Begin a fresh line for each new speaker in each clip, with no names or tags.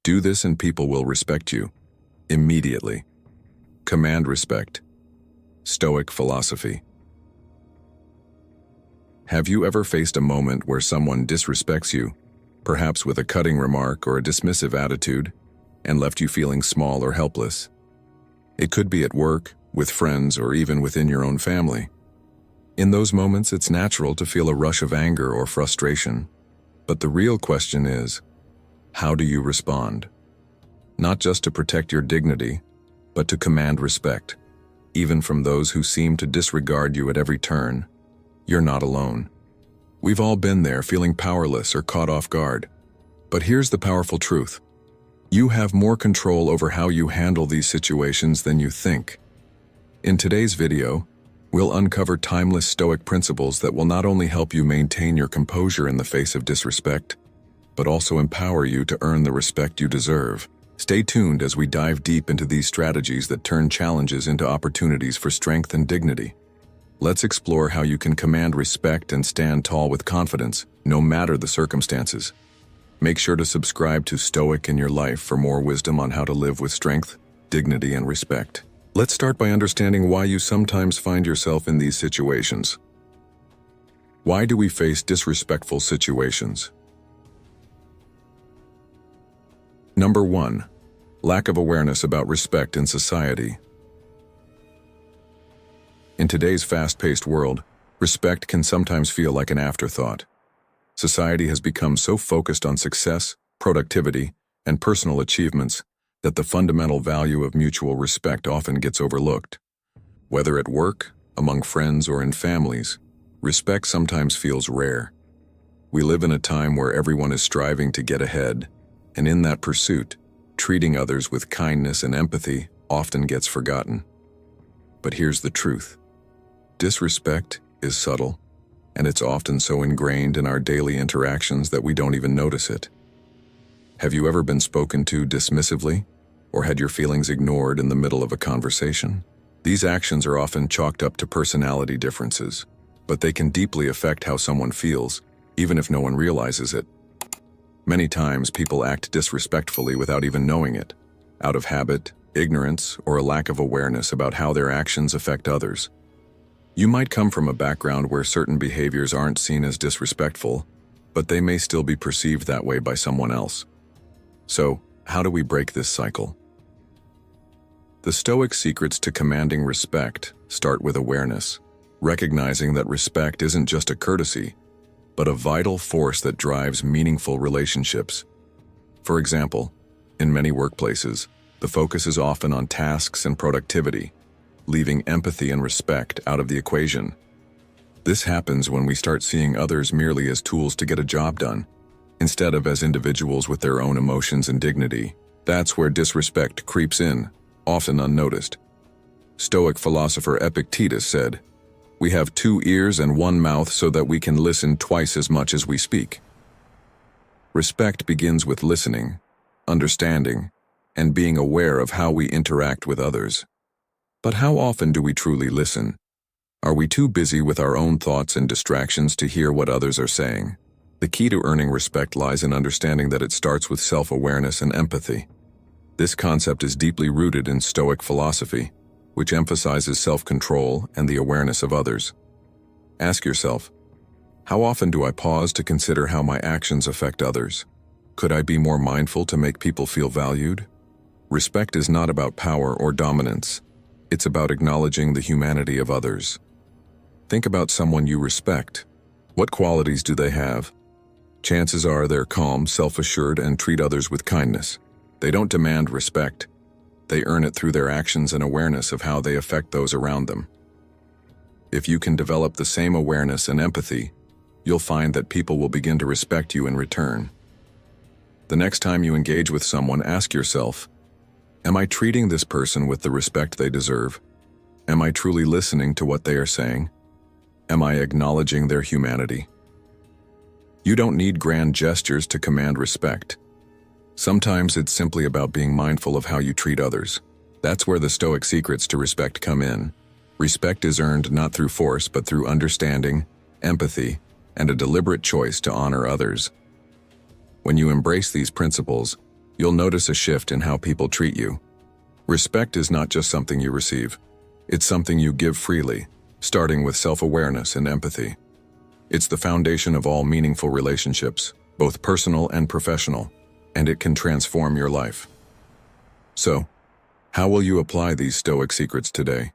Do this and people will respect you. Immediately. Command respect. Stoic philosophy. Have you ever faced a moment where someone disrespects you, perhaps with a cutting remark or a dismissive attitude, and left you feeling small or helpless? It could be at work, with friends, or even within your own family. In those moments, it's natural to feel a rush of anger or frustration. But the real question is, how do you respond? Not just to protect your dignity, but to command respect, even from those who seem to disregard you at every turn. You're not alone. We've all been there, feeling powerless or caught off guard. But here's the powerful truth. You have more control over how you handle these situations than you think. In today's video, we'll uncover timeless Stoic principles that will not only help you maintain your composure in the face of disrespect, but also empower you to earn the respect you deserve. Stay tuned as we dive deep into these strategies that turn challenges into opportunities for strength and dignity. Let's explore how you can command respect and stand tall with confidence, no matter the circumstances. Make sure to subscribe to Stoic in Your Life for more wisdom on how to live with strength, dignity, and respect. Let's start by understanding why you sometimes find yourself in these situations. Why do we face disrespectful situations? Number 1. Lack of awareness about respect in society. In today's fast-paced world, respect can sometimes feel like an afterthought. Society has become so focused on success, productivity, and personal achievements that the fundamental value of mutual respect often gets overlooked. Whether at work, among friends, or in families, respect sometimes feels rare. We live in a time where everyone is striving to get ahead, and in that pursuit, treating others with kindness and empathy often gets forgotten. But here's the truth. Disrespect is subtle, and it's often so ingrained in our daily interactions that we don't even notice it. Have you ever been spoken to dismissively, or had your feelings ignored in the middle of a conversation? These actions are often chalked up to personality differences, but they can deeply affect how someone feels, even if no one realizes it. Many times people act disrespectfully without even knowing it, out of habit, ignorance, or a lack of awareness about how their actions affect others. You might come from a background where certain behaviors aren't seen as disrespectful, but they may still be perceived that way by someone else. So, how do we break this cycle? The Stoic secrets to commanding respect start with awareness, recognizing that respect isn't just a courtesy, but a vital force that drives meaningful relationships. For example, in many workplaces, the focus is often on tasks and productivity, leaving empathy and respect out of the equation. This happens when we start seeing others merely as tools to get a job done, instead of as individuals with their own emotions and dignity. That's where disrespect creeps in, often unnoticed. Stoic philosopher Epictetus said, "We have 2 ears and 1 mouth so that we can listen twice as much as we speak." Respect begins with listening, understanding, and being aware of how we interact with others. But how often do we truly listen? Are we too busy with our own thoughts and distractions to hear what others are saying? The key to earning respect lies in understanding that it starts with self-awareness and empathy. This concept is deeply rooted in Stoic philosophy, which emphasizes self-control and the awareness of others. Ask yourself, how often do I pause to consider how my actions affect others? Could I be more mindful to make people feel valued? Respect is not about power or dominance. It's about acknowledging the humanity of others. Think about someone you respect. What qualities do they have? Chances are they're calm, self-assured, and treat others with kindness. They don't demand respect. They earn it through their actions and awareness of how they affect those around them. If you can develop the same awareness and empathy, you'll find that people will begin to respect you in return. The next time you engage with someone, ask yourself, am I treating this person with the respect they deserve? Am I truly listening to what they are saying? Am I acknowledging their humanity? You don't need grand gestures to command respect. Sometimes it's simply about being mindful of how you treat others. That's where the Stoic secrets to respect come in. Respect is earned not through force, but through understanding, empathy, and a deliberate choice to honor others. When you embrace these principles, you'll notice a shift in how people treat you. Respect is not just something you receive. It's something you give freely, starting with self-awareness and empathy. It's the foundation of all meaningful relationships, both personal and professional, and it can transform your life. So, how will you apply these Stoic secrets today?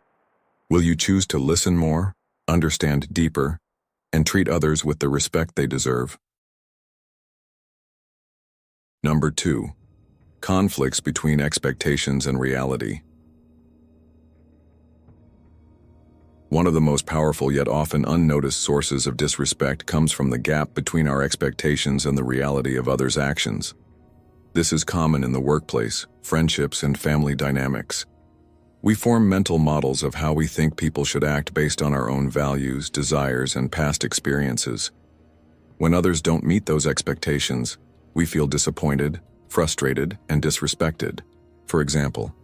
Will you choose to listen more, understand deeper, and treat others with the respect they deserve? Number 2. Conflicts between expectations and reality. One of the most powerful yet often unnoticed sources of disrespect comes from the gap between our expectations and the reality of others' actions. This is common in the workplace, friendships, and family dynamics. We form mental models of how we think people should act based on our own values, desires, and past experiences. When others don't meet those expectations, we feel disappointed, frustrated, and disrespected. For example,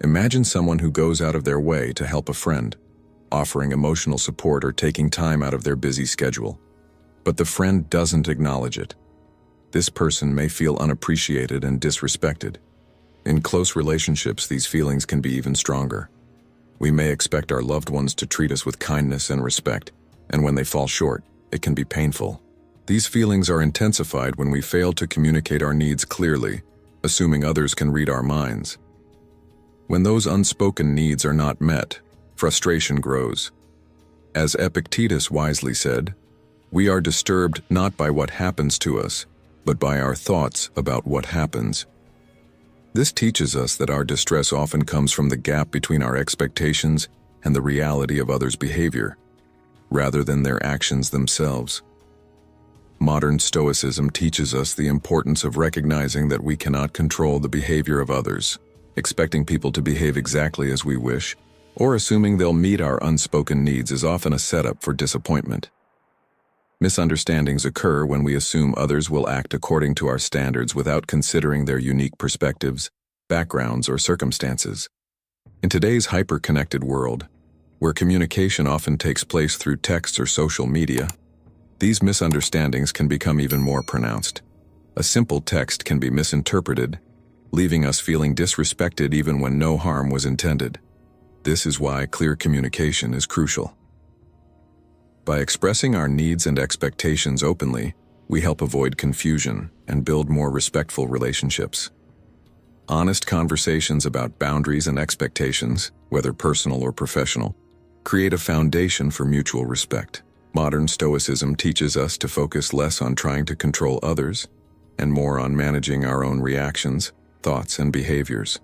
imagine someone who goes out of their way to help a friend, offering emotional support or taking time out of their busy schedule. But the friend doesn't acknowledge it. This person may feel unappreciated and disrespected. In close relationships, these feelings can be even stronger. We may expect our loved ones to treat us with kindness and respect, and when they fall short, it can be painful. These feelings are intensified when we fail to communicate our needs clearly, assuming others can read our minds. When those unspoken needs are not met, frustration grows. As Epictetus wisely said, we are disturbed not by what happens to us, but by our thoughts about what happens. This teaches us that our distress often comes from the gap between our expectations and the reality of others' behavior, rather than their actions themselves. Modern Stoicism teaches us the importance of recognizing that we cannot control the behavior of others, expecting people to behave exactly as we wish, or assuming they'll meet our unspoken needs is often a setup for disappointment. Misunderstandings occur when we assume others will act according to our standards without considering their unique perspectives, backgrounds, or circumstances. In today's hyper-connected world, where communication often takes place through text or social media, these misunderstandings can become even more pronounced. A simple text can be misinterpreted, leaving us feeling disrespected even when no harm was intended. This is why clear communication is crucial. By expressing our needs and expectations openly, we help avoid confusion and build more respectful relationships. Honest conversations about boundaries and expectations, whether personal or professional, create a foundation for mutual respect. Modern Stoicism teaches us to focus less on trying to control others and more on managing our own reactions, thoughts, and behaviors.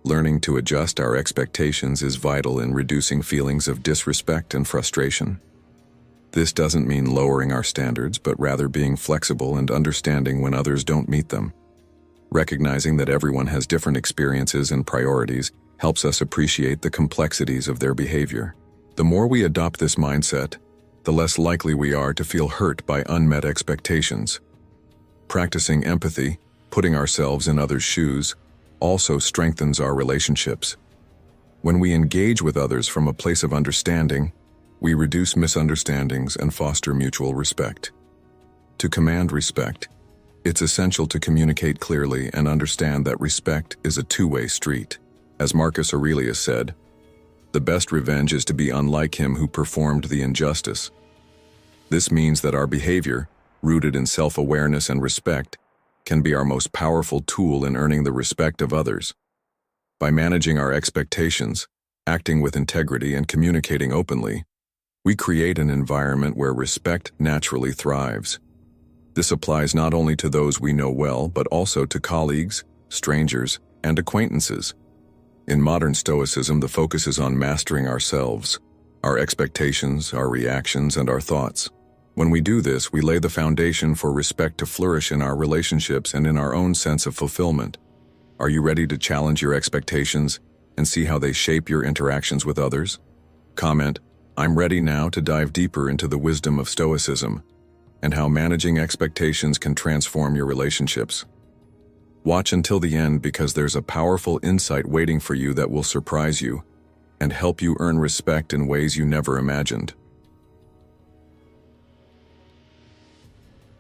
Learning to adjust our expectations is vital in reducing feelings of disrespect and frustration. This doesn't mean lowering our standards, but rather being flexible and understanding when others don't meet them. Recognizing that everyone has different experiences and priorities helps us appreciate the complexities of their behavior. The more we adopt this mindset, the less likely we are to feel hurt by unmet expectations. Practicing empathy, putting ourselves in others' shoes, also strengthens our relationships. When we engage with others from a place of understanding, we reduce misunderstandings and foster mutual respect. To command respect, it's essential to communicate clearly and understand that respect is a two-way street. As Marcus Aurelius said, "The best revenge is to be unlike him who performed the injustice." This means that our behavior, rooted in self-awareness and respect, can be our most powerful tool in earning the respect of others. By managing our expectations, acting with integrity, and communicating openly, we create an environment where respect naturally thrives. This applies not only to those we know well, but also to colleagues, strangers, and acquaintances. In modern Stoicism, the focus is on mastering ourselves, our expectations, our reactions, and our thoughts. When we do this, we lay the foundation for respect to flourish in our relationships and in our own sense of fulfillment. Are you ready to challenge your expectations and see how they shape your interactions with others? Comment, "I'm ready now to dive deeper into the wisdom of Stoicism and how managing expectations can transform your relationships." Watch until the end because there's a powerful insight waiting for you that will surprise you and help you earn respect in ways you never imagined.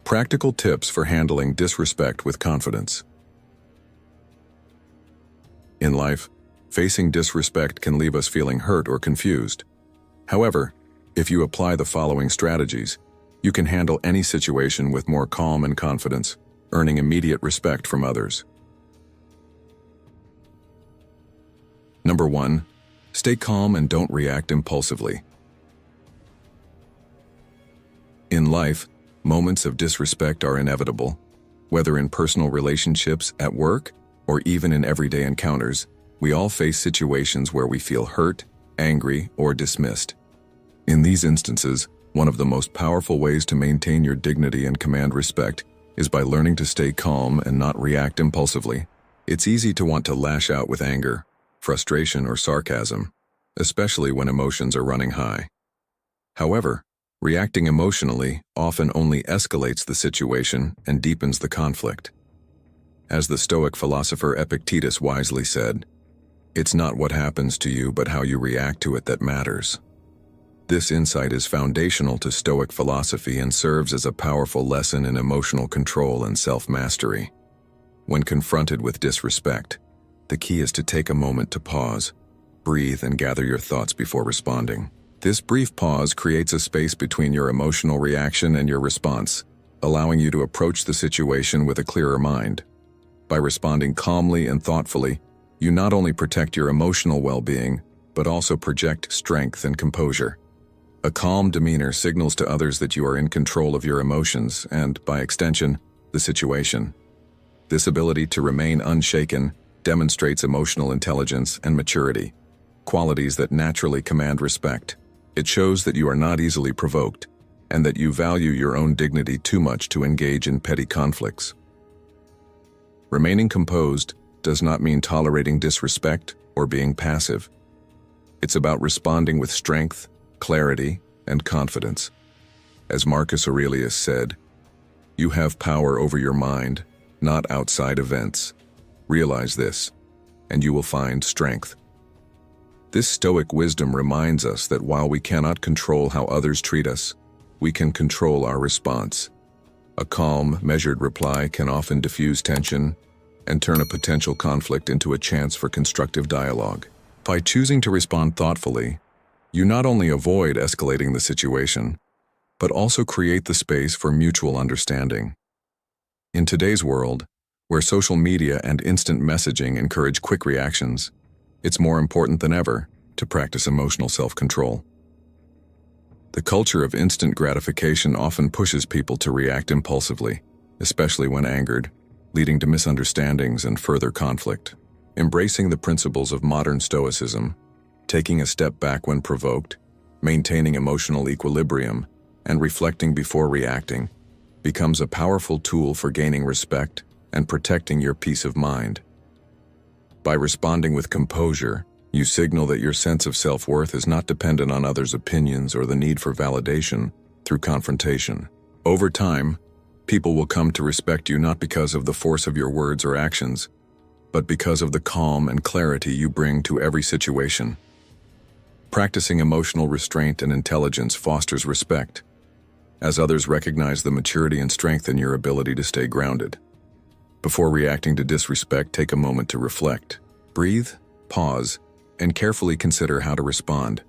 Practical tips for handling disrespect with confidence. In life, facing disrespect can leave us feeling hurt or confused. However, if you apply the following strategies, you can handle any situation with more calm and confidence, earning immediate respect from others. Number 1. Stay calm and don't react impulsively. In life, moments of disrespect are inevitable. Whether in personal relationships, at work, or even in everyday encounters, we all face situations where we feel hurt, angry, or dismissed. In these instances, one of the most powerful ways to maintain your dignity and command respect is by learning to stay calm and not react impulsively. It's easy to want to lash out with anger, frustration, or sarcasm, especially when emotions are running high. However, reacting emotionally often only escalates the situation and deepens the conflict. As the Stoic philosopher Epictetus wisely said, "It's not what happens to you but how you react to it that matters." This insight is foundational to Stoic philosophy and serves as a powerful lesson in emotional control and self-mastery. When confronted with disrespect, the key is to take a moment to pause, breathe, and gather your thoughts before responding. This brief pause creates a space between your emotional reaction and your response, allowing you to approach the situation with a clearer mind. By responding calmly and thoughtfully, you not only protect your emotional well-being, but also project strength and composure. A calm demeanor signals to others that you are in control of your emotions and, by extension, the situation. This ability to remain unshaken demonstrates emotional intelligence and maturity, qualities that naturally command respect. It shows that you are not easily provoked, and that you value your own dignity too much to engage in petty conflicts. Remaining composed does not mean tolerating disrespect or being passive. It's about responding with strength, clarity, and confidence. As Marcus Aurelius said, "You have power over your mind, not outside events. Realize this, and you will find strength." This Stoic wisdom reminds us that while we cannot control how others treat us, we can control our response. A calm, measured reply can often diffuse tension and turn a potential conflict into a chance for constructive dialogue. By choosing to respond thoughtfully, you not only avoid escalating the situation, but also create the space for mutual understanding. In today's world, where social media and instant messaging encourage quick reactions, it's more important than ever to practice emotional self-control. The culture of instant gratification often pushes people to react impulsively, especially when angered, leading to misunderstandings and further conflict. Embracing the principles of modern Stoicism, taking a step back when provoked, maintaining emotional equilibrium, and reflecting before reacting, becomes a powerful tool for gaining respect and protecting your peace of mind. By responding with composure, you signal that your sense of self-worth is not dependent on others' opinions or the need for validation through confrontation. Over time, people will come to respect you not because of the force of your words or actions, but because of the calm and clarity you bring to every situation. Practicing emotional restraint and intelligence fosters respect, as others recognize the maturity and strength in your ability to stay grounded. Before reacting to disrespect, take a moment to reflect. Breathe, pause, and carefully consider how to respond.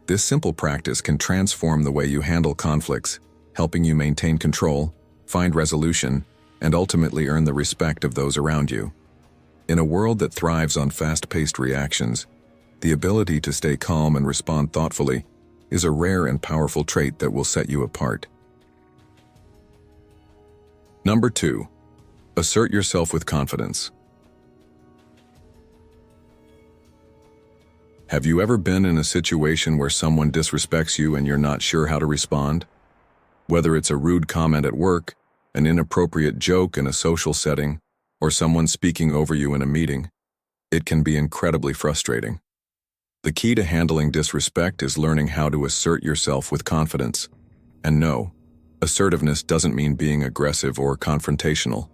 This simple practice can transform the way you handle conflicts, helping you maintain control, find resolution, and ultimately earn the respect of those around you. In a world that thrives on fast-paced reactions, the ability to stay calm and respond thoughtfully is a rare and powerful trait that will set you apart. Number 2. Assert yourself with confidence. Have you ever been in a situation where someone disrespects you and you're not sure how to respond? Whether it's a rude comment at work, an inappropriate joke in a social setting, or someone speaking over you in a meeting, it can be incredibly frustrating. The key to handling disrespect is learning how to assert yourself with confidence. And no, assertiveness doesn't mean being aggressive or confrontational.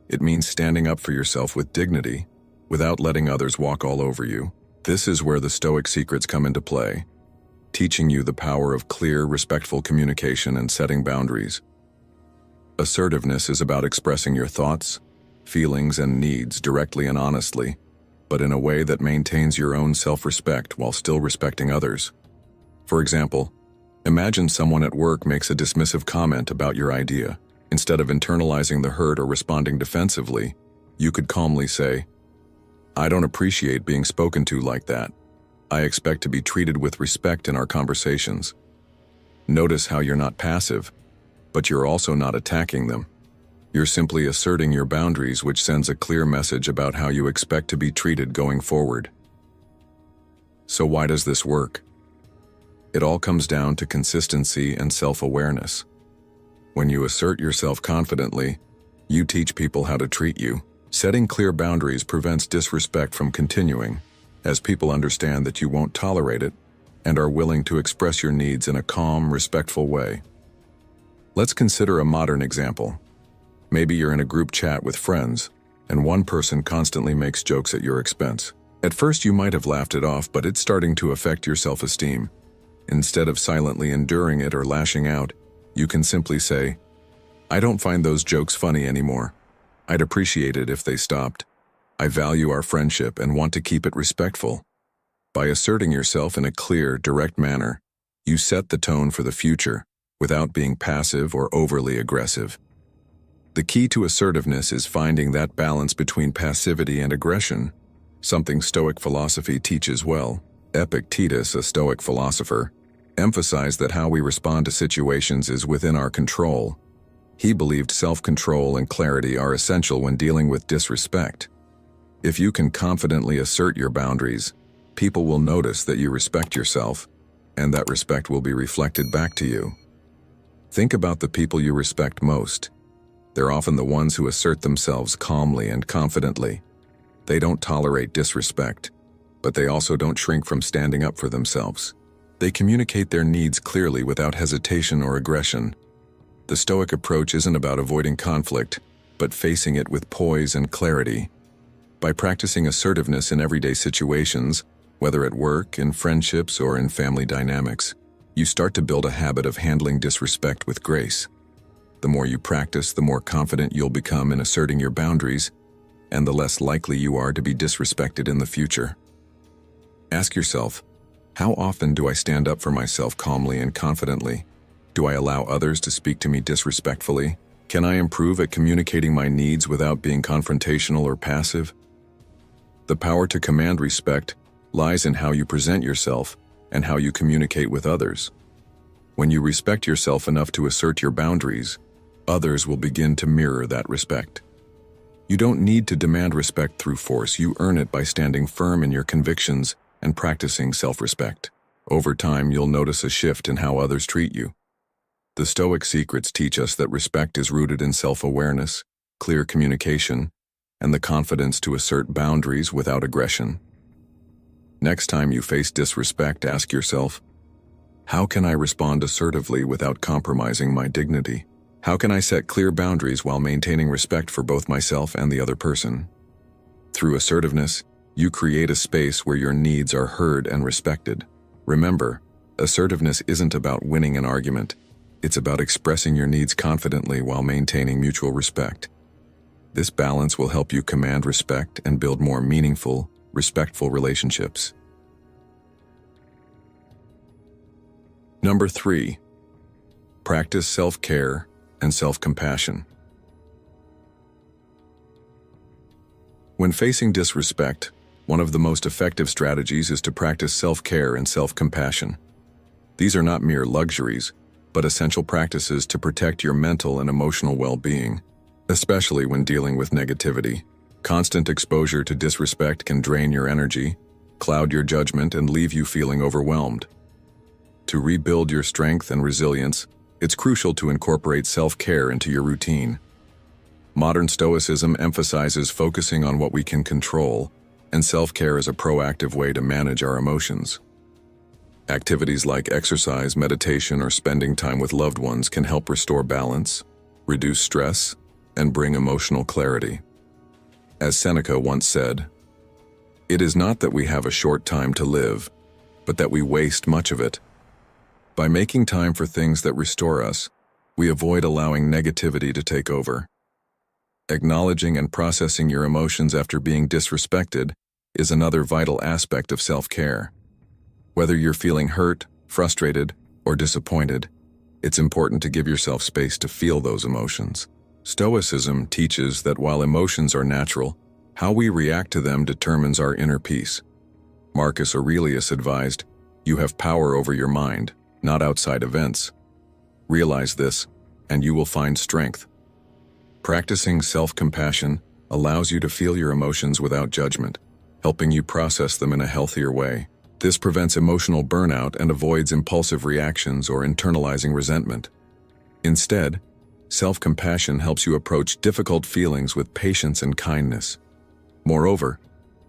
It means standing up for yourself with dignity, without letting others walk all over you. This is where the Stoic secrets come into play, teaching you the power of clear, respectful communication and setting boundaries. Assertiveness is about expressing your thoughts, feelings, and needs directly and honestly, but in a way that maintains your own self-respect while still respecting others. For example, imagine someone at work makes a dismissive comment about your idea. Instead of internalizing the hurt or responding defensively, you could calmly say, "I don't appreciate being spoken to like that. I expect to be treated with respect in our conversations." Notice how you're not passive, but you're also not attacking them. You're simply asserting your boundaries, which sends a clear message about how you expect to be treated going forward. So why does this work? It all comes down to consistency and self-awareness. When you assert yourself confidently, you teach people how to treat you. Setting clear boundaries prevents disrespect from continuing, as people understand that you won't tolerate it and are willing to express your needs in a calm, respectful way. Let's consider a modern example. Maybe you're in a group chat with friends, and one person constantly makes jokes at your expense. At first you might have laughed it off, but it's starting to affect your self-esteem. Instead of silently enduring it or lashing out, you can simply say, "I don't find those jokes funny anymore. I'd appreciate it if they stopped. I value our friendship and want to keep it respectful." By asserting yourself in a clear, direct manner, you set the tone for the future without being passive or overly aggressive. The key to assertiveness is finding that balance between passivity and aggression, something Stoic philosophy teaches well. Epictetus, a Stoic philosopher, emphasized that how we respond to situations is within our control. He believed self-control and clarity are essential when dealing with disrespect. If you can confidently assert your boundaries, people will notice that you respect yourself, and that respect will be reflected back to you. Think about the people you respect most. They're often the ones who assert themselves calmly and confidently. They don't tolerate disrespect, but they also don't shrink from standing up for themselves. They communicate their needs clearly without hesitation or aggression. The Stoic approach isn't about avoiding conflict, but facing it with poise and clarity. By practicing assertiveness in everyday situations, whether at work, in friendships, or in family dynamics, you start to build a habit of handling disrespect with grace. The more you practice, the more confident you'll become in asserting your boundaries, and the less likely you are to be disrespected in the future. Ask yourself, how often do I stand up for myself calmly and confidently? Do I allow others to speak to me disrespectfully? Can I improve at communicating my needs without being confrontational or passive? The power to command respect lies in how you present yourself and how you communicate with others. When you respect yourself enough to assert your boundaries, others will begin to mirror that respect. You don't need to demand respect through force. You earn it by standing firm in your convictions and practicing self-respect. Over time, you'll notice a shift in how others treat you. The Stoic secrets teach us that respect is rooted in self-awareness, clear communication, and the confidence to assert boundaries without aggression. Next time you face disrespect, ask yourself, how can I respond assertively without compromising my dignity? How can I set clear boundaries while maintaining respect for both myself and the other person? Through assertiveness, you create a space where your needs are heard and respected. Remember, assertiveness isn't about winning an argument. It's about expressing your needs confidently while maintaining mutual respect. This balance will help you command respect and build more meaningful, respectful relationships. Number 3. Practice self-care and self-compassion. When facing disrespect, one of the most effective strategies is to practice self-care and self-compassion. These are not mere luxuries, but essential practices to protect your mental and emotional well-being, especially when dealing with negativity. Constant exposure to disrespect can drain your energy, cloud your judgment, and leave you feeling overwhelmed. To rebuild your strength and resilience, it's crucial to incorporate self-care into your routine. Modern Stoicism emphasizes focusing on what we can control, and self-care is a proactive way to manage our emotions. Activities like exercise, meditation, or spending time with loved ones can help restore balance, reduce stress, and bring emotional clarity. As Seneca once said, "It is not that we have a short time to live, but that we waste much of it." By making time for things that restore us, we avoid allowing negativity to take over. Acknowledging and processing your emotions after being disrespected is another vital aspect of self-care. Whether you're feeling hurt, frustrated, or disappointed, it's important to give yourself space to feel those emotions. Stoicism teaches that while emotions are natural, how we react to them determines our inner peace. Marcus Aurelius advised, "You have power over your mind, not outside events. Realize this, and you will find strength." Practicing self-compassion allows you to feel your emotions without judgment, helping you process them in a healthier way. This prevents emotional burnout and avoids impulsive reactions or internalizing resentment. Instead, self-compassion helps you approach difficult feelings with patience and kindness. Moreover,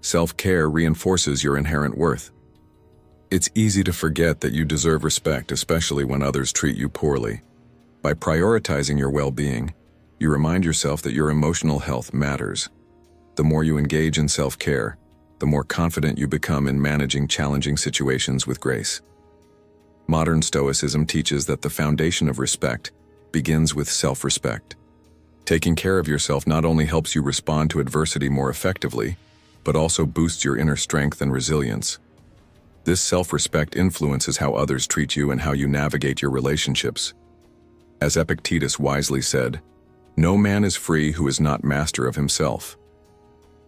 self-care reinforces your inherent worth. It's easy to forget that you deserve respect, especially when others treat you poorly. By prioritizing your well-being, you remind yourself that your emotional health matters. The more you engage in self-care, the more confident you become in managing challenging situations with grace. Modern Stoicism teaches that the foundation of respect begins with self-respect. Taking care of yourself not only helps you respond to adversity more effectively, but also boosts your inner strength and resilience. This self-respect influences how others treat you and how you navigate your relationships. As Epictetus wisely said, "No man is free who is not master of himself."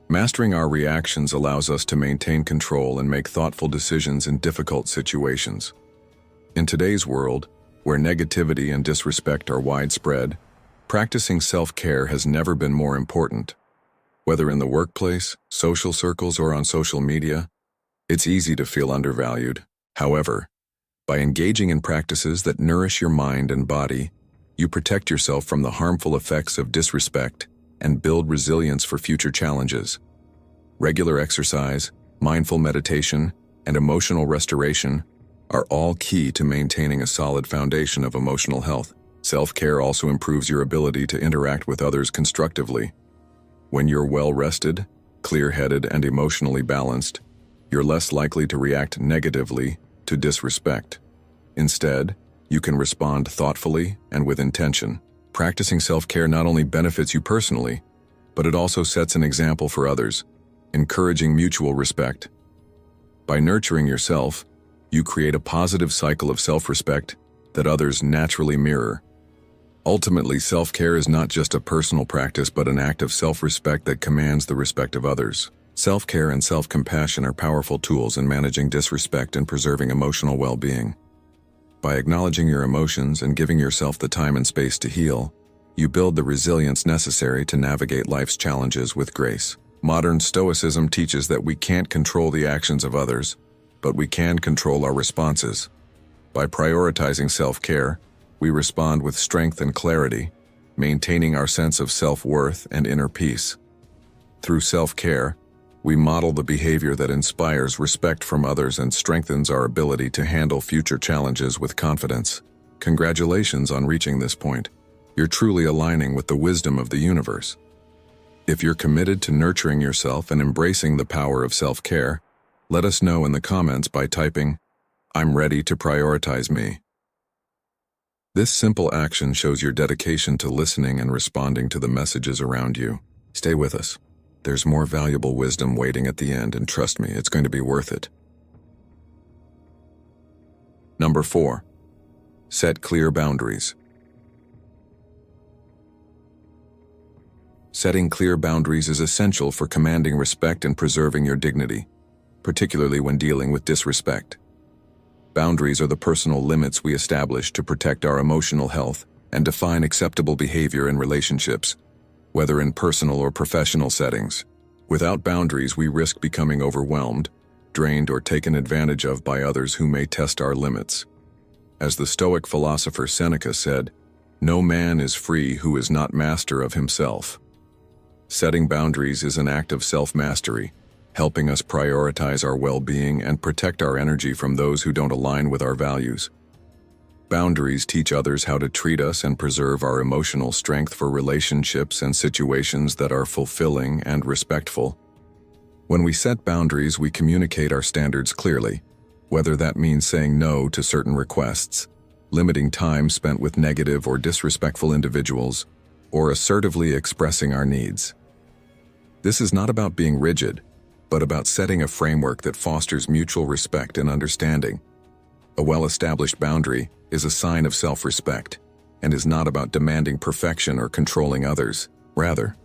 Mastering our reactions allows us to maintain control and make thoughtful decisions in difficult situations. In today's world, where negativity and disrespect are widespread, practicing self-care has never been more important. Whether in the workplace, social circles, or on social media, it's easy to feel undervalued. However, by engaging in practices that nourish your mind and body, you protect yourself from the harmful effects of disrespect and build resilience for future challenges. Regular exercise, mindful meditation, and emotional restoration are all key to maintaining a solid foundation of emotional health. Self-care also improves your ability to interact with others constructively. When you're well-rested, clear-headed, and emotionally balanced, you're less likely to react negatively to disrespect. Instead, you can respond thoughtfully and with intention. Practicing self-care not only benefits you personally, but it also sets an example for others, encouraging mutual respect. By nurturing yourself, you create a positive cycle of self-respect that others naturally mirror. Ultimately, self-care is not just a personal practice but an act of self-respect that commands the respect of others. Self-care and self-compassion are powerful tools in managing disrespect and preserving emotional well-being. By acknowledging your emotions and giving yourself the time and space to heal, you build the resilience necessary to navigate life's challenges with grace. Modern Stoicism teaches that we can't control the actions of others, but we can control our responses. By prioritizing self-care, we respond with strength and clarity, maintaining our sense of self-worth and inner peace. Through self-care, we model the behavior that inspires respect from others and strengthens our ability to handle future challenges with confidence. Congratulations on reaching this point. You're truly aligning with the wisdom of the universe. If you're committed to nurturing yourself and embracing the power of self-care, let us know in the comments by typing, "I'm ready to prioritize me." This simple action shows your dedication to listening and responding to the messages around you. Stay with us. There's more valuable wisdom waiting at the end, and trust me, it's going to be worth it. Number 4. Set clear boundaries. Setting clear boundaries is essential for commanding respect and preserving your dignity, particularly when dealing with disrespect. Boundaries are the personal limits we establish to protect our emotional health and define acceptable behavior in relationships, whether in personal or professional settings. Without boundaries, we risk becoming overwhelmed, drained, or taken advantage of by others who may test our limits. As the Stoic philosopher Seneca said, "No man is free who is not master of himself." Setting boundaries is an act of self-mastery, helping us prioritize our well-being and protect our energy from those who don't align with our values. Boundaries teach others how to treat us and preserve our emotional strength for relationships and situations that are fulfilling and respectful. When we set boundaries, we communicate our standards clearly, whether that means saying no to certain requests, limiting time spent with negative or disrespectful individuals, or assertively expressing our needs. This is not about being rigid, but about setting a framework that fosters mutual respect and understanding. A well-established boundary is a sign of self-respect and is not about demanding perfection or controlling others. Rather,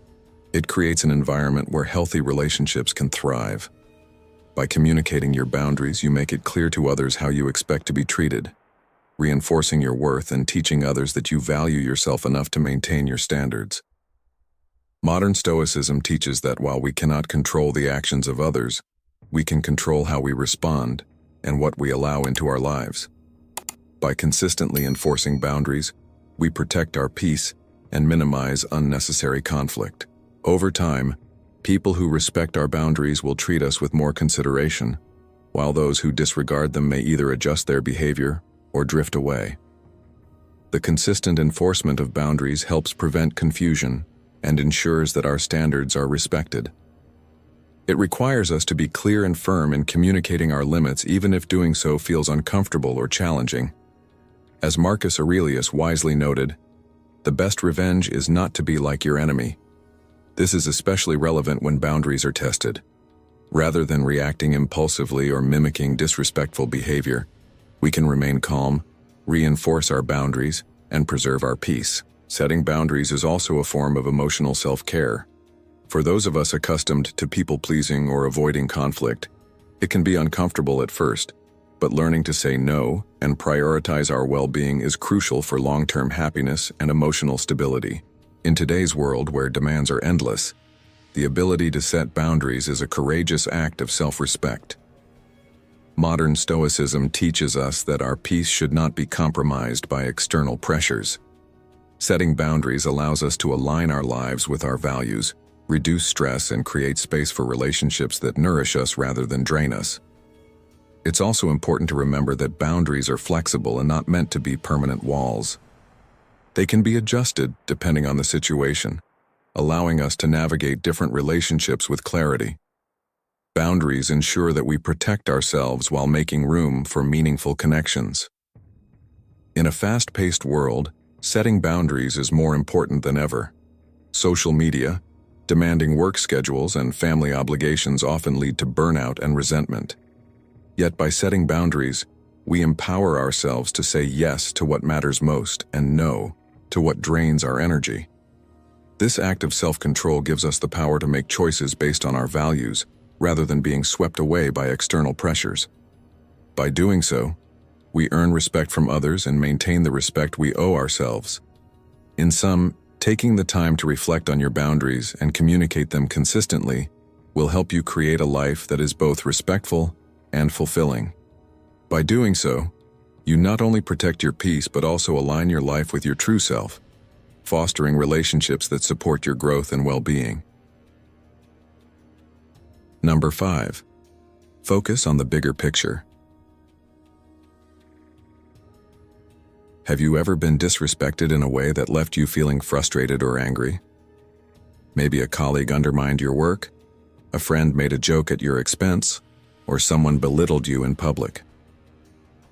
it creates an environment where healthy relationships can thrive. By communicating your boundaries, you make it clear to others how you expect to be treated, reinforcing your worth and teaching others that you value yourself enough to maintain your standards. Modern Stoicism teaches that while we cannot control the actions of others, we can control how we respond and what we allow into our lives. By consistently enforcing boundaries, we protect our peace and minimize unnecessary conflict. Over time, people who respect our boundaries will treat us with more consideration, while those who disregard them may either adjust their behavior or drift away. The consistent enforcement of boundaries helps prevent confusion and ensures that our standards are respected. It requires us to be clear and firm in communicating our limits, even if doing so feels uncomfortable or challenging. As Marcus Aurelius wisely noted, "The best revenge is not to be like your enemy." This is especially relevant when boundaries are tested. Rather than reacting impulsively or mimicking disrespectful behavior, we can remain calm, reinforce our boundaries, and preserve our peace. Setting boundaries is also a form of emotional self-care. For those of us accustomed to people-pleasing or avoiding conflict, it can be uncomfortable at first, but learning to say no and prioritize our well-being is crucial for long-term happiness and emotional stability. In today's world where demands are endless, the ability to set boundaries is a courageous act of self-respect. Modern Stoicism teaches us that our peace should not be compromised by external pressures. Setting boundaries allows us to align our lives with our values, reduce stress, and create space for relationships that nourish us rather than drain us. It's also important to remember that boundaries are flexible and not meant to be permanent walls. They can be adjusted depending on the situation, allowing us to navigate different relationships with clarity. Boundaries ensure that we protect ourselves while making room for meaningful connections. In a fast-paced world, setting boundaries is more important than ever. Social media, demanding work schedules, and family obligations often lead to burnout and resentment. Yet by setting boundaries, we empower ourselves to say yes to what matters most and no to what drains our energy. This act of self-control gives us the power to make choices based on our values, rather than being swept away by external pressures. By doing so, we earn respect from others and maintain the respect we owe ourselves. In sum, taking the time to reflect on your boundaries and communicate them consistently will help you create a life that is both respectful and fulfilling. By doing so, you not only protect your peace but also align your life with your true self, fostering relationships that support your growth and well-being. Number 5. Focus on the bigger picture. Have you ever been disrespected in a way that left you feeling frustrated or angry? Maybe a colleague undermined your work, a friend made a joke at your expense, or someone belittled you in public.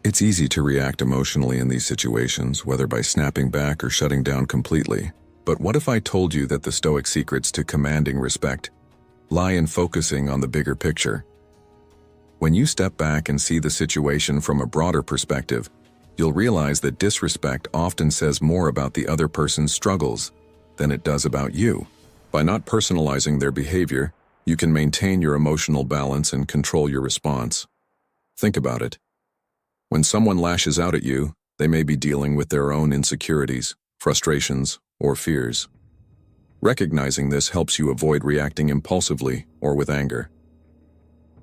It's easy to react emotionally in these situations, whether by snapping back or shutting down completely. But what if I told you that the Stoic secrets to commanding respect lie in focusing on the bigger picture? When you step back and see the situation from a broader perspective, you'll realize that disrespect often says more about the other person's struggles than it does about you. By not personalizing their behavior, you can maintain your emotional balance and control your response. Think about it. When someone lashes out at you, they may be dealing with their own insecurities, frustrations, or fears. Recognizing this helps you avoid reacting impulsively or with anger.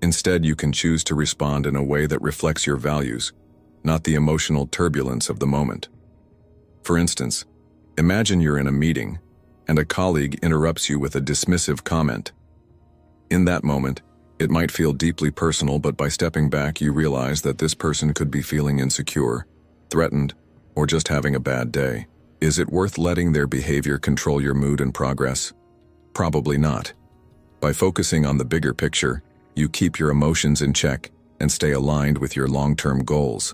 Instead, you can choose to respond in a way that reflects your values, not the emotional turbulence of the moment. For instance, imagine you're in a meeting and a colleague interrupts you with a dismissive comment. In that moment, it might feel deeply personal, but by stepping back, you realize that this person could be feeling insecure, threatened, or just having a bad day. Is it worth letting their behavior control your mood and progress? Probably not. By focusing on the bigger picture, you keep your emotions in check and stay aligned with your long-term goals.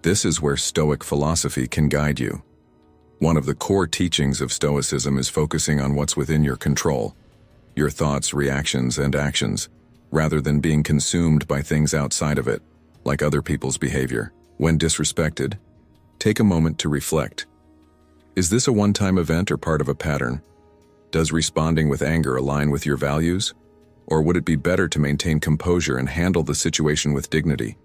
This is where Stoic philosophy can guide you. One of the core teachings of Stoicism is focusing on what's within your control. your thoughts, reactions, and actions, rather than being consumed by things outside of it, like other people's behavior. When disrespected, take a moment to reflect. Is this a one-time event or part of a pattern? Does responding with anger align with your values? Or would it be better to maintain composure and handle the situation with dignity?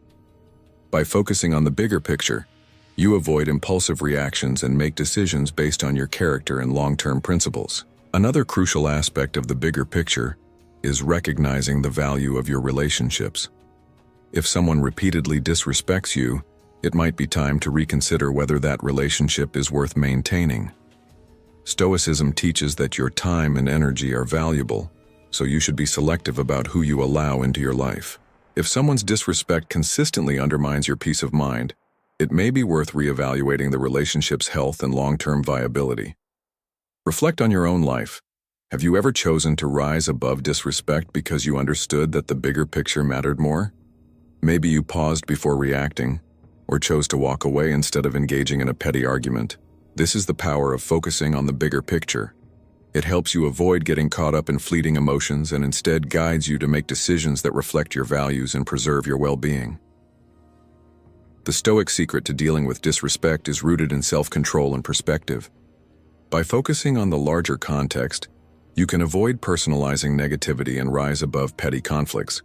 By focusing on the bigger picture, you avoid impulsive reactions and make decisions based on your character and long-term principles. Another crucial aspect of the bigger picture is recognizing the value of your relationships. If someone repeatedly disrespects you, it might be time to reconsider whether that relationship is worth maintaining. Stoicism teaches that your time and energy are valuable, so you should be selective about who you allow into your life. If someone's disrespect consistently undermines your peace of mind, it may be worth reevaluating the relationship's health and long-term viability. Reflect on your own life. Have you ever chosen to rise above disrespect because you understood that the bigger picture mattered more? Maybe you paused before reacting, or chose to walk away instead of engaging in a petty argument. This is the power of focusing on the bigger picture. It helps you avoid getting caught up in fleeting emotions and instead guides you to make decisions that reflect your values and preserve your well-being. The Stoic secret to dealing with disrespect is rooted in self-control and perspective. By focusing on the larger context, you can avoid personalizing negativity and rise above petty conflicts.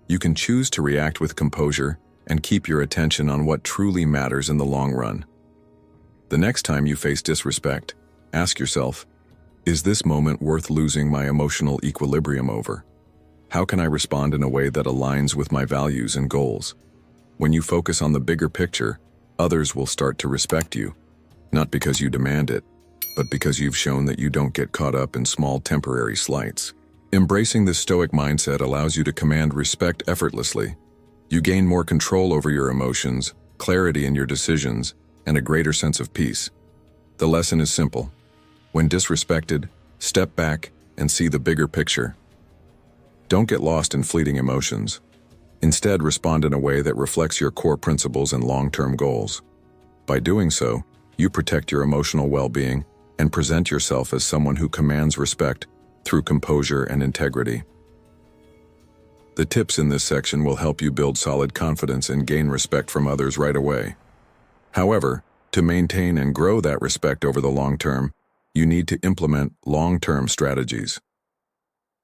You can choose to react with composure and keep your attention on what truly matters in the long run. The next time you face disrespect, ask yourself, is this moment worth losing my emotional equilibrium over? How can I respond in a way that aligns with my values and goals? When you focus on the bigger picture, others will start to respect you, not because you demand it, but because you've shown that you don't get caught up in small temporary slights. Embracing this Stoic mindset allows you to command respect effortlessly. You gain more control over your emotions, clarity in your decisions, and a greater sense of peace. The lesson is simple. When disrespected, step back and see the bigger picture. Don't get lost in fleeting emotions. Instead, respond in a way that reflects your core principles and long-term goals. By doing so, you protect your emotional well-being and present yourself as someone who commands respect through composure and integrity. The tips in this section will help you build solid confidence and gain respect from others right away. However, to maintain and grow that respect over the long term, you need to implement long-term strategies.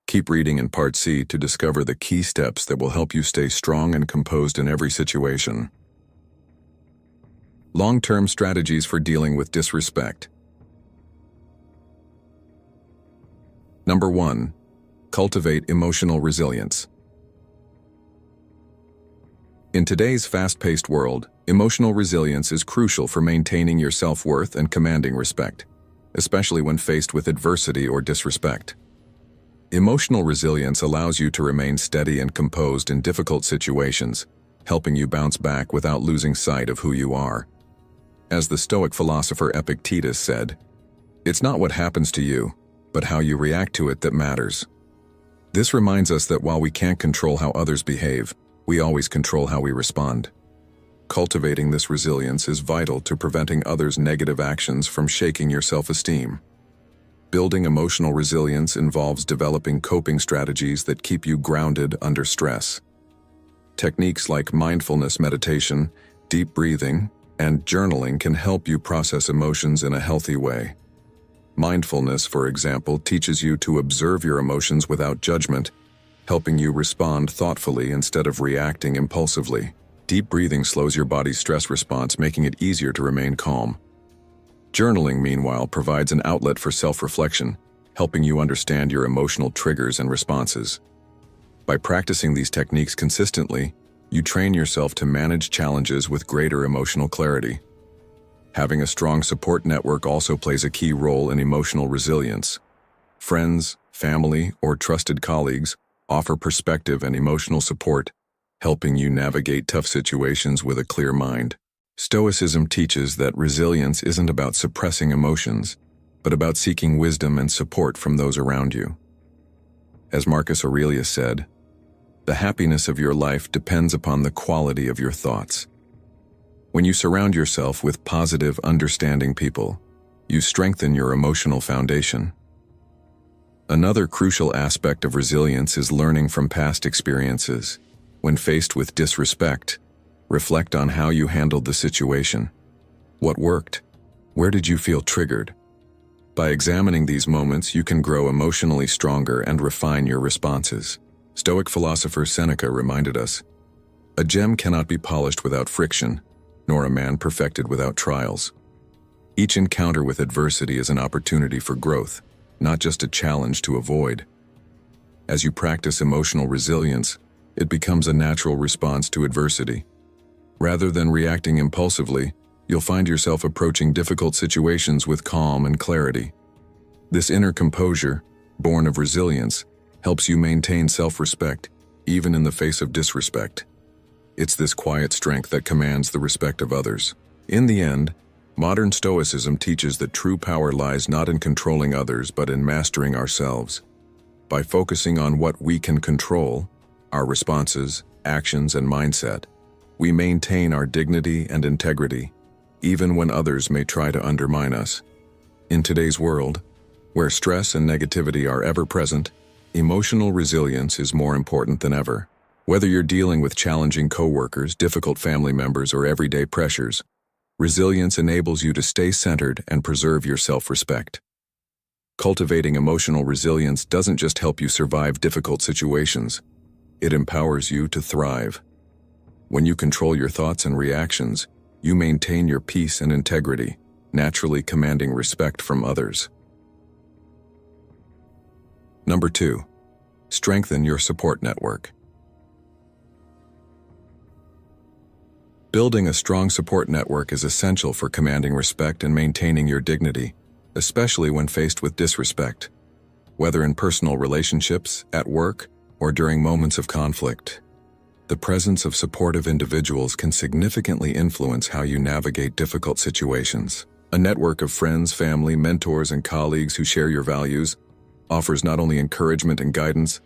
Keep reading in Part C to discover the key steps that will help you stay strong and composed in every situation. Long-term strategies for dealing with disrespect. Number 1. Cultivate emotional resilience. In today's fast-paced world, emotional resilience is crucial for maintaining your self-worth and commanding respect, especially when faced with adversity or disrespect. Emotional resilience allows you to remain steady and composed in difficult situations, helping you bounce back without losing sight of who you are. As the Stoic philosopher Epictetus said, "It's not what happens to you, but how you react to it that matters." This reminds us that while we can't control how others behave, we always control how we respond. Cultivating this resilience is vital to preventing others' negative actions from shaking your self-esteem. Building emotional resilience involves developing coping strategies that keep you grounded under stress. Techniques like mindfulness meditation, deep breathing, and journaling can help you process emotions in a healthy way. Mindfulness, for example, teaches you to observe your emotions without judgment, helping you respond thoughtfully instead of reacting impulsively. Deep breathing slows your body's stress response, making it easier to remain calm. Journaling, meanwhile, provides an outlet for self-reflection, helping you understand your emotional triggers and responses. By practicing these techniques consistently, you train yourself to manage challenges with greater emotional clarity. Having a strong support network also plays a key role in emotional resilience. Friends, family, or trusted colleagues offer perspective and emotional support, helping you navigate tough situations with a clear mind. Stoicism teaches that resilience isn't about suppressing emotions, but about seeking wisdom and support from those around you. As Marcus Aurelius said, "The happiness of your life depends upon the quality of your thoughts." When you surround yourself with positive, understanding people, you strengthen your emotional foundation. Another crucial aspect of resilience is learning from past experiences. When faced with disrespect, reflect on how you handled the situation. What worked? Where did you feel triggered? By examining these moments, you can grow emotionally stronger and refine your responses. Stoic philosopher Seneca reminded us, "A gem cannot be polished without friction, nor a man perfected without trials." Each encounter with adversity is an opportunity for growth, not just a challenge to avoid. As you practice emotional resilience, it becomes a natural response to adversity. Rather than reacting impulsively, you'll find yourself approaching difficult situations with calm and clarity. This inner composure, born of resilience, helps you maintain self-respect, even in the face of disrespect. It's this quiet strength that commands the respect of others. In the end, modern Stoicism teaches that true power lies not in controlling others but in mastering ourselves. By focusing on what we can control, our responses, actions, and mindset, we maintain our dignity and integrity, even when others may try to undermine us. In today's world, where stress and negativity are ever present, emotional resilience is more important than ever. Whether you're dealing with challenging coworkers, difficult family members, or everyday pressures, resilience enables you to stay centered and preserve your self-respect. Cultivating emotional resilience doesn't just help you survive difficult situations, it empowers you to thrive. When you control your thoughts and reactions, you maintain your peace and integrity, naturally commanding respect from others. Number 2. Strengthen your support network. Building a strong support network is essential for commanding respect and maintaining your dignity, especially when faced with disrespect. Whether in personal relationships, at work, or during moments of conflict, the presence of supportive individuals can significantly influence how you navigate difficult situations. A network of friends, family, mentors, and colleagues who share your values offers not only encouragement and guidance,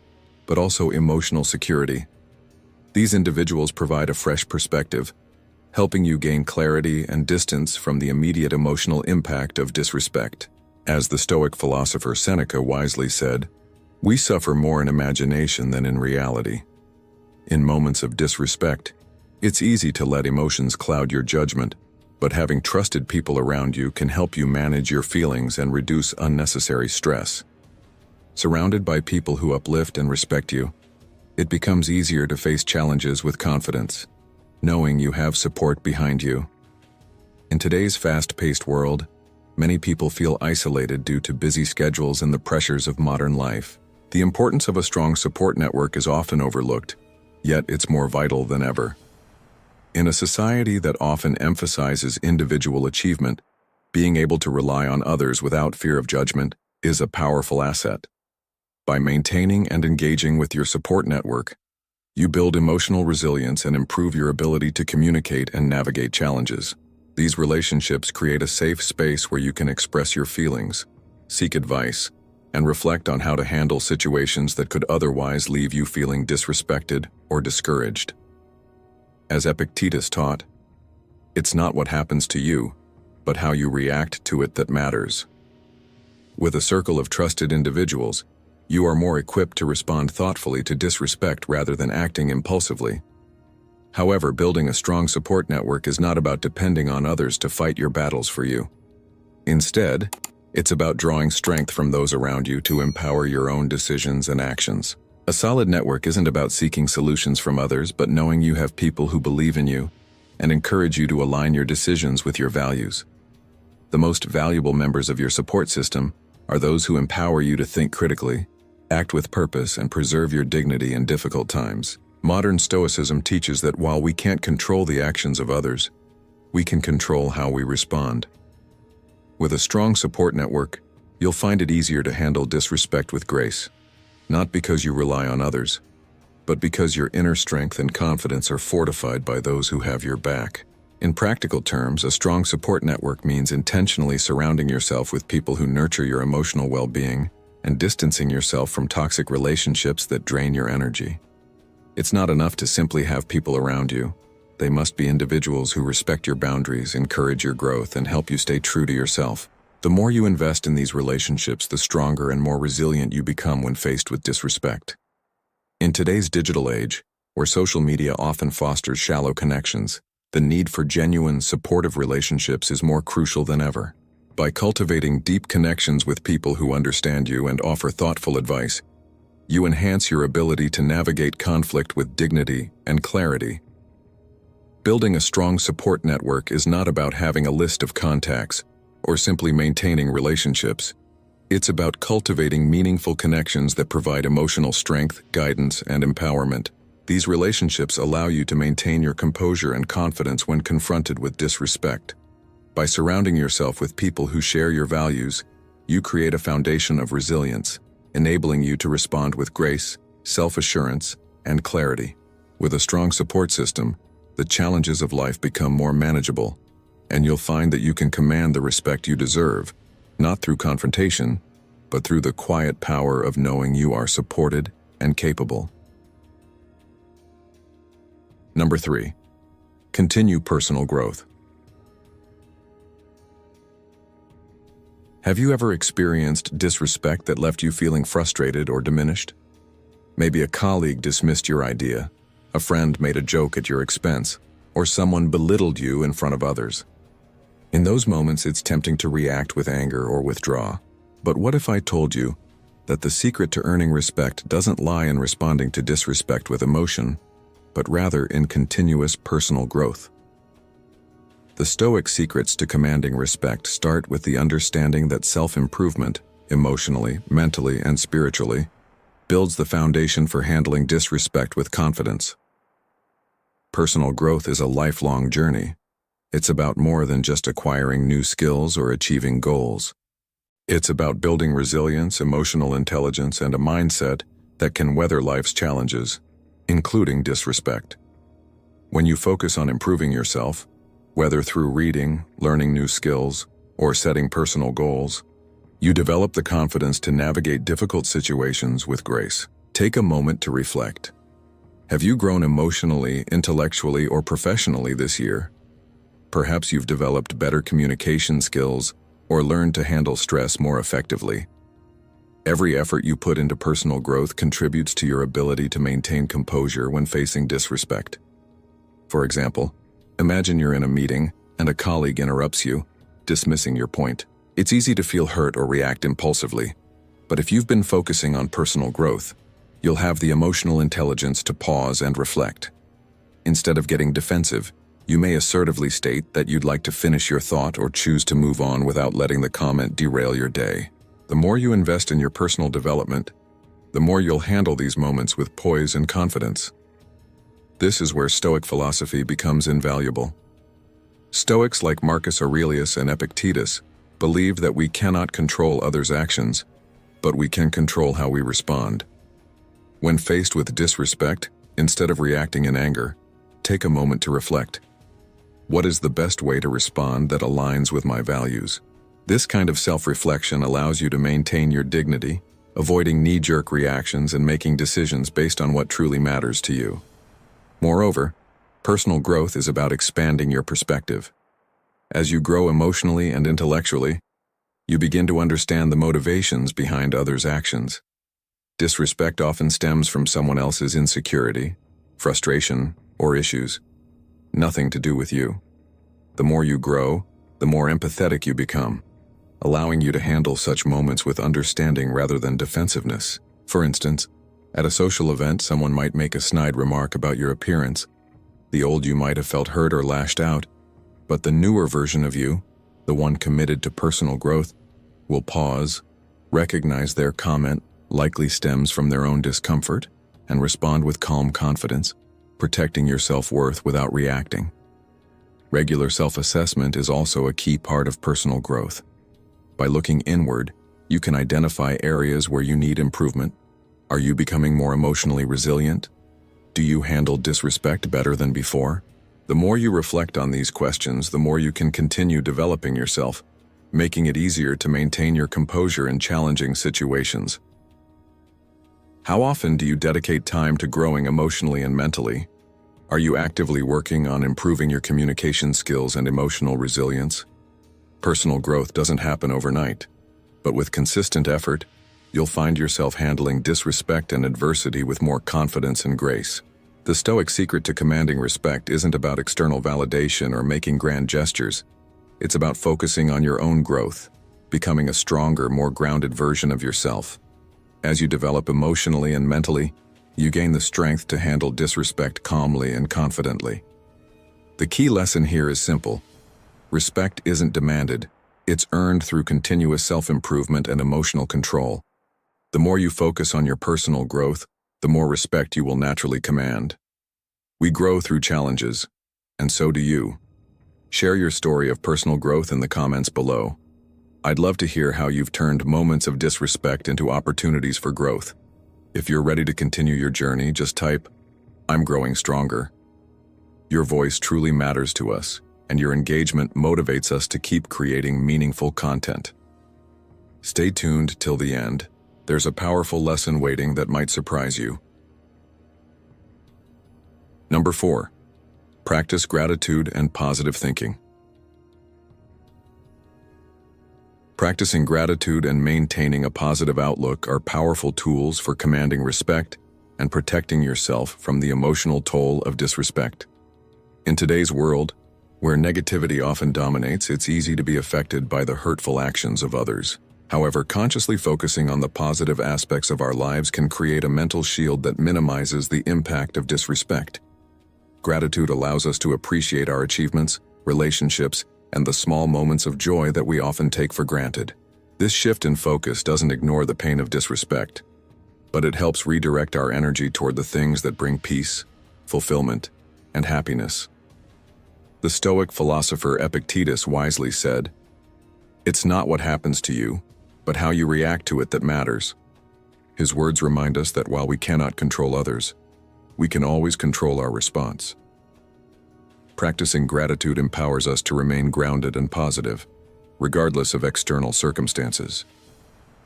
but also emotional security. These individuals provide a fresh perspective, helping you gain clarity and distance from the immediate emotional impact of disrespect. As the Stoic philosopher Seneca wisely said, "We suffer more in imagination than in reality." In moments of disrespect, it's easy to let emotions cloud your judgment, but having trusted people around you can help you manage your feelings and reduce unnecessary stress. Surrounded by people who uplift and respect you, it becomes easier to face challenges with confidence, knowing you have support behind you. In today's fast-paced world, many people feel isolated due to busy schedules and the pressures of modern life. The importance of a strong support network is often overlooked, yet it's more vital than ever. In a society that often emphasizes individual achievement, being able to rely on others without fear of judgment is a powerful asset. By maintaining and engaging with your support network, you build emotional resilience and improve your ability to communicate and navigate challenges. These relationships create a safe space where you can express your feelings, seek advice, and reflect on how to handle situations that could otherwise leave you feeling disrespected or discouraged. As Epictetus taught, it's not what happens to you, but how you react to it that matters. With a circle of trusted individuals, you are more equipped to respond thoughtfully to disrespect rather than acting impulsively. However, building a strong support network is not about depending on others to fight your battles for you. Instead, it's about drawing strength from those around you to empower your own decisions and actions. A solid network isn't about seeking solutions from others, but knowing you have people who believe in you and encourage you to align your decisions with your values. The most valuable members of your support system are those who empower you to think critically, act with purpose, and preserve your dignity in difficult times. Modern Stoicism teaches that while we can't control the actions of others, we can control how we respond. With a strong support network, you'll find it easier to handle disrespect with grace, not because you rely on others, but because your inner strength and confidence are fortified by those who have your back. In practical terms, a strong support network means intentionally surrounding yourself with people who nurture your emotional well-being and distancing yourself from toxic relationships that drain your energy. It's not enough to simply have people around you. They must be individuals who respect your boundaries, encourage your growth, and help you stay true to yourself. The more you invest in these relationships, the stronger and more resilient you become when faced with disrespect. In today's digital age, where social media often fosters shallow connections, the need for genuine, supportive relationships is more crucial than ever. By cultivating deep connections with people who understand you and offer thoughtful advice, you enhance your ability to navigate conflict with dignity and clarity. Building a strong support network is not about having a list of contacts or simply maintaining relationships. It's about cultivating meaningful connections that provide emotional strength, guidance, and empowerment. These relationships allow you to maintain your composure and confidence when confronted with disrespect. By surrounding yourself with people who share your values, you create a foundation of resilience, enabling you to respond with grace, self-assurance, and clarity. With a strong support system, the challenges of life become more manageable, and you'll find that you can command the respect you deserve, not through confrontation, but through the quiet power of knowing you are supported and capable. Number 3. Continue personal growth. Have you ever experienced disrespect that left you feeling frustrated or diminished? Maybe a colleague dismissed your idea, a friend made a joke at your expense, or someone belittled you in front of others. In those moments, it's tempting to react with anger or withdraw. But what if I told you that the secret to earning respect doesn't lie in responding to disrespect with emotion, but rather in continuous personal growth? The Stoic secrets to commanding respect start with the understanding that self-improvement, emotionally, mentally, and spiritually, builds the foundation for handling disrespect with confidence. Personal growth is a lifelong journey. It's about more than just acquiring new skills or achieving goals. It's about building resilience, emotional intelligence, and a mindset that can weather life's challenges, including disrespect. When you focus on improving yourself, whether through reading, learning new skills, or setting personal goals, you develop the confidence to navigate difficult situations with grace. Take a moment to reflect. Have you grown emotionally, intellectually, or professionally this year? Perhaps you've developed better communication skills or learned to handle stress more effectively. Every effort you put into personal growth contributes to your ability to maintain composure when facing disrespect. For example, imagine you're in a meeting and a colleague interrupts you, dismissing your point. It's easy to feel hurt or react impulsively, but if you've been focusing on personal growth, you'll have the emotional intelligence to pause and reflect. Instead of getting defensive, you may assertively state that you'd like to finish your thought or choose to move on without letting the comment derail your day. The more you invest in your personal development, the more you'll handle these moments with poise and confidence. This is where Stoic philosophy becomes invaluable. Stoics like Marcus Aurelius and Epictetus believed that we cannot control others' actions, but we can control how we respond. When faced with disrespect, instead of reacting in anger, take a moment to reflect. What is the best way to respond that aligns with my values? This kind of self-reflection allows you to maintain your dignity, avoiding knee-jerk reactions and making decisions based on what truly matters to you. Moreover, personal growth is about expanding your perspective. As you grow emotionally and intellectually, you begin to understand the motivations behind others' actions. Disrespect often stems from someone else's insecurity, frustration, or issues. Nothing to do with you. The more you grow, the more empathetic you become, allowing you to handle such moments with understanding rather than defensiveness. For instance, at a social event, someone might make a snide remark about your appearance. The old you might have felt hurt or lashed out, but the newer version of you, the one committed to personal growth, will pause, recognize their comment likely stems from their own discomfort, and respond with calm confidence, protecting your self-worth without reacting. Regular self-assessment is also a key part of personal growth. By looking inward, you can identify areas where you need improvement. Are you becoming more emotionally resilient? Do you handle disrespect better than before? The more you reflect on these questions, the more you can continue developing yourself, making it easier to maintain your composure in challenging situations. How often do you dedicate time to growing emotionally and mentally? Are you actively working on improving your communication skills and emotional resilience? Personal growth doesn't happen overnight, but with consistent effort, you'll find yourself handling disrespect and adversity with more confidence and grace. The Stoic secret to commanding respect isn't about external validation or making grand gestures. It's about focusing on your own growth, becoming a stronger, more grounded version of yourself. As you develop emotionally and mentally, you gain the strength to handle disrespect calmly and confidently. The key lesson here is simple. Respect isn't demanded. It's earned through continuous self-improvement and emotional control. The more you focus on your personal growth, the more respect you will naturally command. We grow through challenges, and so do you. Share your story of personal growth in the comments below. I'd love to hear how you've turned moments of disrespect into opportunities for growth. If you're ready to continue your journey, just type, "I'm growing stronger." Your voice truly matters to us, and your engagement motivates us to keep creating meaningful content. Stay tuned till the end. There's a powerful lesson waiting that might surprise you. Number 4. Practice gratitude and positive thinking. Practicing gratitude and maintaining a positive outlook are powerful tools for commanding respect and protecting yourself from the emotional toll of disrespect. In today's world, where negativity often dominates, it's easy to be affected by the hurtful actions of others. However, consciously focusing on the positive aspects of our lives can create a mental shield that minimizes the impact of disrespect. Gratitude allows us to appreciate our achievements, relationships, and the small moments of joy that we often take for granted. This shift in focus doesn't ignore the pain of disrespect, but it helps redirect our energy toward the things that bring peace, fulfillment, and happiness. The Stoic philosopher Epictetus wisely said, "It's not what happens to you, but how you react to it that matters." His words remind us that while we cannot control others, we can always control our response. Practicing gratitude empowers us to remain grounded and positive, regardless of external circumstances.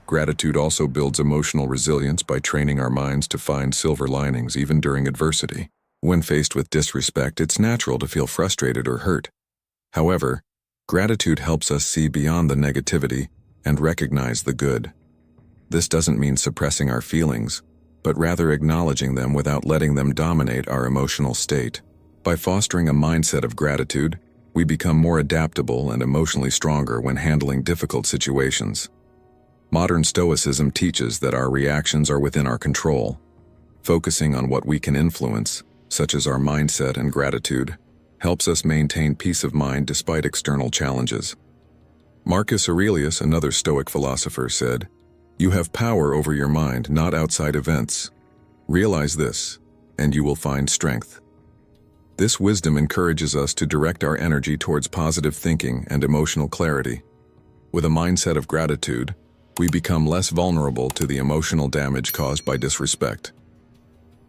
Gratitude also builds emotional resilience by training our minds to find silver linings even during adversity. When faced with disrespect, it's natural to feel frustrated or hurt. However, gratitude helps us see beyond the negativity and recognize the good. This doesn't mean suppressing our feelings, but rather acknowledging them without letting them dominate our emotional state. By fostering a mindset of gratitude, we become more adaptable and emotionally stronger when handling difficult situations. Modern Stoicism teaches that our reactions are within our control. Focusing on what we can influence, such as our mindset and gratitude, helps us maintain peace of mind despite external challenges. Marcus Aurelius, another Stoic philosopher, said, "You have power over your mind, not outside events. Realize this, and you will find strength." This wisdom encourages us to direct our energy towards positive thinking and emotional clarity. With a mindset of gratitude, we become less vulnerable to the emotional damage caused by disrespect.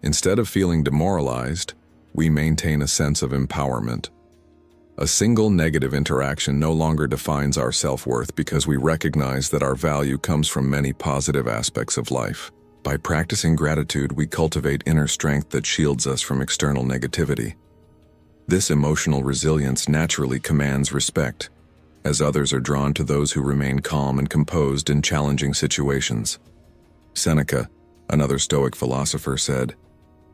Instead of feeling demoralized, we maintain a sense of empowerment. A single negative interaction no longer defines our self-worth because we recognize that our value comes from many positive aspects of life. By practicing gratitude, we cultivate inner strength that shields us from external negativity. This emotional resilience naturally commands respect, as others are drawn to those who remain calm and composed in challenging situations. Seneca, another Stoic philosopher, said,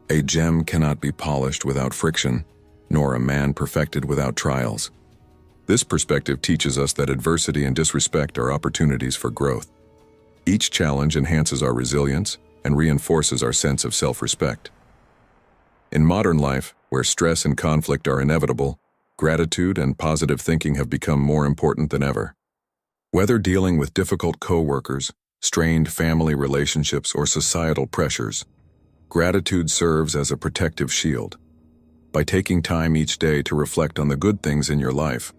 "A gem cannot be polished without friction, nor a man perfected without trials." This perspective teaches us that adversity and disrespect are opportunities for growth. Each challenge enhances our resilience and reinforces our sense of self-respect. In modern life, where stress and conflict are inevitable, gratitude and positive thinking have become more important than ever. Whether dealing with difficult co-workers, strained family relationships, or societal pressures, gratitude serves as a protective shield. By taking time each day to reflect on the good things in your life,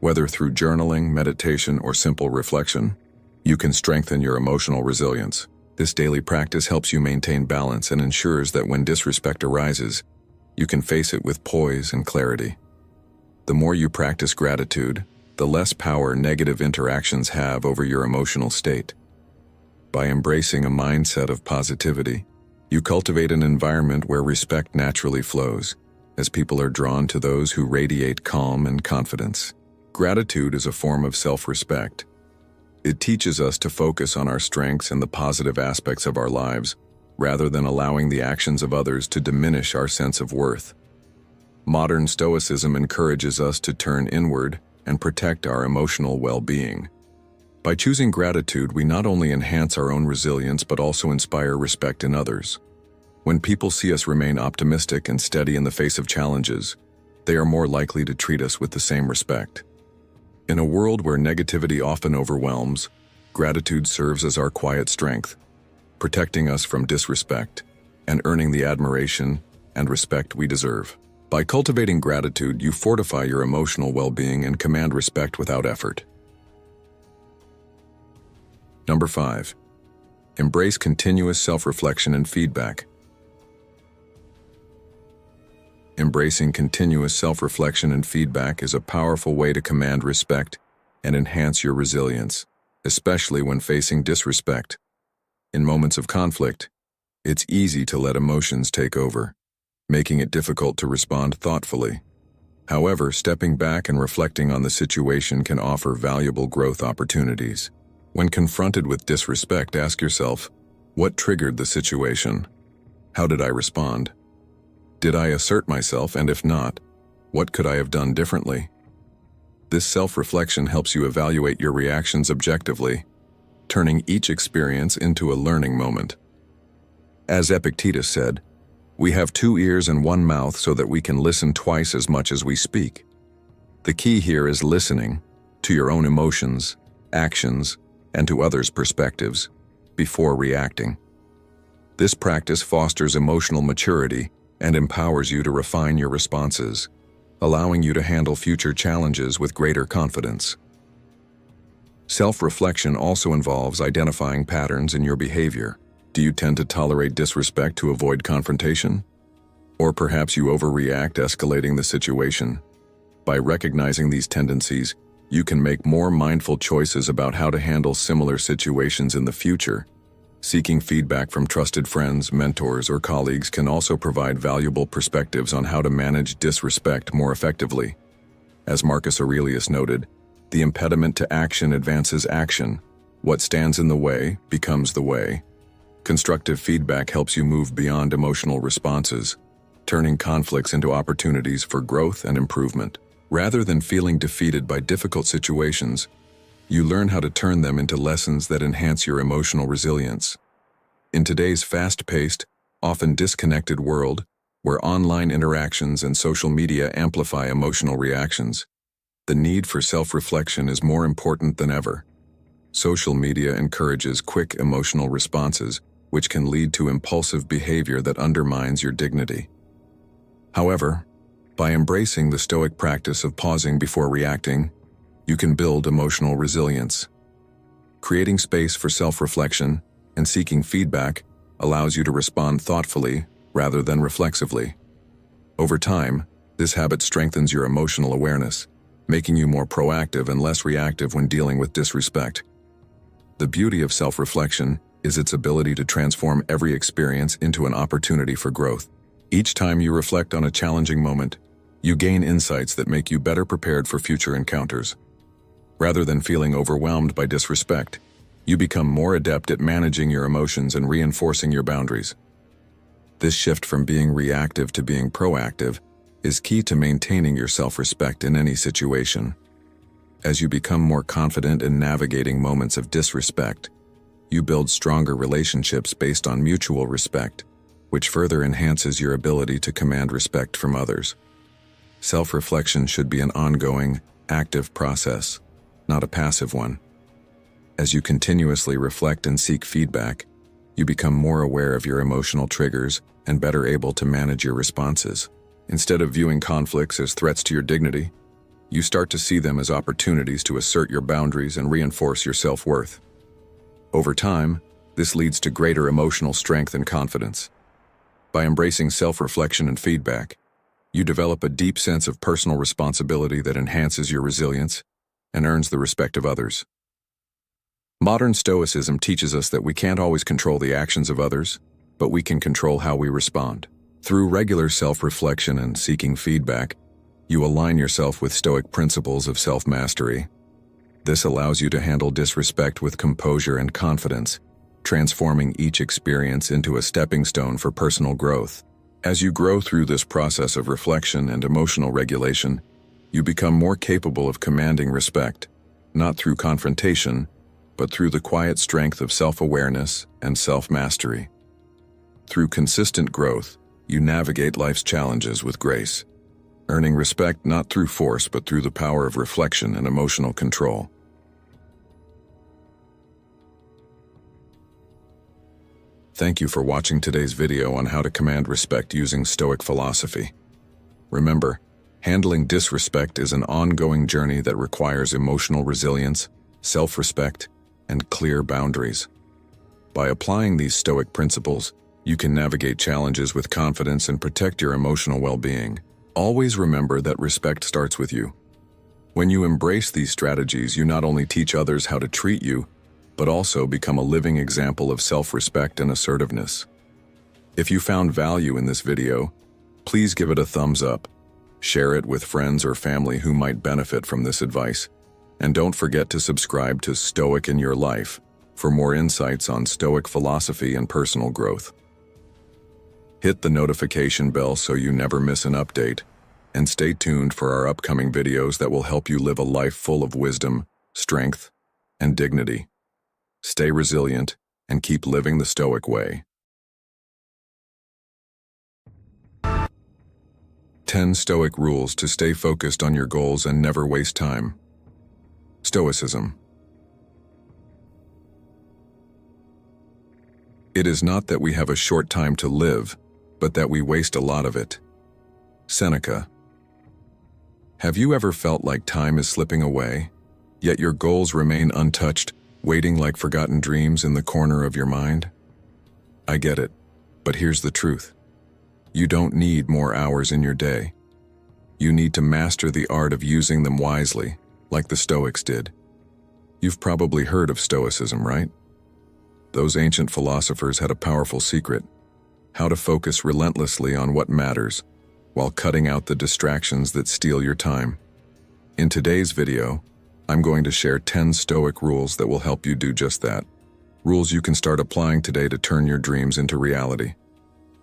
whether through journaling, meditation, or simple reflection, you can strengthen your emotional resilience. This daily practice helps you maintain balance and ensures that when disrespect arises, you can face it with poise and clarity. The more you practice gratitude, the less power negative interactions have over your emotional state. By embracing a mindset of positivity, you cultivate an environment where respect naturally flows, as people are drawn to those who radiate calm and confidence. Gratitude is a form of self-respect. It teaches us to focus on our strengths and the positive aspects of our lives, rather than allowing the actions of others to diminish our sense of worth. Modern Stoicism encourages us to turn inward and protect our emotional well-being. By choosing gratitude, we not only enhance our own resilience but also inspire respect in others. When people see us remain optimistic and steady in the face of challenges, they are more likely to treat us with the same respect. In a world where negativity often overwhelms, gratitude serves as our quiet strength, protecting us from disrespect and earning the admiration and respect we deserve. By cultivating gratitude, you fortify your emotional well-being and command respect without effort. Number 5. Embrace continuous self-reflection and feedback. Embracing continuous self-reflection and feedback is a powerful way to command respect and enhance your resilience, especially when facing disrespect. In moments of conflict, it's easy to let emotions take over, making it difficult to respond thoughtfully. However, stepping back and reflecting on the situation can offer valuable growth opportunities. When confronted with disrespect, ask yourself, what triggered the situation? How did I respond? Did I assert myself, and if not, what could I have done differently? This self-reflection helps you evaluate your reactions objectively, turning each experience into a learning moment. As Epictetus said, "We have 2 ears and 1 mouth so that we can listen twice as much as we speak." The key here is listening to your own emotions, actions, and to others' perspectives before reacting. This practice fosters emotional maturity and empowers you to refine your responses, allowing you to handle future challenges with greater confidence. Self-reflection also involves identifying patterns in your behavior. Do you tend to tolerate disrespect to avoid confrontation? Or perhaps you overreact, escalating the situation? By recognizing these tendencies, you can make more mindful choices about how to handle similar situations in the future. Seeking feedback from trusted friends, mentors, or colleagues can also provide valuable perspectives on how to manage disrespect more effectively. As Marcus Aurelius noted, the impediment to action advances action. What stands in the way becomes the way. Constructive feedback helps you move beyond emotional responses, turning conflicts into opportunities for growth and improvement. Rather than feeling defeated by difficult situations, you learn how to turn them into lessons that enhance your emotional resilience. In today's fast-paced, often disconnected world, where online interactions and social media amplify emotional reactions, the need for self-reflection is more important than ever. Social media encourages quick emotional responses, which can lead to impulsive behavior that undermines your dignity. However, by embracing the Stoic practice of pausing before reacting, you can build emotional resilience. Creating space for self-reflection and seeking feedback allows you to respond thoughtfully rather than reflexively. Over time, this habit strengthens your emotional awareness, making you more proactive and less reactive when dealing with disrespect. The beauty of self-reflection is its ability to transform every experience into an opportunity for growth. Each time you reflect on a challenging moment, you gain insights that make you better prepared for future encounters. Rather than feeling overwhelmed by disrespect, you become more adept at managing your emotions and reinforcing your boundaries. This shift from being reactive to being proactive is key to maintaining your self-respect in any situation. As you become more confident in navigating moments of disrespect, you build stronger relationships based on mutual respect, which further enhances your ability to command respect from others. Self-reflection should be an ongoing, active process, not a passive one. As you continuously reflect and seek feedback, you become more aware of your emotional triggers and better able to manage your responses. Instead of viewing conflicts as threats to your dignity, you start to see them as opportunities to assert your boundaries and reinforce your self-worth. Over time, this leads to greater emotional strength and confidence. By embracing self-reflection and feedback, you develop a deep sense of personal responsibility that enhances your resilience and earns the respect of others. Modern Stoicism teaches us that we can't always control the actions of others, but we can control how we respond. Through regular self-reflection and seeking feedback, You align yourself with Stoic principles of self-mastery. This allows you to handle disrespect with composure and confidence, transforming each experience into a stepping stone for personal growth. As you grow through this process of reflection and emotional regulation, you become more capable of commanding respect, not through confrontation, but through the quiet strength of self-awareness and self-mastery. Through consistent growth, you navigate life's challenges with grace, earning respect not through force but through the power of reflection and emotional control. Thank you for watching today's video on how to command respect using Stoic philosophy. Remember, handling disrespect is an ongoing journey that requires emotional resilience, self-respect, and clear boundaries. By applying these Stoic principles, you can navigate challenges with confidence and protect your emotional well-being. Always remember that respect starts with you. When you embrace these strategies, you not only teach others how to treat you, but also become a living example of self-respect and assertiveness. If you found value in this video, please give it a thumbs up, share it with friends or family who might benefit from this advice, and don't forget to subscribe to Stoic in Your Life for more insights on Stoic philosophy and personal growth. Hit the notification bell so you never miss an update, and stay tuned for our upcoming videos that will help you live a life full of wisdom, strength, and dignity. Stay resilient and keep living the Stoic way. 10 Stoic rules to stay focused on your goals and never waste time. Stoicism. It is not that we have a short time to live, but that we waste a lot of it. Seneca. Have you ever felt like time is slipping away, yet your goals remain untouched, waiting like forgotten dreams in the corner of your mind? I get it, but here's the truth. You don't need more hours in your day. You need to master the art of using them wisely, like the Stoics did. You've probably heard of Stoicism, right? Those ancient philosophers had a powerful secret: how to focus relentlessly on what matters, while cutting out the distractions that steal your time. In today's video, I'm going to share 10 Stoic rules that will help you do just that. Rules you can start applying today to turn your dreams into reality.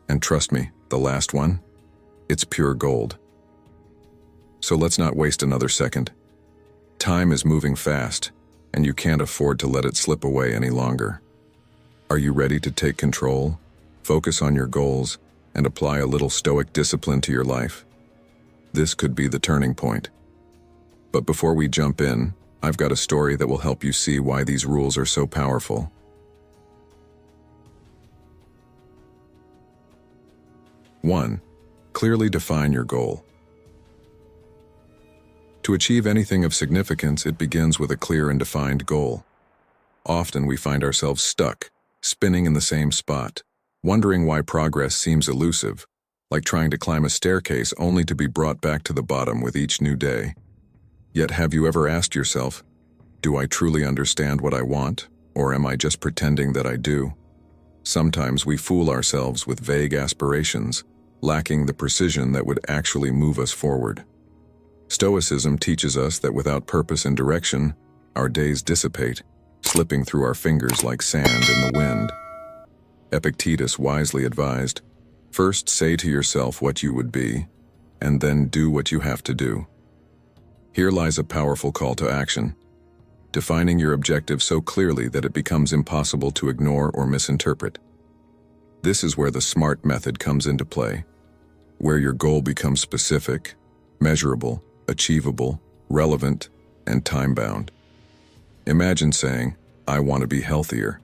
And trust me, the last one, it's pure gold. So let's not waste another second. Time is moving fast, and you can't afford to let it slip away any longer. Are you ready to take control, focus on your goals, and apply a little Stoic discipline to your life? This could be the turning point. But before we jump in, I've got a story that will help you see why these rules are so powerful. 1. Clearly define your goal. To achieve anything of significance, it begins with a clear and defined goal. Often we find ourselves stuck, spinning in the same spot, wondering why progress seems elusive, like trying to climb a staircase only to be brought back to the bottom with each new day. Yet have you ever asked yourself, do I truly understand what I want, or am I just pretending that I do? Sometimes we fool ourselves with vague aspirations, lacking the precision that would actually move us forward. Stoicism teaches us that without purpose and direction, our days dissipate, slipping through our fingers like sand in the wind. Epictetus wisely advised, first say to yourself what you would be, and then do what you have to do. Here lies a powerful call to action, defining your objective so clearly that it becomes impossible to ignore or misinterpret. This is where the SMART method comes into play, where your goal becomes specific, measurable, achievable, relevant, and time-bound. Imagine saying, I want to be healthier.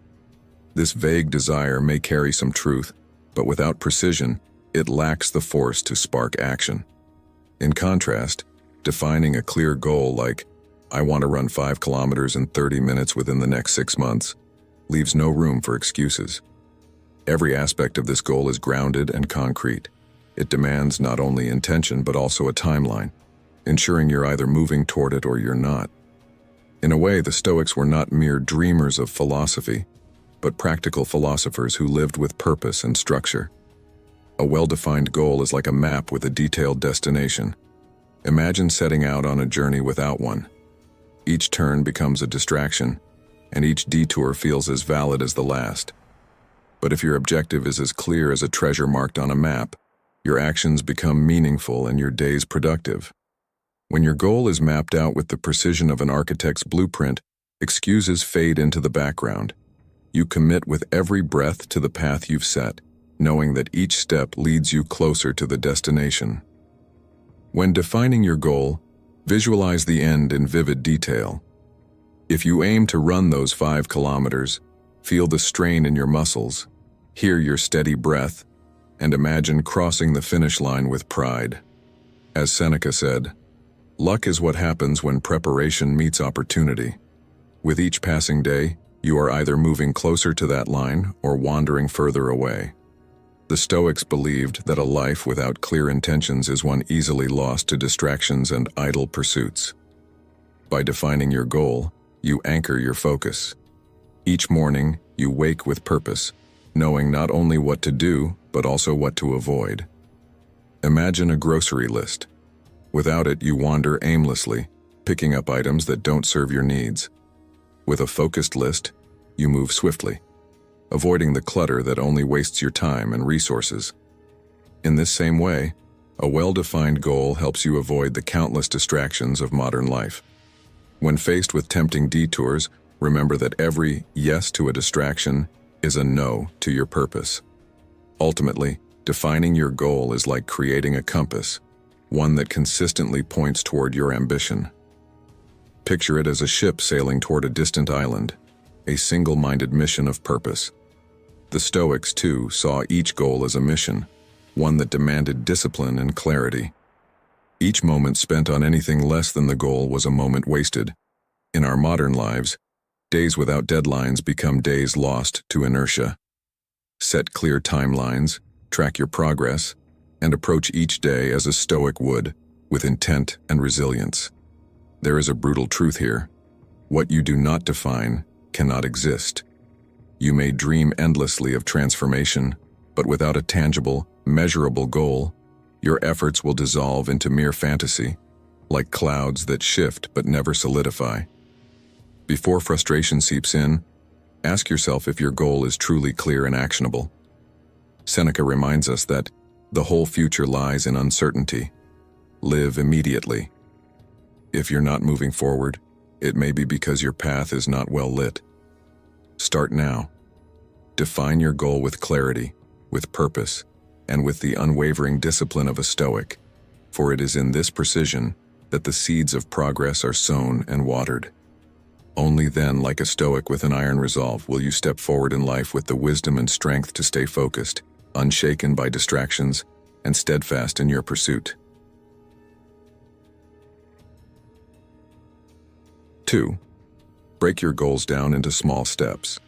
This vague desire may carry some truth, but without precision, it lacks the force to spark action. In contrast, defining a clear goal like, I want to run 5 kilometers in 30 minutes within the next 6 months, leaves no room for excuses. Every aspect of this goal is grounded and concrete. It demands not only intention but also a timeline, ensuring you're either moving toward it or you're not. In a way, the Stoics were not mere dreamers of philosophy, but practical philosophers who lived with purpose and structure. A well-defined goal is like a map with a detailed destination. Imagine setting out on a journey without one. Each turn becomes a distraction, and each detour feels as valid as the last. But if your objective is as clear as a treasure marked on a map, your actions become meaningful and your days productive. When your goal is mapped out with the precision of an architect's blueprint, excuses fade into the background. You commit with every breath to the path you've set, knowing that each step leads you closer to the destination. When defining your goal, visualize the end in vivid detail. If you aim to run those 5 kilometers, feel the strain in your muscles, hear your steady breath, and imagine crossing the finish line with pride. As Seneca said, "Luck is what happens when preparation meets opportunity." With each passing day, you are either moving closer to that line or wandering further away. The Stoics believed that a life without clear intentions is one easily lost to distractions and idle pursuits. By defining your goal, you anchor your focus. Each morning, you wake with purpose, knowing not only what to do, but also what to avoid. Imagine a grocery list. Without it, you wander aimlessly, picking up items that don't serve your needs. With a focused list, you move swiftly, avoiding the clutter that only wastes your time and resources. In this same way, a well-defined goal helps you avoid the countless distractions of modern life. When faced with tempting detours, remember that every yes to a distraction is a no to your purpose. Ultimately, defining your goal is like creating a compass, one that consistently points toward your ambition. Picture it as a ship sailing toward a distant island, a single-minded mission of purpose. The Stoics, too, saw each goal as a mission, one that demanded discipline and clarity. Each moment spent on anything less than the goal was a moment wasted. In our modern lives, days without deadlines become days lost to inertia. Set clear timelines, track your progress, and approach each day as a Stoic would, with intent and resilience. There is a brutal truth here. What you do not define cannot exist. You may dream endlessly of transformation, but without a tangible, measurable goal, your efforts will dissolve into mere fantasy, like clouds that shift but never solidify. Before frustration seeps in, ask yourself if your goal is truly clear and actionable. Seneca reminds us that the whole future lies in uncertainty. Live immediately. If you're not moving forward, it may be because your path is not well lit. Start now. Define your goal with clarity, with purpose, and with the unwavering discipline of a Stoic, for it is in this precision that the seeds of progress are sown and watered. Only then, like a Stoic with an iron resolve, will you step forward in life with the wisdom and strength to stay focused, unshaken by distractions, and steadfast in your pursuit. 2. Break your goals down into small steps.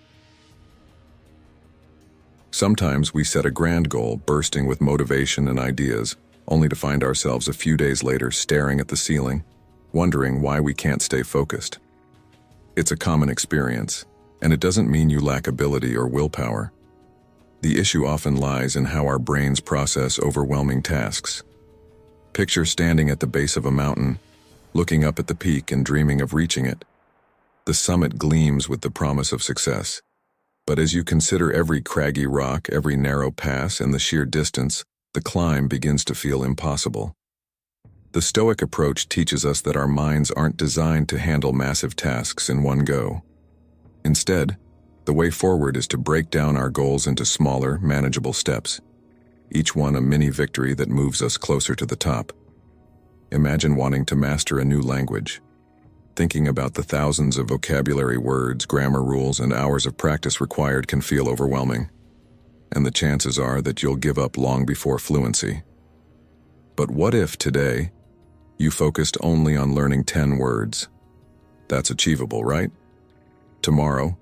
Sometimes we set a grand goal, bursting with motivation and ideas, only to find ourselves a few days later staring at the ceiling, wondering why we can't stay focused. It's a common experience, and it doesn't mean you lack ability or willpower. The issue often lies in how our brains process overwhelming tasks. Picture standing at the base of a mountain, looking up at the peak and dreaming of reaching it. The summit gleams with the promise of success. But as you consider every craggy rock, every narrow pass, and the sheer distance, the climb begins to feel impossible. The Stoic approach teaches us that our minds aren't designed to handle massive tasks in one go. Instead, the way forward is to break down our goals into smaller, manageable steps, each one a mini victory that moves us closer to the top. Imagine wanting to master a new language. Thinking about the thousands of vocabulary words, grammar rules, and hours of practice required can feel overwhelming, and the chances are that you'll give up long before fluency. But what if today, you focused only on learning 10 words? That's achievable, right? Tomorrow,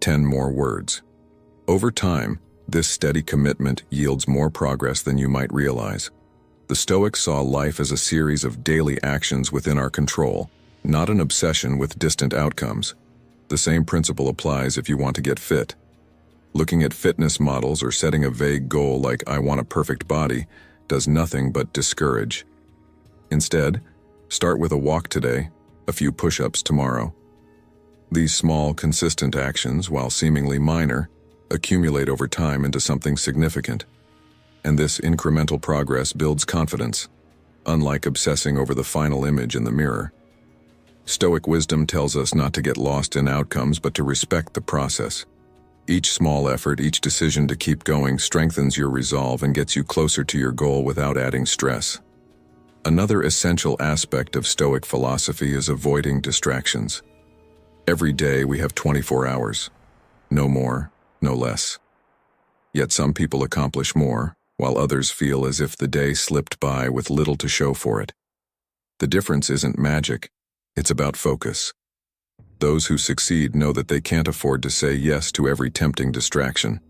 10 more words. Over time, this steady commitment yields more progress than you might realize. The Stoics saw life as a series of daily actions within our control, not an obsession with distant outcomes. The same principle applies if you want to get fit. Looking at fitness models or setting a vague goal like "I want a perfect body" does nothing but discourage. Instead, start with a walk today, a few push-ups tomorrow. These small, consistent actions, while seemingly minor, accumulate over time into something significant. And this incremental progress builds confidence, unlike obsessing over the final image in the mirror. Stoic wisdom tells us not to get lost in outcomes but to respect the process. Each small effort, each decision to keep going strengthens your resolve and gets you closer to your goal without adding stress. Another essential aspect of Stoic philosophy is avoiding distractions. Every day we have 24 hours. No more, no less. Yet some people accomplish more, while others feel as if the day slipped by with little to show for it. The difference isn't magic, it's about focus. Those who succeed know that they can't afford to say yes to every tempting distraction.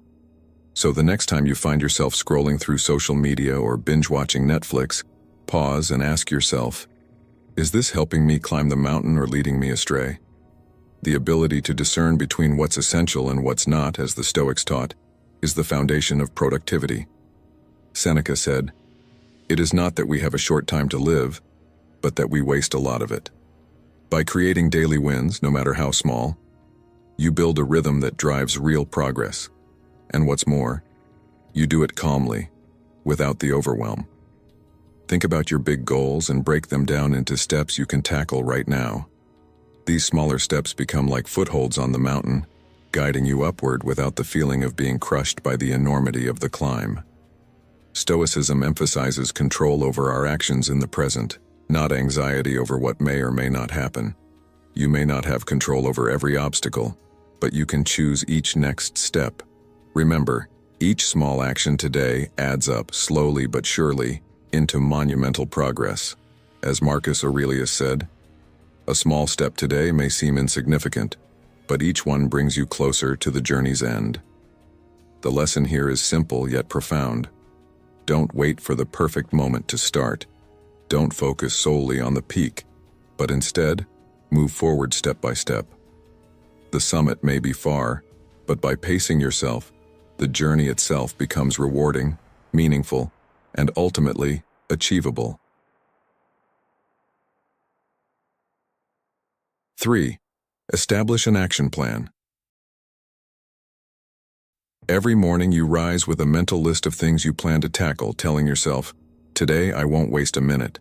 So the next time you find yourself scrolling through social media or binge-watching Netflix, pause and ask yourself, is this helping me climb the mountain or leading me astray? The ability to discern between what's essential and what's not, as the Stoics taught, is the foundation of productivity. Seneca said, "It is not that we have a short time to live, but that we waste a lot of it." By creating daily wins, no matter how small, you build a rhythm that drives real progress. And what's more, you do it calmly, without the overwhelm. Think about your big goals and break them down into steps you can tackle right now. These smaller steps become like footholds on the mountain, guiding you upward without the feeling of being crushed by the enormity of the climb. Stoicism emphasizes control over our actions in the present, not anxiety over what may or may not happen. You may not have control over every obstacle, but you can choose each next step. Remember, each small action today adds up slowly but surely into monumental progress. As Marcus Aurelius said, "A small step today may seem insignificant, but each one brings you closer to the journey's end." The lesson here is simple yet profound. Don't wait for the perfect moment to start. Don't focus solely on the peak, but instead, move forward step by step. The summit may be far, but by pacing yourself, the journey itself becomes rewarding, meaningful, and ultimately achievable. 3. Establish an action plan. Every morning you rise with a mental list of things you plan to tackle, telling yourself, "Today I won't waste a minute."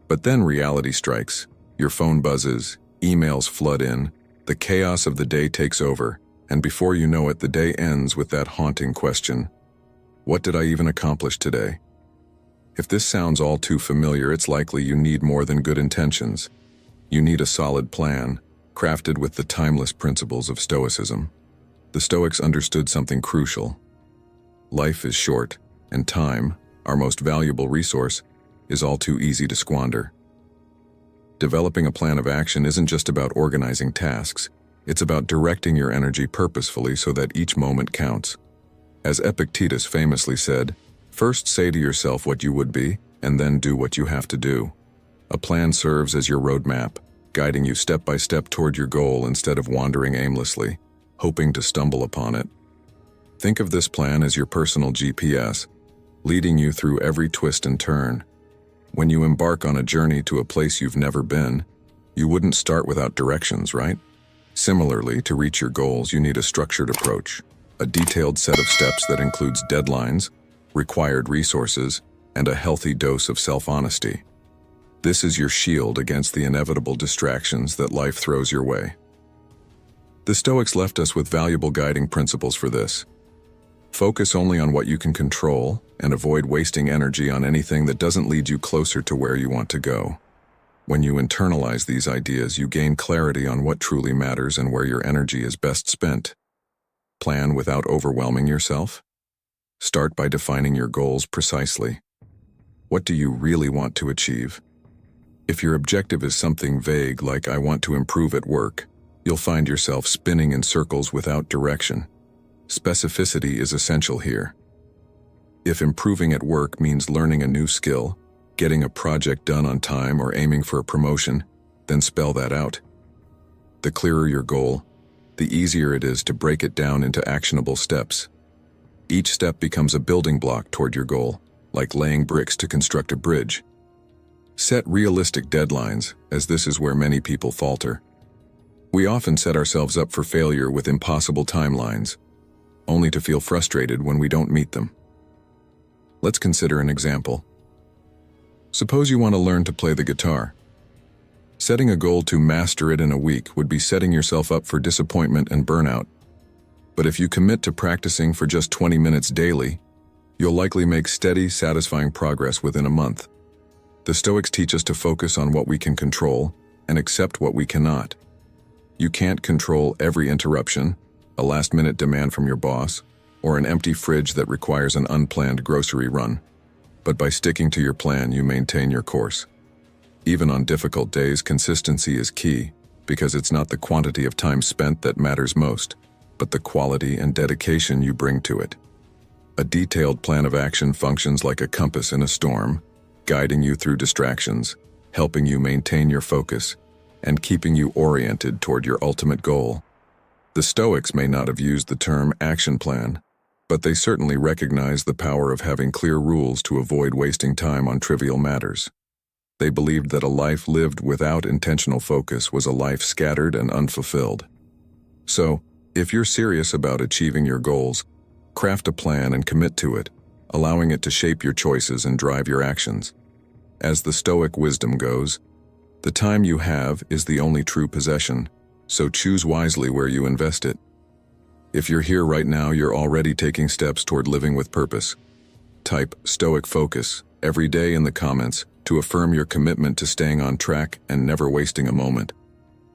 But then reality strikes. Your phone buzzes, emails flood in, the chaos of the day takes over, and before you know it, the day ends with that haunting question, what did I even accomplish today? If this sounds all too familiar, it's likely you need more than good intentions. You need a solid plan, crafted with the timeless principles of Stoicism. The Stoics understood something crucial. Life is short, and time, our most valuable resource, is all too easy to squander. Developing a plan of action isn't just about organizing tasks, it's about directing your energy purposefully so that each moment counts. As Epictetus famously said, first say to yourself what you would be, and then do what you have to do. A plan serves as your roadmap, guiding you step by step toward your goal instead of wandering aimlessly, hoping to stumble upon it. Think of this plan as your personal GPS, leading you through every twist and turn. When you embark on a journey to a place you've never been, you wouldn't start without directions, right? Similarly, to reach your goals, you need a structured approach, a detailed set of steps that includes deadlines, required resources, and a healthy dose of self-honesty. This is your shield against the inevitable distractions that life throws your way. The Stoics left us with valuable guiding principles for this. Focus only on what you can control and avoid wasting energy on anything that doesn't lead you closer to where you want to go. When you internalize these ideas, you gain clarity on what truly matters and where your energy is best spent. Plan without overwhelming yourself. Start by defining your goals precisely. What do you really want to achieve? If your objective is something vague like "I want to improve at work," you'll find yourself spinning in circles without direction. Specificity is essential here. If improving at work means learning a new skill, getting a project done on time, or aiming for a promotion, then spell that out. The clearer your goal, the easier it is to break it down into actionable steps. Each step becomes a building block toward your goal, like laying bricks to construct a bridge. Set realistic deadlines, as this is where many people falter. We often set ourselves up for failure with impossible timelines, only to feel frustrated when we don't meet them. Let's consider an example. Suppose you want to learn to play the guitar. Setting a goal to master it in a week would be setting yourself up for disappointment and burnout. But if you commit to practicing for just 20 minutes daily, you'll likely make steady, satisfying progress within a month. The Stoics teach us to focus on what we can control and accept what we cannot. You can't control every interruption, a last-minute demand from your boss, or an empty fridge that requires an unplanned grocery run. But by sticking to your plan, you maintain your course. Even on difficult days, consistency is key, because it's not the quantity of time spent that matters most, but the quality and dedication you bring to it. A detailed plan of action functions like a compass in a storm, guiding you through distractions, helping you maintain your focus, and keeping you oriented toward your ultimate goal. The Stoics may not have used the term action plan, but they certainly recognize the power of having clear rules to avoid wasting time on trivial matters. They believed that a life lived without intentional focus was a life scattered and unfulfilled. So, if you're serious about achieving your goals, craft a plan and commit to it, allowing it to shape your choices and drive your actions. As the Stoic wisdom goes, the time you have is the only true possession, so choose wisely where you invest it. If you're here right now, you're already taking steps toward living with purpose. Type Stoic Focus every day in the comments to affirm your commitment to staying on track and never wasting a moment.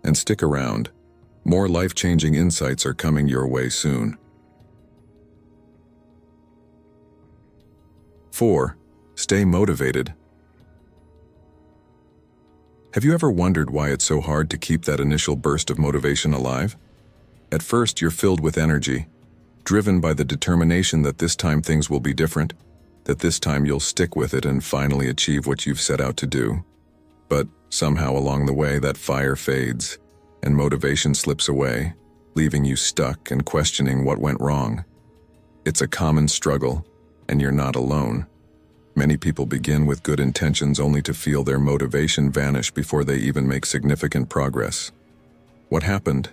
And stick around. More life-changing insights are coming your way soon. 4. Stay motivated. Have you ever wondered why it's so hard to keep that initial burst of motivation alive? At first, you're filled with energy, driven by the determination that this time things will be different, that this time you'll stick with it and finally achieve what you've set out to do. But somehow along the way, that fire fades, and motivation slips away, leaving you stuck and questioning what went wrong. It's a common struggle, and you're not alone. Many people begin with good intentions only to feel their motivation vanish before they even make significant progress. What happened?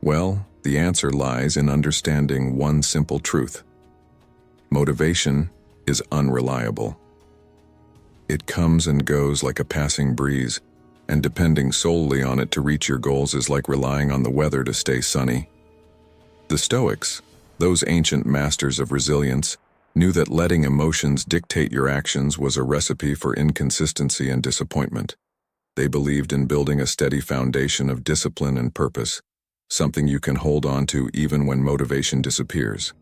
Well, the answer lies in understanding one simple truth. Motivation is unreliable. It comes and goes like a passing breeze, and depending solely on it to reach your goals is like relying on the weather to stay sunny. The Stoics, those ancient masters of resilience, knew that letting emotions dictate your actions was a recipe for inconsistency and disappointment. They believed in building a steady foundation of discipline and purpose, something you can hold on to even when motivation disappears.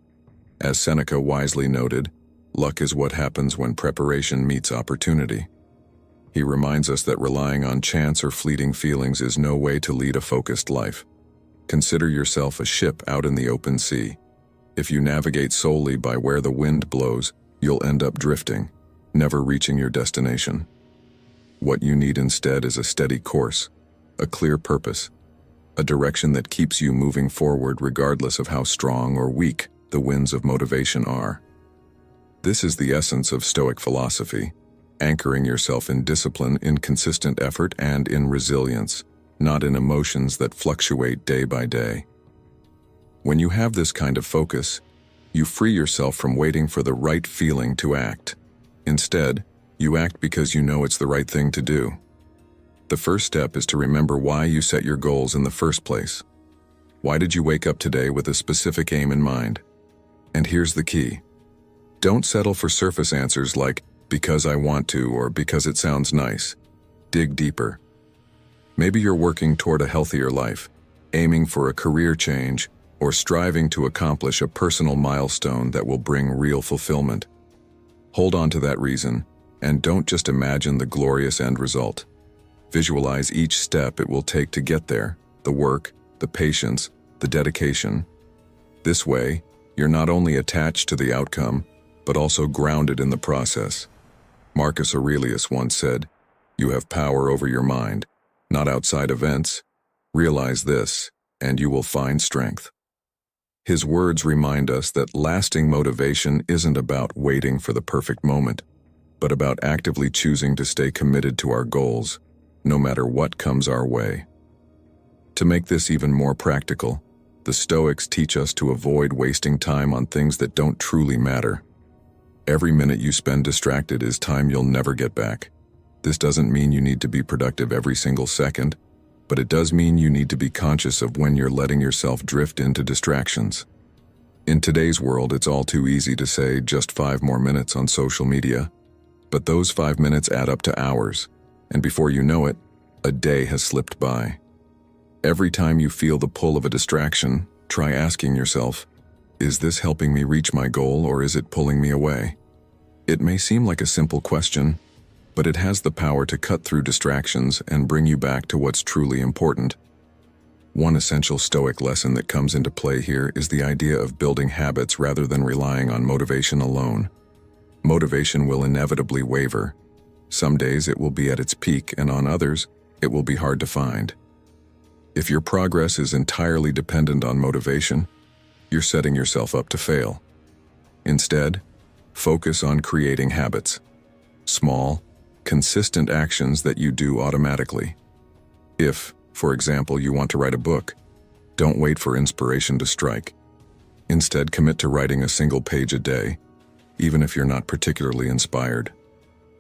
As Seneca wisely noted, luck is what happens when preparation meets opportunity. He reminds us that relying on chance or fleeting feelings is no way to lead a focused life. Consider yourself a ship out in the open sea. If you navigate solely by where the wind blows, you'll end up drifting, never reaching your destination. What you need instead is a steady course, a clear purpose, a direction that keeps you moving forward regardless of how strong or weak the winds of motivation are. This is the essence of Stoic philosophy, anchoring yourself in discipline, in consistent effort, and in resilience, not in emotions that fluctuate day by day. When you have this kind of focus, you free yourself from waiting for the right feeling to act. Instead, you act because you know it's the right thing to do. The first step is to remember why you set your goals in the first place. Why did you wake up today with a specific aim in mind? And here's the key. Don't settle for surface answers like, because I want to, or because it sounds nice. Dig deeper. Maybe you're working toward a healthier life, aiming for a career change, or striving to accomplish a personal milestone that will bring real fulfillment. Hold on to that reason, and don't just imagine the glorious end result. Visualize each step it will take to get there, the work, the patience, the dedication. This way, you're not only attached to the outcome, but also grounded in the process. Marcus Aurelius once said, "You have power over your mind, not outside events. Realize this, and you will find strength." His words remind us that lasting motivation isn't about waiting for the perfect moment, but about actively choosing to stay committed to our goals, no matter what comes our way. To make this even more practical, the Stoics teach us to avoid wasting time on things that don't truly matter. Every minute you spend distracted is time you'll never get back. This doesn't mean you need to be productive every single second, but it does mean you need to be conscious of when you're letting yourself drift into distractions. In today's world, it's all too easy to say just 5 more minutes on social media, but those 5 minutes add up to hours, and before you know it, a day has slipped by. Every time you feel the pull of a distraction, try asking yourself, is this helping me reach my goal or is it pulling me away? It may seem like a simple question, but it has the power to cut through distractions and bring you back to what's truly important. One essential Stoic lesson that comes into play here is the idea of building habits rather than relying on motivation alone. Motivation will inevitably waver. Some days it will be at its peak, and on others, it will be hard to find. If your progress is entirely dependent on motivation, you're setting yourself up to fail. Instead, focus on creating habits. Small, consistent actions that you do automatically. If, for example, you want to write a book, don't wait for inspiration to strike. Instead, commit to writing a single page a day, even if you're not particularly inspired.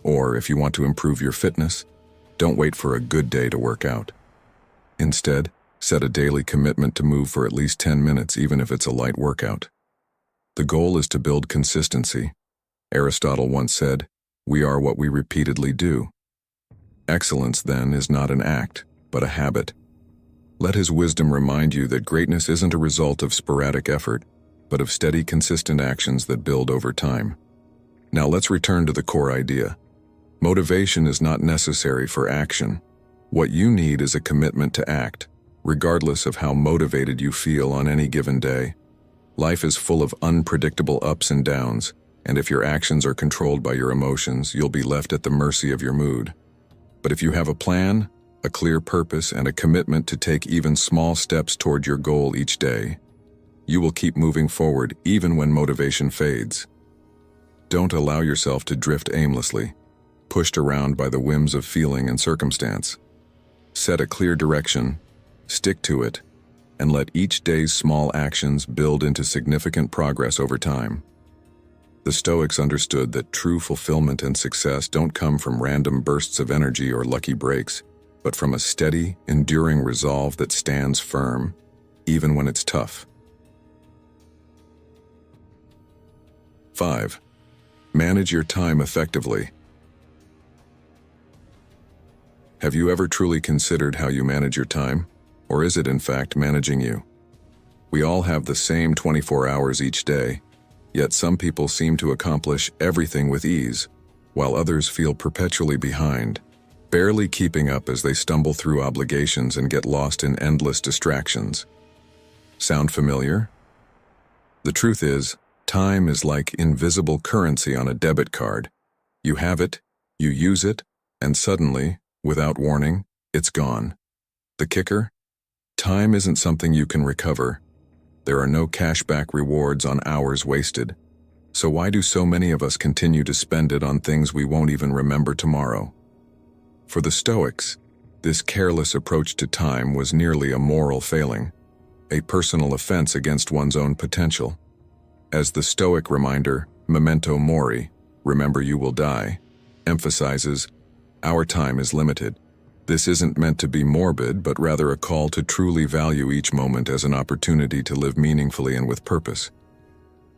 Or if you want to improve your fitness, don't wait for a good day to work out. Instead, set a daily commitment to move for at least 10 minutes, even if it's a light workout. The goal is to build consistency. Aristotle once said, "We are what we repeatedly do." Excellence, then, is not an act, but a habit. Let his wisdom remind you that greatness isn't a result of sporadic effort, but of steady, consistent actions that build over time. Now let's return to the core idea. Motivation is not necessary for action. What you need is a commitment to act, regardless of how motivated you feel on any given day. Life is full of unpredictable ups and downs, and if your actions are controlled by your emotions, you'll be left at the mercy of your mood. But if you have a plan, a clear purpose, and a commitment to take even small steps toward your goal each day, you will keep moving forward even when motivation fades. Don't allow yourself to drift aimlessly, pushed around by the whims of feeling and circumstance. Set a clear direction, stick to it, and let each day's small actions build into significant progress over time. The Stoics understood that true fulfillment and success don't come from random bursts of energy or lucky breaks, but from a steady, enduring resolve that stands firm, even when it's tough. 5. Manage your time effectively. Have you ever truly considered how you manage your time? Or is it, in fact, managing you? We all have the same 24 hours each day, yet some people seem to accomplish everything with ease, while others feel perpetually behind, barely keeping up as they stumble through obligations and get lost in endless distractions. Sound familiar? The truth is, time is like invisible currency on a debit card. You have it, you use it, and suddenly, without warning, it's gone. The kicker? Time isn't something you can recover. There are no cashback rewards on hours wasted. So why do so many of us continue to spend it on things we won't even remember tomorrow? For the Stoics, this careless approach to time was nearly a moral failing, a personal offense against one's own potential. As the Stoic reminder, memento mori, remember you will die, emphasizes, our time is limited. This isn't meant to be morbid, but rather a call to truly value each moment as an opportunity to live meaningfully and with purpose.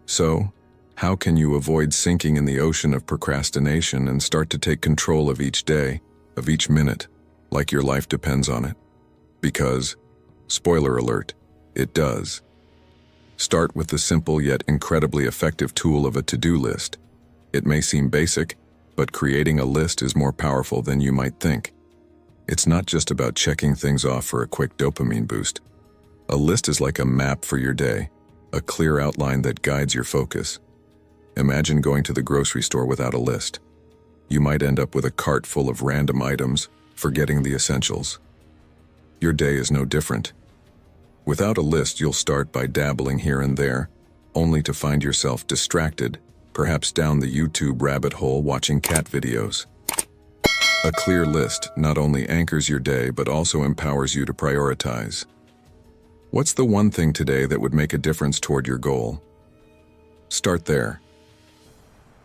So, how can you avoid sinking in the ocean of procrastination and start to take control of each day, of each minute, like your life depends on it? Because, spoiler alert, it does. Start with the simple yet incredibly effective tool of a to-do list. It may seem basic, but creating a list is more powerful than you might think. It's not just about checking things off for a quick dopamine boost. A list is like a map for your day, a clear outline that guides your focus. Imagine going to the grocery store without a list. You might end up with a cart full of random items, forgetting the essentials. Your day is no different. Without a list, you'll start by dabbling here and there, only to find yourself distracted, perhaps down the YouTube rabbit hole watching cat videos. A clear list not only anchors your day but also empowers you to prioritize. What's the one thing today that would make a difference toward your goal? Start there.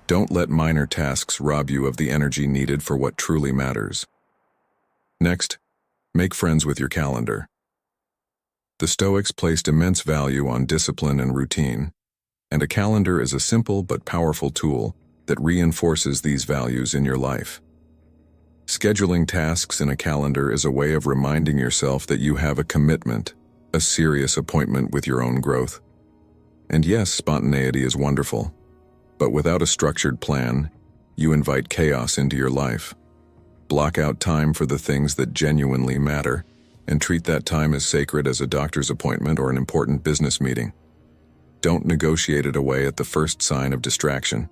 Don't let minor tasks rob you of the energy needed for what truly matters. Next, make friends with your calendar. The Stoics placed immense value on discipline and routine, and a calendar is a simple but powerful tool that reinforces these values in your life. Scheduling tasks in a calendar is a way of reminding yourself that you have a commitment, a serious appointment with your own growth. And yes, spontaneity is wonderful, but without a structured plan, you invite chaos into your life. Block out time for the things that genuinely matter, and treat that time as sacred as a doctor's appointment or an important business meeting. Don't negotiate it away at the first sign of distraction.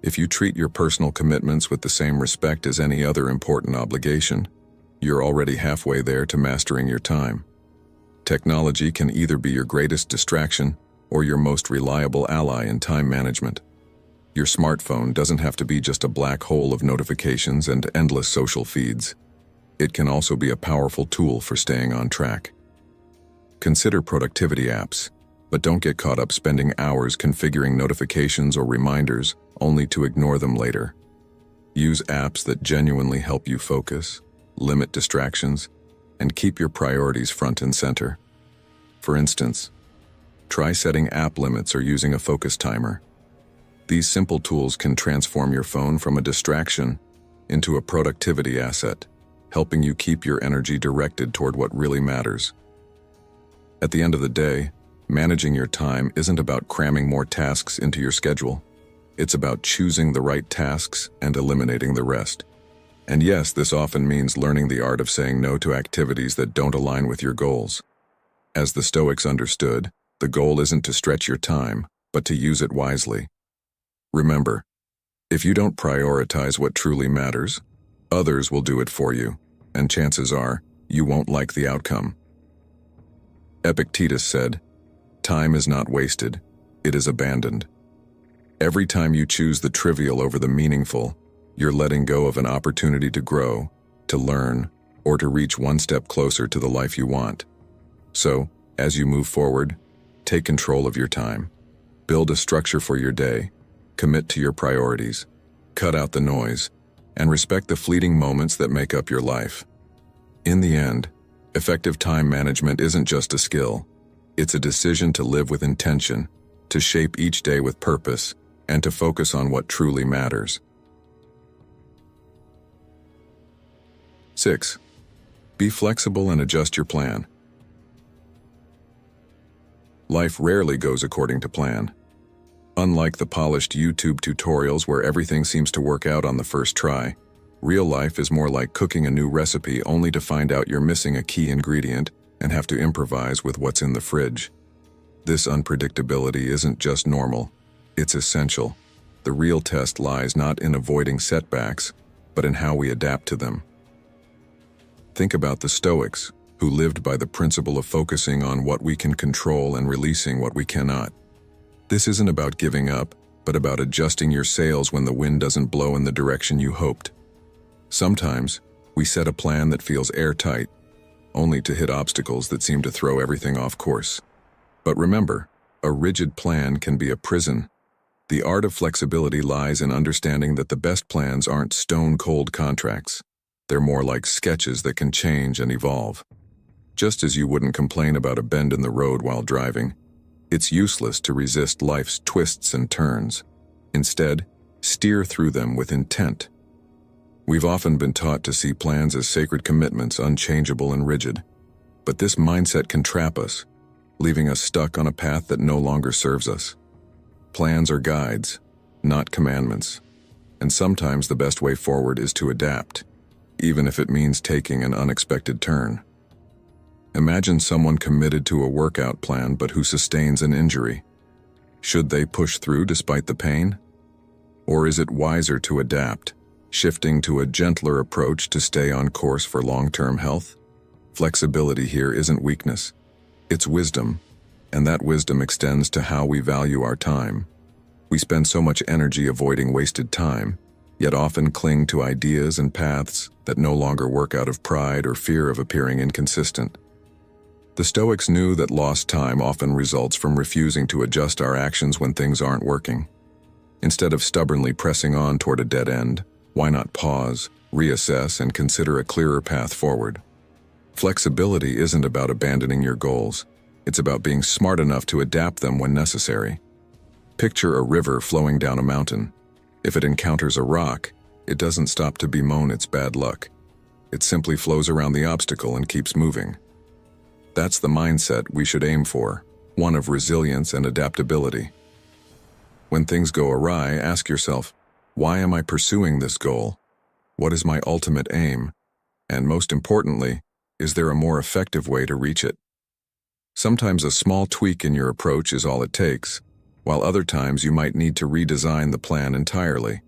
If you treat your personal commitments with the same respect as any other important obligation, you're already halfway there to mastering your time. Technology can either be your greatest distraction or your most reliable ally in time management. Your smartphone doesn't have to be just a black hole of notifications and endless social feeds. It can also be a powerful tool for staying on track. Consider productivity apps, but don't get caught up spending hours configuring notifications or reminders only to ignore them later. Use apps that genuinely help you focus, limit distractions, and keep your priorities front and center. For instance, try setting app limits or using a focus timer. These simple tools can transform your phone from a distraction into a productivity asset, helping you keep your energy directed toward what really matters. At the end of the day, managing your time isn't about cramming more tasks into your schedule. It's about choosing the right tasks and eliminating the rest. And yes, this often means learning the art of saying no to activities that don't align with your goals. As the Stoics understood, the goal isn't to stretch your time, but to use it wisely. Remember, if you don't prioritize what truly matters, others will do it for you, and chances are, you won't like the outcome. Epictetus said, "Time is not wasted, it is abandoned." Every time you choose the trivial over the meaningful, you're letting go of an opportunity to grow, to learn, or to reach one step closer to the life you want. So, as you move forward, take control of your time. Build a structure for your day, commit to your priorities, cut out the noise, and respect the fleeting moments that make up your life. In the end, effective time management isn't just a skill. It's a decision to live with intention, to shape each day with purpose, and to focus on what truly matters. 6. Be flexible and adjust your plan. Life rarely goes according to plan. Unlike the polished YouTube tutorials where everything seems to work out on the first try, real life is more like cooking a new recipe only to find out you're missing a key ingredient and have to improvise with what's in the fridge. This unpredictability isn't just normal, it's essential. The real test lies not in avoiding setbacks, but in how we adapt to them. Think about the Stoics, who lived by the principle of focusing on what we can control and releasing what we cannot. This isn't about giving up, but about adjusting your sails when the wind doesn't blow in the direction you hoped. Sometimes, we set a plan that feels airtight, only to hit obstacles that seem to throw everything off course. But remember, a rigid plan can be a prison. The art of flexibility lies in understanding that the best plans aren't stone-cold contracts. They're more like sketches that can change and evolve. Just as you wouldn't complain about a bend in the road while driving, it's useless to resist life's twists and turns. Instead, steer through them with intent. We've often been taught to see plans as sacred commitments, unchangeable and rigid. But this mindset can trap us, leaving us stuck on a path that no longer serves us. Plans are guides, not commandments. And sometimes the best way forward is to adapt, even if it means taking an unexpected turn. Imagine someone committed to a workout plan but who sustains an injury. Should they push through despite the pain? Or is it wiser to adapt, shifting to a gentler approach to stay on course for long-term health? Flexibility here isn't weakness, it's wisdom, and that wisdom extends to how we value our time. We spend so much energy avoiding wasted time, yet often cling to ideas and paths that no longer work out of pride or fear of appearing inconsistent. The Stoics knew that lost time often results from refusing to adjust our actions when things aren't working. Instead of stubbornly pressing on toward a dead end, why not pause, reassess, and consider a clearer path forward? Flexibility isn't about abandoning your goals. It's about being smart enough to adapt them when necessary. Picture a river flowing down a mountain. If it encounters a rock, it doesn't stop to bemoan its bad luck. It simply flows around the obstacle and keeps moving. That's the mindset we should aim for, one of resilience and adaptability. When things go awry, ask yourself, why am I pursuing this goal? What is my ultimate aim? And most importantly, is there a more effective way to reach it? Sometimes a small tweak in your approach is all it takes, while other times you might need to redesign the plan entirely.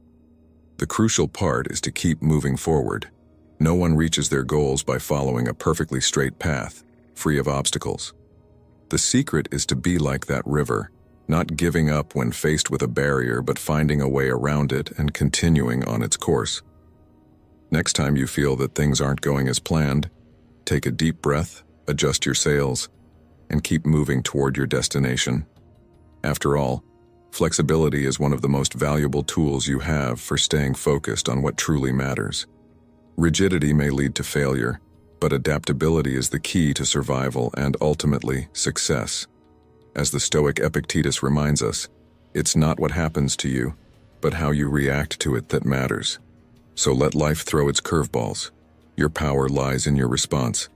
The crucial part is to keep moving forward. No one reaches their goals by following a perfectly straight path, free of obstacles. The secret is to be like that river, not giving up when faced with a barrier but finding a way around it and continuing on its course. Next time you feel that things aren't going as planned, take a deep breath, adjust your sails, and keep moving toward your destination. After all, flexibility is one of the most valuable tools you have for staying focused on what truly matters. Rigidity may lead to failure, but adaptability is the key to survival and ultimately success. As the Stoic Epictetus reminds us, it's not what happens to you, but how you react to it that matters. So let life throw its curveballs. Your power lies in your response.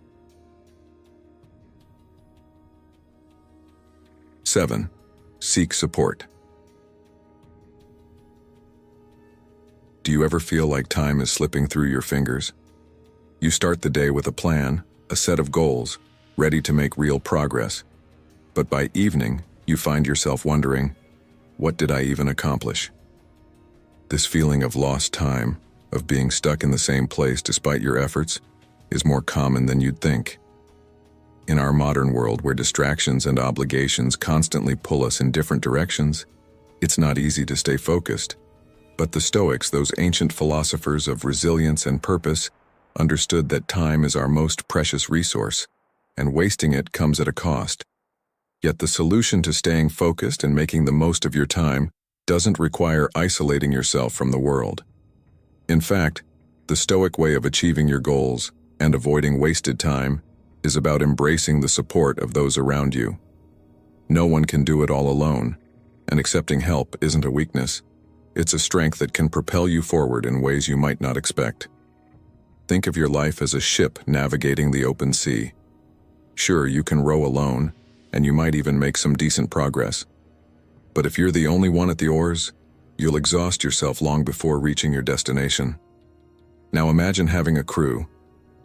7. Seek support. Do you ever feel like time is slipping through your fingers? You start the day with a plan, a set of goals, ready to make real progress. But by evening, you find yourself wondering, what did I even accomplish? This feeling of lost time, of being stuck in the same place despite your efforts, is more common than you'd think. In our modern world where distractions and obligations constantly pull us in different directions, it's not easy to stay focused. But the Stoics, those ancient philosophers of resilience and purpose, understood that time is our most precious resource, and wasting it comes at a cost. Yet the solution to staying focused and making the most of your time doesn't require isolating yourself from the world. In fact, the Stoic way of achieving your goals and avoiding wasted time is about embracing the support of those around you. No one can do it all alone, and accepting help isn't a weakness. It's a strength that can propel you forward in ways you might not expect. Think of your life as a ship navigating the open sea. Sure, you can row alone, and you might even make some decent progress. But if you're the only one at the oars, you'll exhaust yourself long before reaching your destination. Now imagine having a crew,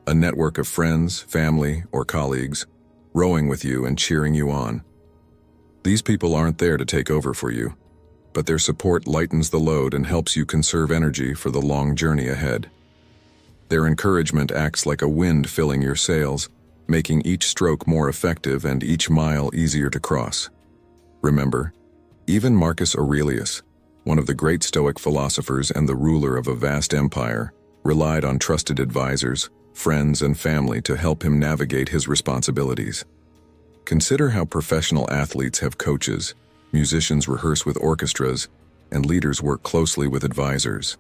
a network of friends, family, or colleagues, rowing with you and cheering you on. These people aren't there to take over for you, but their support lightens the load and helps you conserve energy for the long journey ahead. Their encouragement acts like a wind filling your sails, making each stroke more effective and each mile easier to cross. Remember, even Marcus Aurelius, one of the great Stoic philosophers and the ruler of a vast empire, relied on trusted advisors, friends, and family to help him navigate his responsibilities. Consider how professional athletes have coaches, musicians rehearse with orchestras, and leaders work closely with advisors.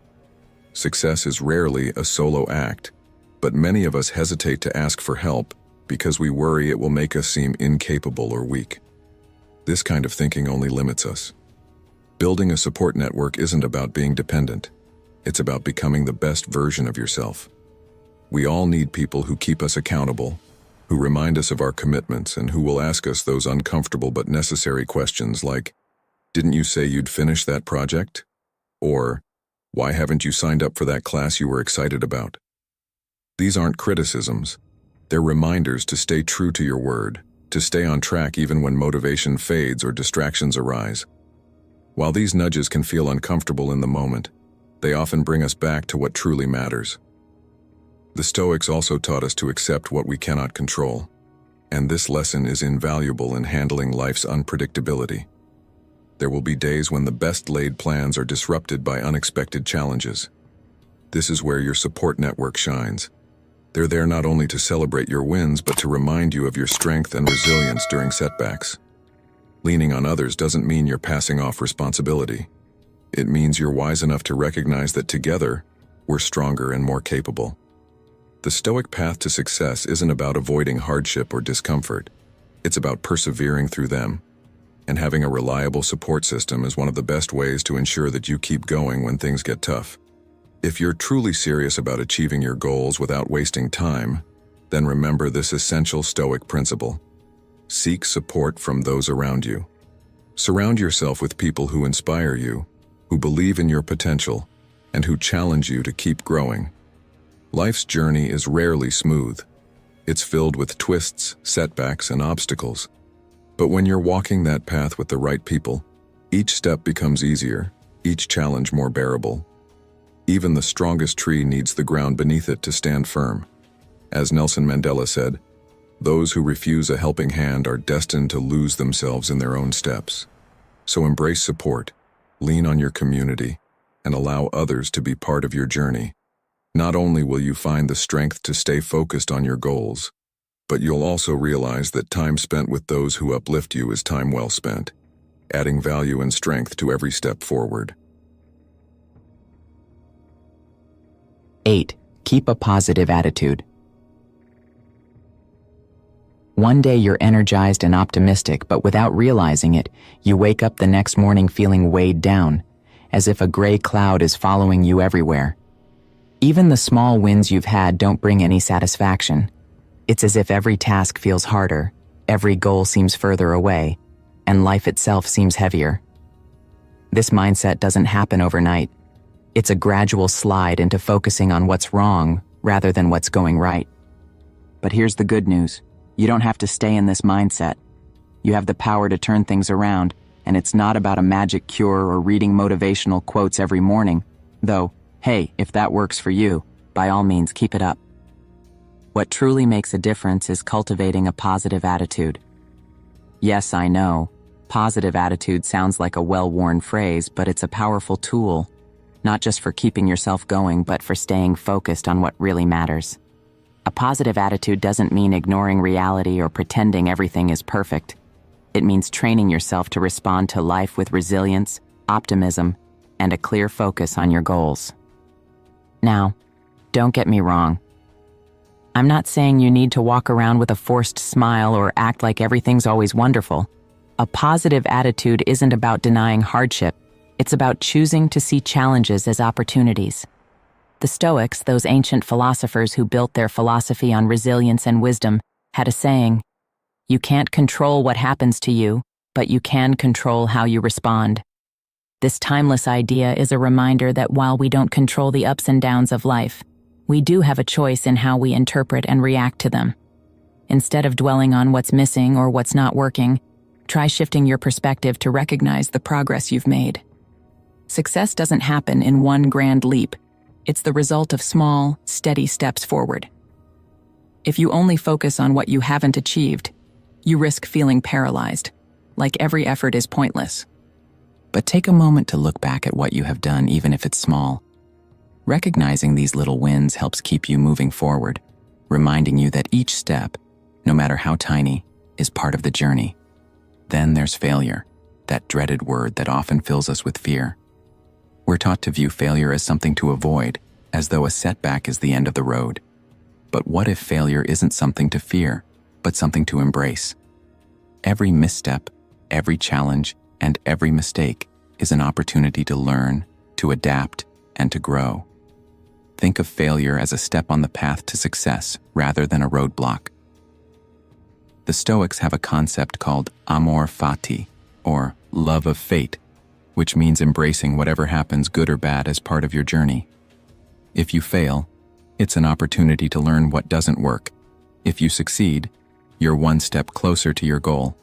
Success is rarely a solo act, but many of us hesitate to ask for help because we worry it will make us seem incapable or weak. This kind of thinking only limits us. Building a support network isn't about being dependent. It's about becoming the best version of yourself. We all need people who keep us accountable, who remind us of our commitments, and who will ask us those uncomfortable but necessary questions like, "Didn't you say you'd finish that project?" Or, "Why haven't you signed up for that class you were excited about?" These aren't criticisms. They're reminders to stay true to your word, to stay on track even when motivation fades or distractions arise. While these nudges can feel uncomfortable in the moment, they often bring us back to what truly matters. The Stoics also taught us to accept what we cannot control, and this lesson is invaluable in handling life's unpredictability. There will be days when the best-laid plans are disrupted by unexpected challenges. This is where your support network shines. They're there not only to celebrate your wins, but to remind you of your strength and resilience during setbacks. Leaning on others doesn't mean you're passing off responsibility. It means you're wise enough to recognize that together, we're stronger and more capable. The Stoic path to success isn't about avoiding hardship or discomfort. It's about persevering through them. And having a reliable support system is one of the best ways to ensure that you keep going when things get tough. If you're truly serious about achieving your goals without wasting time, then remember this essential Stoic principle. Seek support from those around you. Surround yourself with people who inspire you, who believe in your potential, and who challenge you to keep growing. Life's journey is rarely smooth. It's filled with twists, setbacks, and obstacles. But when you're walking that path with the right people, each step becomes easier, each challenge more bearable. Even the strongest tree needs the ground beneath it to stand firm. As Nelson Mandela said, those who refuse a helping hand are destined to lose themselves in their own steps. So embrace support, lean on your community, and allow others to be part of your journey. Not only will you find the strength to stay focused on your goals, but you'll also realize that time spent with those who uplift you is time well spent, adding value and strength to every step forward.
8. Keep a positive attitude. One day you're energized and optimistic, but without realizing it, you wake up the next morning feeling weighed down, as if a gray cloud is following you everywhere. Even the small wins you've had don't bring any satisfaction. It's as if every task feels harder, every goal seems further away, and life itself seems heavier. This mindset doesn't happen overnight. It's a gradual slide into focusing on what's wrong rather than what's going right. But here's the good news. You don't have to stay in this mindset. You have the power to turn things around, and it's not about a magic cure or reading motivational quotes every morning. Though, hey, if that works for you, by all means keep it up. What truly makes a difference is cultivating a positive attitude. Yes, I know, positive attitude sounds like a well-worn phrase, but it's a powerful tool, not just for keeping yourself going, but for staying focused on what really matters. A positive attitude doesn't mean ignoring reality or pretending everything is perfect. It means training yourself to respond to life with resilience, optimism, and a clear focus on your goals. Now, don't get me wrong. I'm not saying you need to walk around with a forced smile or act like everything's always wonderful. A positive attitude isn't about denying hardship. It's about choosing to see challenges as opportunities. The Stoics, those ancient philosophers who built their philosophy on resilience and wisdom, had a saying, "You can't control what happens to you, but you can control how you respond." This timeless idea is a reminder that while we don't control the ups and downs of life, we do have a choice in how we interpret and react to them. Instead of dwelling on what's missing or what's not working, try shifting your perspective to recognize the progress you've made. Success doesn't happen in one grand leap. It's the result of small, steady steps forward. If you only focus on what you haven't achieved, you risk feeling paralyzed, like every effort is pointless. But take a moment to look back at what you have done, even if it's small. Recognizing these little wins helps keep you moving forward, reminding you that each step, no matter how tiny, is part of the journey. Then there's failure, that dreaded word that often fills us with fear. We're taught to view failure as something to avoid, as though a setback is the end of the road. But what if failure isn't something to fear, but something to embrace? Every misstep, every challenge, and every mistake is an opportunity to learn, to adapt, and to grow. Think of failure as a step on the path to success rather than a roadblock. The Stoics have a concept called amor fati, or love of fate, which means embracing whatever happens, good or bad, as part of your journey. If you fail, it's an opportunity to learn what doesn't work. If you succeed, you're one step closer to your goal.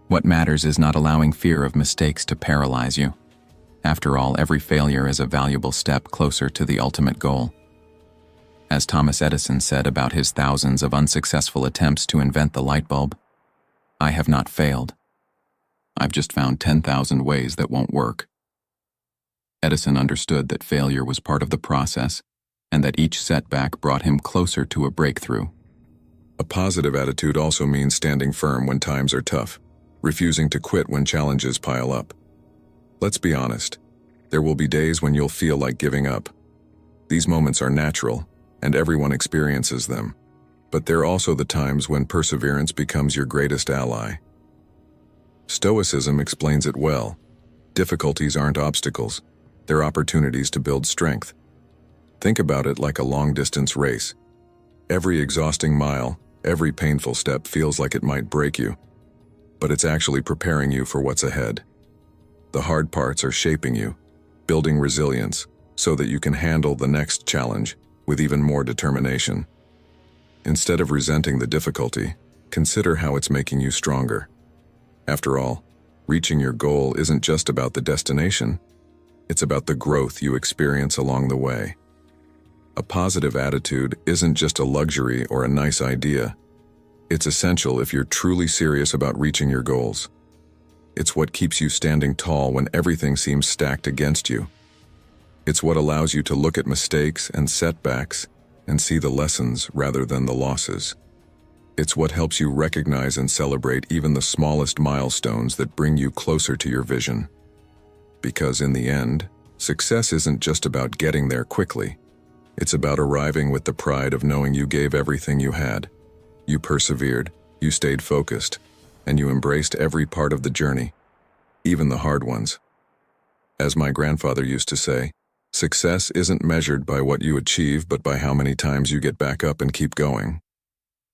What matters is not allowing fear of mistakes to paralyze you. After all, every failure is a valuable step closer to the ultimate goal. As Thomas Edison said about his thousands of unsuccessful attempts to invent the light bulb, "I have not failed. I've just found 10,000 ways that won't work. Edison understood that failure was part of the process and that each setback brought him closer to a breakthrough.
A positive attitude also means standing firm when times are tough, refusing to quit when challenges pile up. Let's be honest, there will be days when you'll feel like giving up. These moments are natural, and everyone experiences them. But they're also the times when perseverance becomes your greatest ally. Stoicism explains it well. Difficulties aren't obstacles, they're opportunities to build strength. Think about it like a long-distance race. Every exhausting mile, every painful step feels like it might break you, but it's actually preparing you for what's ahead. The hard parts are shaping you, building resilience, so that you can handle the next challenge with even more determination. Instead of resenting the difficulty, consider how it's making you stronger. After all, reaching your goal isn't just about the destination, it's about the growth you experience along the way. A positive attitude isn't just a luxury or a nice idea. It's essential if you're truly serious about reaching your goals. It's what keeps you standing tall when everything seems stacked against you. It's what allows you to look at mistakes and setbacks and see the lessons rather than the losses. It's what helps you recognize and celebrate even the smallest milestones that bring you closer to your vision. Because in the end, success isn't just about getting there quickly. It's about arriving with the pride of knowing you gave everything you had. You persevered, you stayed focused, and you embraced every part of the journey, even the hard ones. As my grandfather used to say, success isn't measured by what you achieve but by how many times you get back up and keep going.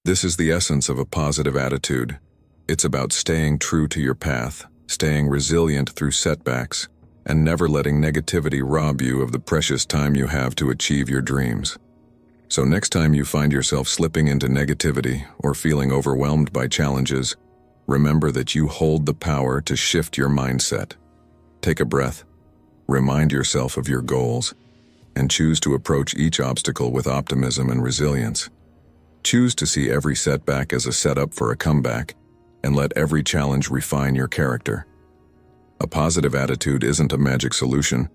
This is the essence of a positive attitude. It's about staying true to your path, staying resilient through setbacks, and never letting negativity rob you of the precious time you have to achieve your dreams. So next time you find yourself slipping into negativity or feeling overwhelmed by challenges, remember that you hold the power to shift your mindset. Take a breath, remind yourself of your goals, and choose to approach each obstacle with optimism and resilience. Choose to see every setback as a setup for a comeback, and let every challenge refine your character. A positive attitude isn't a magic solution,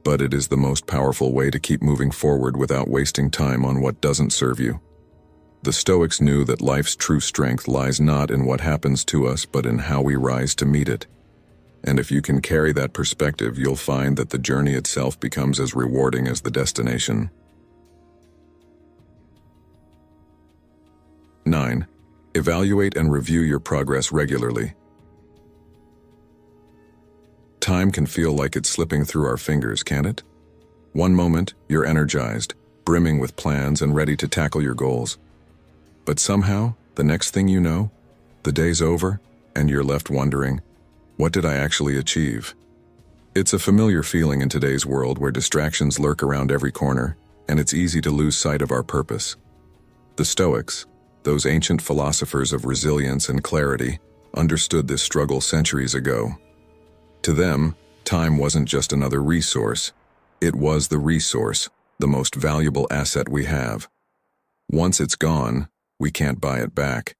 but it is the most powerful way to keep moving forward without wasting time on what doesn't serve you. The Stoics knew that life's true strength lies not in what happens to us, but in how we rise to meet it. And if you can carry that perspective, you'll find that the journey itself becomes as rewarding as the destination. 9. Evaluate and review your progress regularly. Time can feel like it's slipping through our fingers, can't it? One moment, you're energized, brimming with plans and ready to tackle your goals. But somehow, the next thing you know, the day's over, and you're left wondering, what did I actually achieve? It's a familiar feeling in today's world where distractions lurk around every corner, and it's easy to lose sight of our purpose. The Stoics, those ancient philosophers of resilience and clarity, understood this struggle centuries ago. To them, time wasn't just another resource. It was the resource, the most valuable asset we have. Once it's gone, we can't buy it back,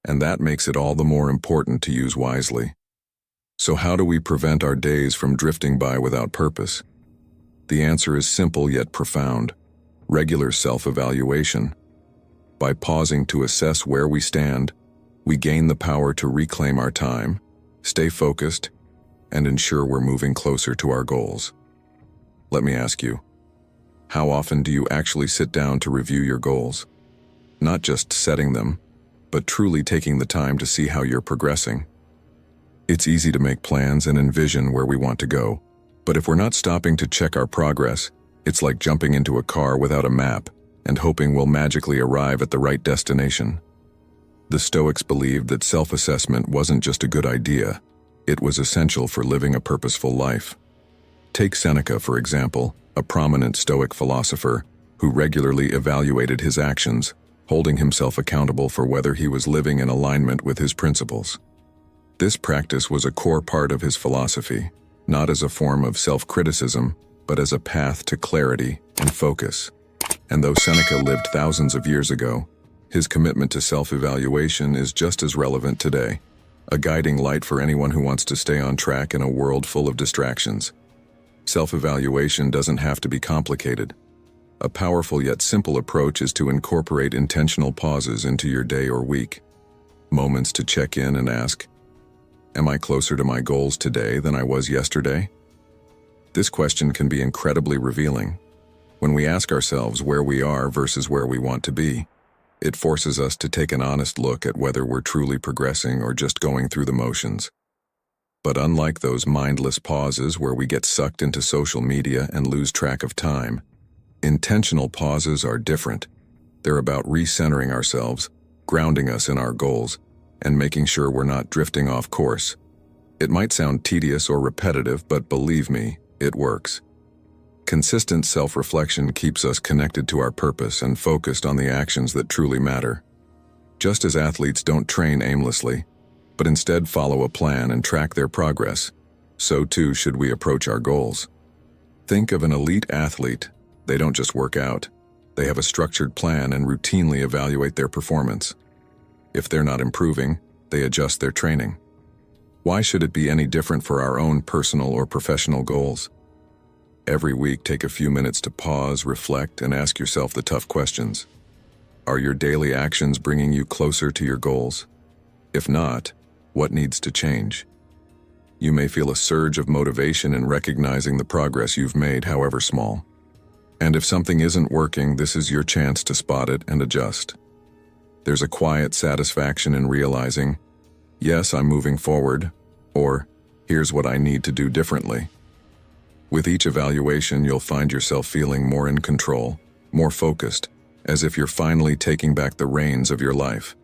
and that makes it all the more important to use wisely. So how do we prevent our days from drifting by without purpose? The answer is simple yet profound: regular self-evaluation. By pausing to assess where we stand, we gain the power to reclaim our time, stay focused, and ensure we're moving closer to our goals. Let me ask you, how often do you actually sit down to review your goals? Not just setting them, but truly taking the time to see how you're progressing. It's easy to make plans and envision where we want to go, but if we're not stopping to check our progress, it's like jumping into a car without a map and hoping we'll magically arrive at the right destination. The Stoics believed that self-assessment wasn't just a good idea, it was essential for living a purposeful life. Take Seneca, for example, a prominent Stoic philosopher who regularly evaluated his actions, holding himself accountable for whether he was living in alignment with his principles. This practice was a core part of his philosophy, not as a form of self-criticism, but as a path to clarity and focus. And though Seneca lived thousands of years ago, his commitment to self-evaluation is just as relevant today. a guiding light for anyone who wants to stay on track in a world full of distractions. Self-evaluation doesn't have to be complicated. A powerful yet simple approach is to incorporate intentional pauses into your day or week. Moments to check in and ask, am I closer to my goals today than I was yesterday? This question can be incredibly revealing. When we ask ourselves where we are versus where we want to be, it forces us to take an honest look at whether we're truly progressing or just going through the motions. But unlike those mindless pauses where we get sucked into social media and lose track of time, intentional pauses are different. They're about recentering ourselves, grounding us in our goals, and making sure we're not drifting off course. It might sound tedious or repetitive, but believe me, it works. Consistent self-reflection keeps us connected to our purpose and focused on the actions that truly matter. Just as athletes don't train aimlessly, but instead follow a plan and track their progress, so too should we approach our goals. Think of an elite athlete. They don't just work out. They have a structured plan and routinely evaluate their performance. If they're not improving, they adjust their training. Why should it be any different for our own personal or professional goals? Every week, take a few minutes to pause, reflect, and ask yourself the tough questions. Are your daily actions bringing you closer to your goals? If not, what needs to change? You may feel a surge of motivation in recognizing the progress you've made, however small. And if something isn't working, this is your chance to spot it and adjust. There's a quiet satisfaction in realizing, yes, I'm moving forward, or here's what I need to do differently. With each evaluation, you'll find yourself feeling more in control, more focused, as if you're finally taking back the reins of your life.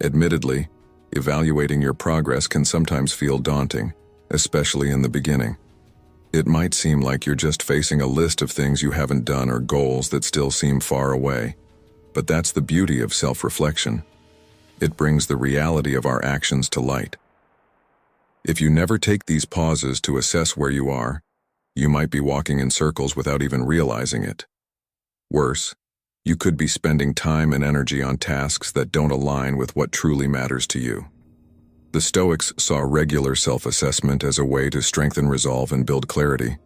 Admittedly, evaluating your progress can sometimes feel daunting, especially in the beginning. It might seem like you're just facing a list of things you haven't done or goals that still seem far away. But that's the beauty of self-reflection. It brings the reality of our actions to light. If you never take these pauses to assess where you are, you might be walking in circles without even realizing it. Worse, you could be spending time and energy on tasks that don't align with what truly matters to you. The Stoics saw regular self-assessment as a way to strengthen resolve and build clarity.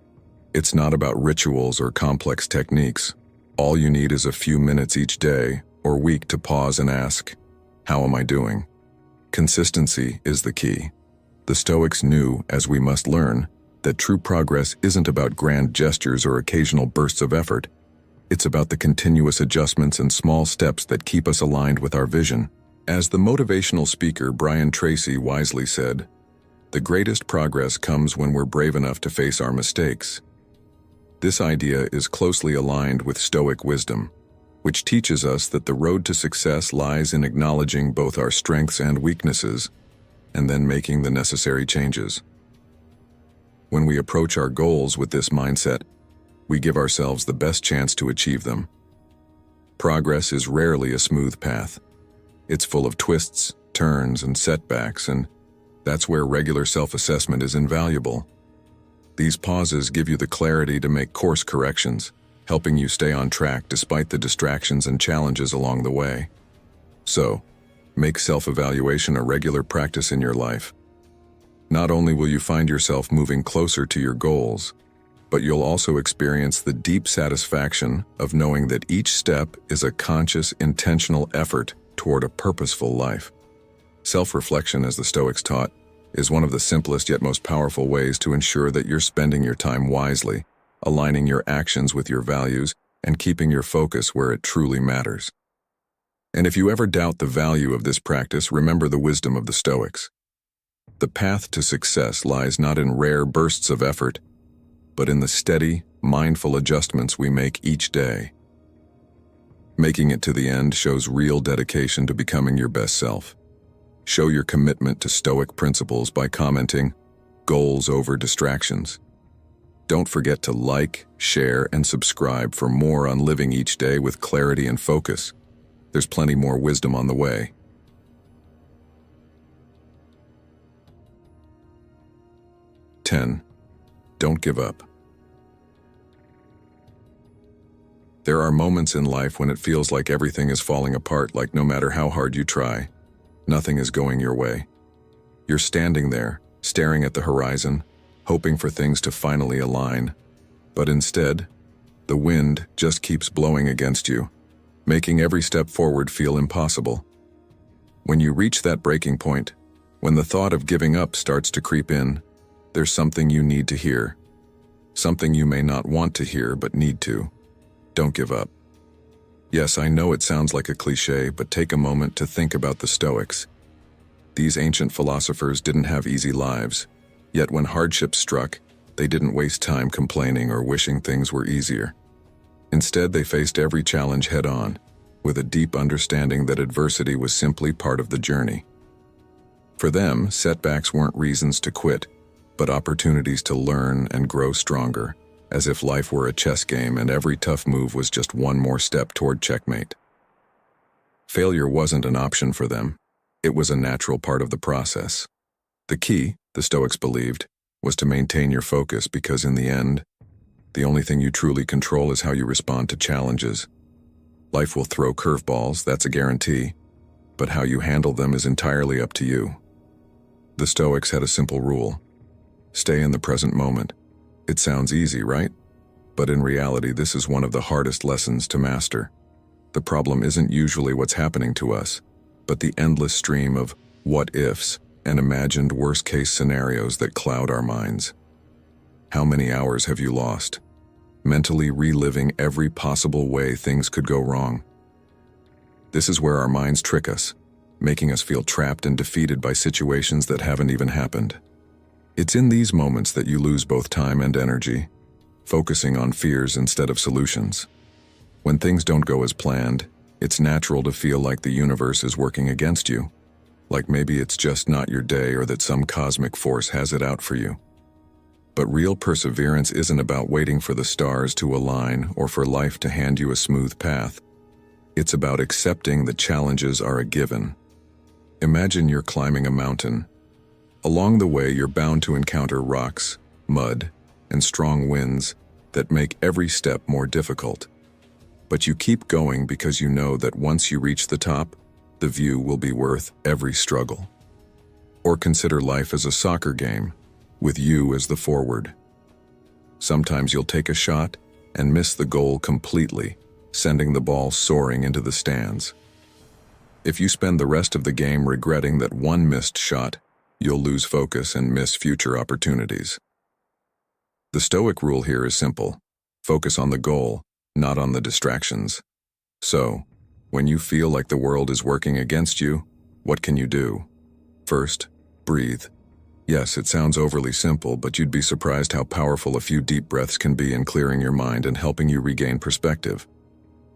It's not about rituals or complex techniques. All you need is a few minutes each day or week to pause and ask, how am I doing? Consistency is the key. The Stoics knew, as we must learn, that true progress isn't about grand gestures or occasional bursts of effort. It's about the continuous adjustments and small steps that keep us aligned with our vision. As the motivational speaker Brian Tracy wisely said, the greatest progress comes when we're brave enough to face our mistakes. This idea is closely aligned with Stoic wisdom, which teaches us that the road to success lies in acknowledging both our strengths and weaknesses, and then making the necessary changes. When we approach our goals with this mindset, we give ourselves the best chance to achieve them. Progress is rarely a smooth path. It's full of twists, turns, and setbacks, and that's where regular self-assessment is invaluable. These pauses give you the clarity to make course corrections, helping you stay on track despite the distractions and challenges along the way. So, make self-evaluation a regular practice in your life. Not only will you find yourself moving closer to your goals, but you'll also experience the deep satisfaction of knowing that each step is a conscious, intentional effort toward a purposeful life. Self-reflection, as the Stoics taught, is one of the simplest yet most powerful ways to ensure that you're spending your time wisely, aligning your actions with your values, and keeping your focus where it truly matters. And if you ever doubt the value of this practice, remember the wisdom of the Stoics. The path to success lies not in rare bursts of effort, but in the steady, mindful adjustments we make each day. Making it to the end shows real dedication to becoming your best self. Show your commitment to Stoic principles by commenting, "Goals over distractions." Don't forget to like, share, and subscribe for more on living each day with clarity and focus. There's plenty more wisdom on the way. 10. Don't give up. There are moments in life when it feels like everything is falling apart, like no matter how hard you try, nothing is going your way. You're standing there, staring at the horizon, hoping for things to finally align. But instead, the wind just keeps blowing against you, making every step forward feel impossible. When you reach that breaking point, when the thought of giving up starts to creep in, there's something you need to hear. Something you may not want to hear but need to. Don't give up. Yes, I know it sounds like a cliché, but take a moment to think about the Stoics. These ancient philosophers didn't have easy lives, yet when hardship struck, they didn't waste time complaining or wishing things were easier. Instead, they faced every challenge head-on, with a deep understanding that adversity was simply part of the journey. For them, setbacks weren't reasons to quit, but opportunities to learn and grow stronger, as if life were a chess game and every tough move was just one more step toward checkmate. Failure wasn't an option for them. It was a natural part of the process. The key, the Stoics believed, was to maintain your focus because in the end, the only thing you truly control is how you respond to challenges. Life will throw curveballs, that's a guarantee, but how you handle them is entirely up to you. The Stoics had a simple rule: stay in the present moment. It sounds easy, right? But in reality, this is one of the hardest lessons to master. The problem isn't usually what's happening to us, but the endless stream of what-ifs and imagined worst-case scenarios that cloud our minds. How many hours have you lost, mentally reliving every possible way things could go wrong? This is where our minds trick us, making us feel trapped and defeated by situations that haven't even happened. It's in these moments that you lose both time and energy, focusing on fears instead of solutions. When things don't go as planned, it's natural to feel like the universe is working against you, like maybe it's just not your day or that some cosmic force has it out for you. But real perseverance isn't about waiting for the stars to align or for life to hand you a smooth path. It's about accepting that challenges are a given. Imagine you're climbing a mountain. Along the way, you're bound to encounter rocks, mud, and strong winds that make every step more difficult. But you keep going because you know that once you reach the top, the view will be worth every struggle. Or consider life as a soccer game, with you as the forward. Sometimes you'll take a shot and miss the goal completely, sending the ball soaring into the stands. If you spend the rest of the game regretting that one missed shot, you'll lose focus and miss future opportunities. The Stoic rule here is simple: focus on the goal, not on the distractions. So, when you feel like the world is working against you, what can you do? First, breathe. Yes, it sounds overly simple, but you'd be surprised how powerful a few deep breaths can be in clearing your mind and helping you regain perspective.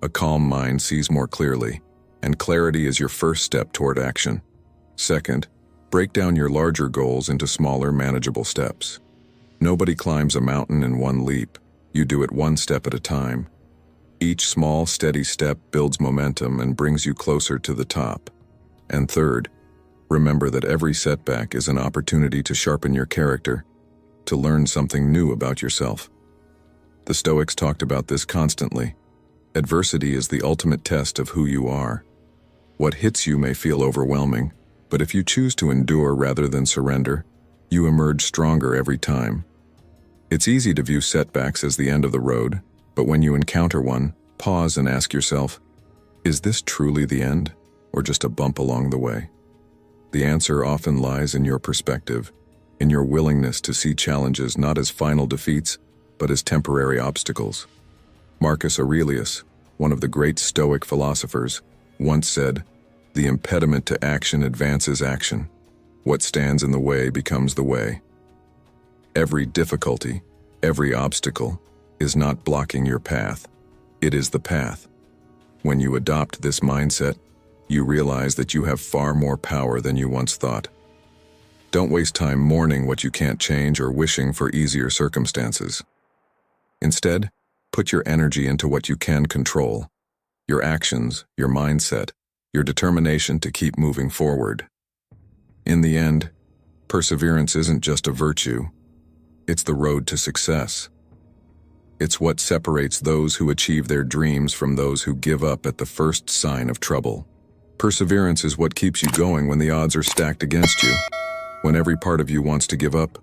A calm mind sees more clearly, and clarity is your first step toward action. Second, break down your larger goals into smaller, manageable steps. Nobody climbs a mountain in one leap. You do it one step at a time. Each small, steady step builds momentum and brings you closer to the top. And third, remember that every setback is an opportunity to sharpen your character, to learn something new about yourself. The Stoics talked about this constantly. Adversity is the ultimate test of who you are. What hits you may feel overwhelming, but if you choose to endure rather than surrender, you emerge stronger every time. It's easy to view setbacks as the end of the road, but when you encounter one, pause and ask yourself, is this truly the end, or just a bump along the way? The answer often lies in your perspective, in your willingness to see challenges not as final defeats, but as temporary obstacles. Marcus Aurelius, one of the great Stoic philosophers, once said, "The impediment to action advances action. What stands in the way becomes the way." Every difficulty, every obstacle, is not blocking your path. It is the path. When you adopt this mindset, you realize that you have far more power than you once thought. Don't waste time mourning what you can't change or wishing for easier circumstances. Instead, put your energy into what you can control: your actions, your mindset, your determination to keep moving forward. In the end, perseverance isn't just a virtue, it's the road to success. It's what separates those who achieve their dreams from those who give up at the first sign of trouble. Perseverance is what keeps you going when the odds are stacked against you. When every part of you wants to give up,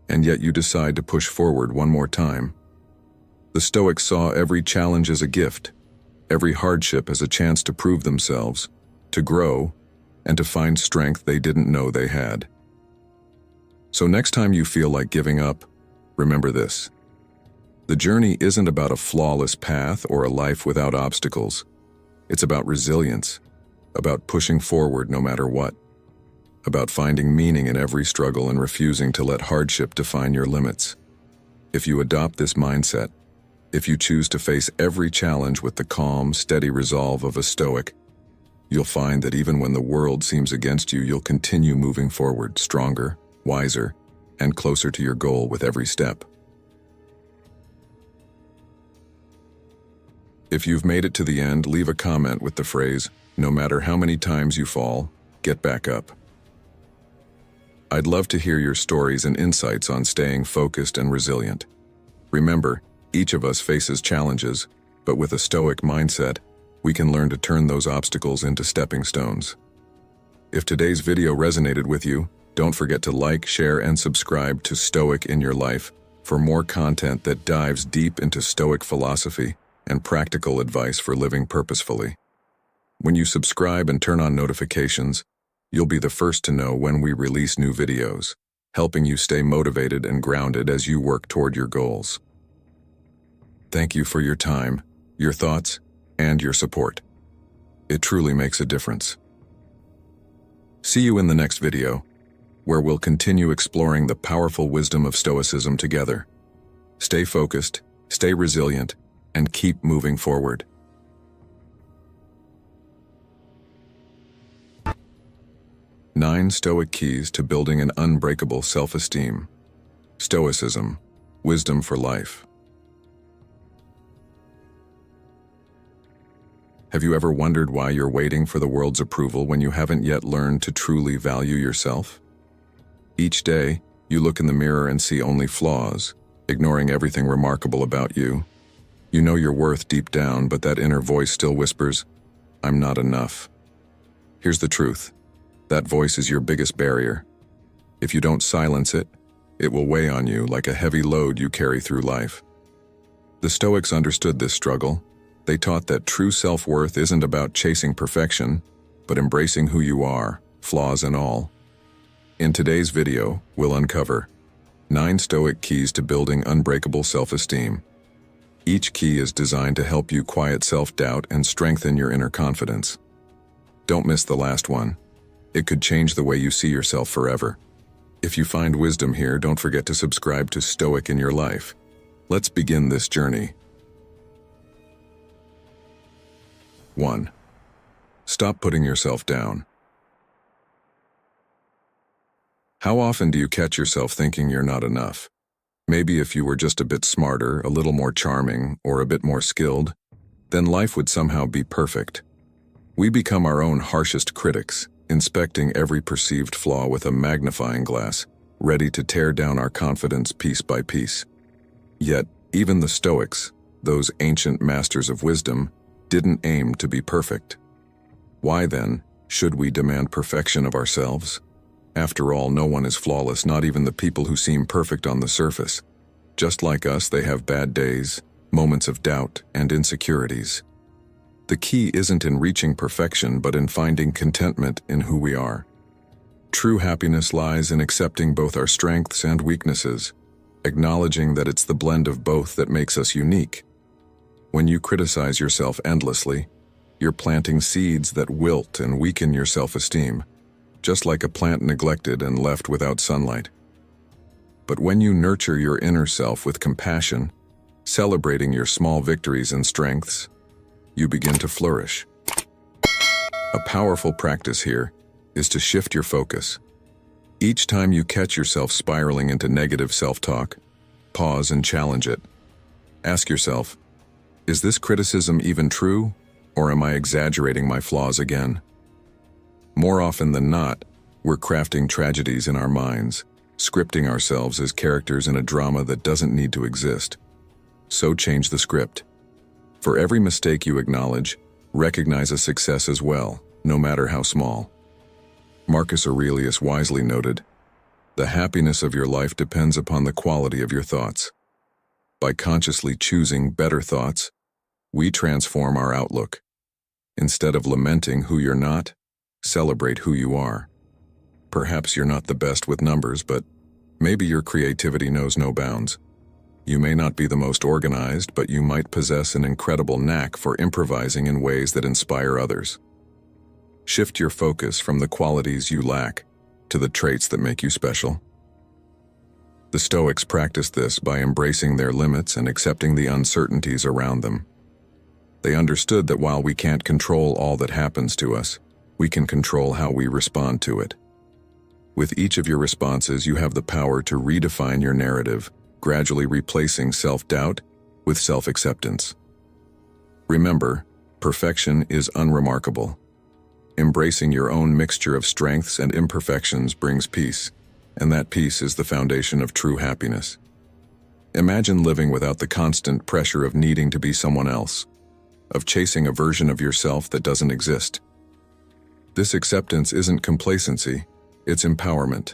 and yet you decide to push forward one more time. The Stoics saw every challenge as a gift, every hardship as a chance to prove themselves, to grow, and to find strength they didn't know they had. So next time you feel like giving up, remember this. The journey isn't about a flawless path or a life without obstacles. It's about resilience, about pushing forward no matter what, about finding meaning in every struggle and refusing to let hardship define your limits. If you adopt this mindset, if you choose to face every challenge with the calm, steady resolve of a Stoic, you'll find that even when the world seems against you, you'll continue moving forward, stronger, wiser, and closer to your goal with every step. If you've made it to the end, leave a comment with the phrase, "No matter how many times you fall, get back up." I'd love to hear your stories and insights on staying focused and resilient. Remember, each of us faces challenges, but with a Stoic mindset, we can learn to turn those obstacles into stepping stones. If today's video resonated with you, don't forget to like, share, and subscribe to Stoic in Your Life for more content that dives deep into Stoic philosophy and practical advice for living purposefully. When you subscribe and turn on notifications, you'll be the first to know when we release new videos, helping you stay motivated and grounded as you work toward your goals. Thank you for your time, your thoughts, and your support. It truly makes a difference. See you in the next video, where we'll continue exploring the powerful wisdom of Stoicism together. Stay focused, stay resilient, and keep moving forward. 9 Stoic Keys to Building an Unbreakable Self-Esteem. Stoicism, Wisdom for Life. Have you ever wondered why you're waiting for the world's approval when you haven't yet learned to truly value yourself? Each day, you look in the mirror and see only flaws, ignoring everything remarkable about you. You know your worth deep down, but that inner voice still whispers, "I'm not enough." Here's the truth. That voice is your biggest barrier. If you don't silence it, it will weigh on you like a heavy load you carry through life. The Stoics understood this struggle. They taught that true self-worth isn't about chasing perfection, but embracing who you are, flaws and all. In today's video, we'll uncover 9 Stoic keys to building unbreakable self-esteem. Each key is designed to help you quiet self-doubt and strengthen your inner confidence. Don't miss the last one. It could change the way you see yourself forever. If you find wisdom here, don't forget to subscribe to Stoic in Your Life. Let's begin this journey. 1. Stop putting yourself down. How often do you catch yourself thinking you're not enough? Maybe if you were just a bit smarter, a little more charming, or a bit more skilled, then life would somehow be perfect. We become our own harshest critics, inspecting every perceived flaw with a magnifying glass, ready to tear down our confidence piece by piece. Yet, even the Stoics, those ancient masters of wisdom, didn't aim to be perfect. Why then should we demand perfection of ourselves? After all, no one is flawless, not even the people who seem perfect on the surface. Just like us, they have bad days, moments of doubt, and insecurities. The key isn't in reaching perfection, but in finding contentment in who we are. True happiness lies in accepting both our strengths and weaknesses, acknowledging that it's the blend of both that makes us unique. When you criticize yourself endlessly, you're planting seeds that wilt and weaken your self-esteem, just like a plant neglected and left without sunlight. But when you nurture your inner self with compassion, celebrating your small victories and strengths, you begin to flourish. A powerful practice here is to shift your focus. Each time you catch yourself spiraling into negative self-talk, pause and challenge it. Ask yourself, is this criticism even true, or am I exaggerating my flaws again? More often than not, we're crafting tragedies in our minds, scripting ourselves as characters in a drama that doesn't need to exist. So change the script. For every mistake you acknowledge, recognize a success as well, no matter how small. Marcus Aurelius wisely noted, The happiness of your life depends upon the quality of your thoughts. By consciously choosing better thoughts, we transform our outlook. Instead of lamenting who you're not, celebrate who you are. Perhaps you're not the best with numbers, but maybe your creativity knows no bounds. You may not be the most organized, but you might possess an incredible knack for improvising in ways that inspire others. Shift your focus from the qualities you lack to the traits that make you special. The Stoics practiced this by embracing their limits and accepting the uncertainties around them. They understood that while we can't control all that happens to us, we can control how we respond to it. With each of your responses, you have the power to redefine your narrative, gradually replacing self-doubt with self-acceptance. Remember, perfection is unremarkable. Embracing your own mixture of strengths and imperfections brings peace, and that peace is the foundation of true happiness. Imagine living without the constant pressure of needing to be someone else, of chasing a version of yourself that doesn't exist. This acceptance isn't complacency, it's empowerment.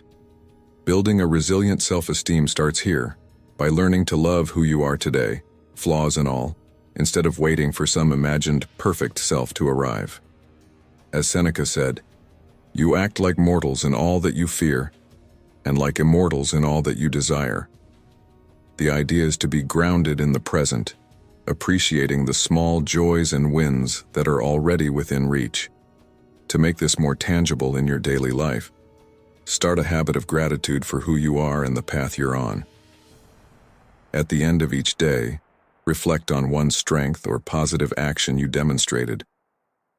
Building a resilient self-esteem starts here, by learning to love who you are today, flaws and all, instead of waiting for some imagined perfect self to arrive. As Seneca said, "You act like mortals in all that you fear, and like immortals in all that you desire." The idea is to be grounded in the present, appreciating the small joys and wins that are already within reach. To make this more tangible in your daily life, start a habit of gratitude for who you are and the path you're on. At the end of each day, reflect on one strength or positive action you demonstrated.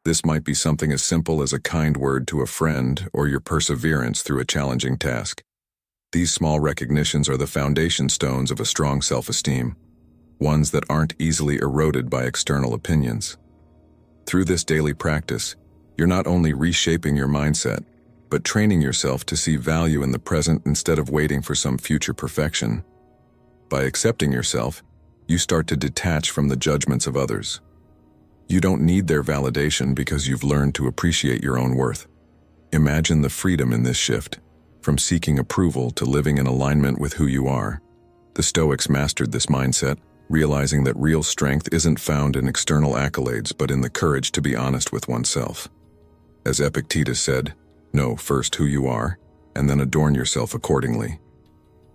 This might be something as simple as a kind word to a friend or your perseverance through a challenging task. These small recognitions are the foundation stones of a strong self-esteem, ones that aren't easily eroded by external opinions. Through this daily practice, you're not only reshaping your mindset, but training yourself to see value in the present instead of waiting for some future perfection. By accepting yourself, you start to detach from the judgments of others. You don't need their validation because you've learned to appreciate your own worth. Imagine the freedom in this shift, from seeking approval to living in alignment with who you are. The Stoics mastered this mindset, realizing that real strength isn't found in external accolades but in the courage to be honest with oneself. As Epictetus said, "Know first who you are, and then adorn yourself accordingly."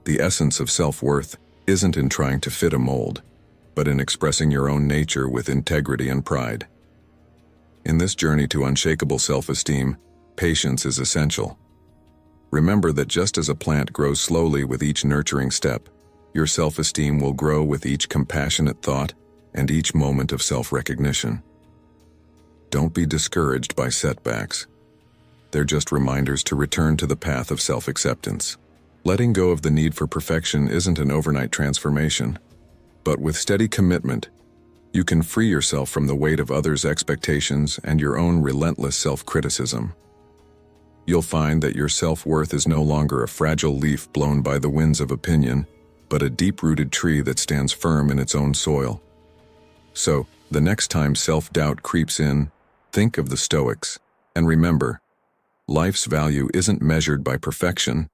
The essence of self-worth isn't in trying to fit a mold, but in expressing your own nature with integrity and pride. In this journey to unshakable self-esteem, patience is essential. Remember that just as a plant grows slowly with each nurturing step, your self-esteem will grow with each compassionate thought and each moment of self-recognition. Don't be discouraged by setbacks. They're just reminders to return to the path of self-acceptance. Letting go of the need for perfection isn't an overnight transformation, but with steady commitment, you can free yourself from the weight of others' expectations and your own relentless self-criticism. You'll find that your self-worth is no longer a fragile leaf blown by the winds of opinion, but a deep-rooted tree that stands firm in its own soil. So, the next time self-doubt creeps in, think of the Stoics, and remember, life's value isn't measured by perfection,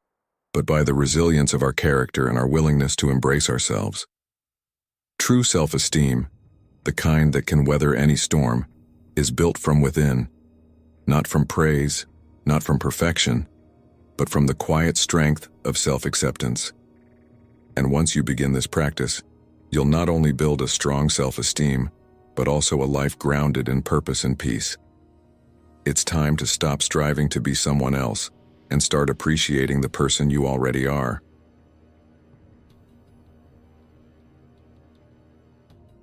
but by the resilience of our character and our willingness to embrace ourselves. True self-esteem, the kind that can weather any storm, is built from within, not from praise, not from perfection, but from the quiet strength of self-acceptance. And once you begin this practice, you'll not only build a strong self-esteem, but also a life grounded in purpose and peace. It's time to stop striving to be someone else and start appreciating the person you already are.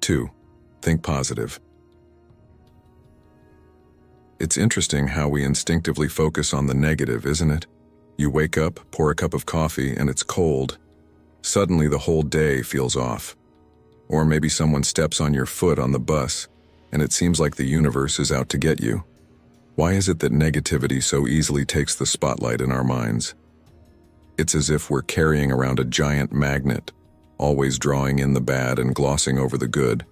2. Think positive. It's interesting how we instinctively focus on the negative, isn't it? You wake up, pour a cup of coffee, and it's cold. Suddenly the whole day feels off. Or maybe someone steps on your foot on the bus, and it seems like the universe is out to get you. Why is it that negativity so easily takes the spotlight in our minds? It's as if we're carrying around a giant magnet, always drawing in the bad and glossing over the good.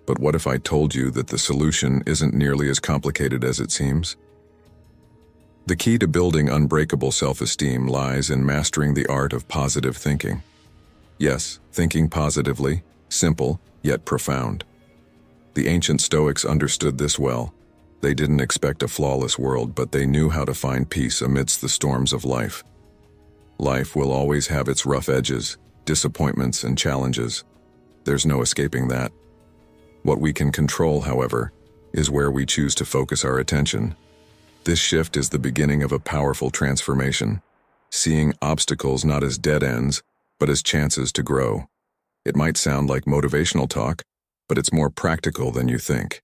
But what if I told you that the solution isn't nearly as complicated as it seems? The key to building unbreakable self-esteem lies in mastering the art of positive thinking. Yes, thinking positively, simple, yet profound. The ancient Stoics understood this well. They didn't expect a flawless world, but they knew how to find peace amidst the storms of life. Life will always have its rough edges, disappointments, and challenges. There's no escaping that. What we can control, however, is where we choose to focus our attention. This shift is the beginning of a powerful transformation, seeing obstacles not as dead ends, but as chances to grow. It might sound like motivational talk, but it's more practical than you think.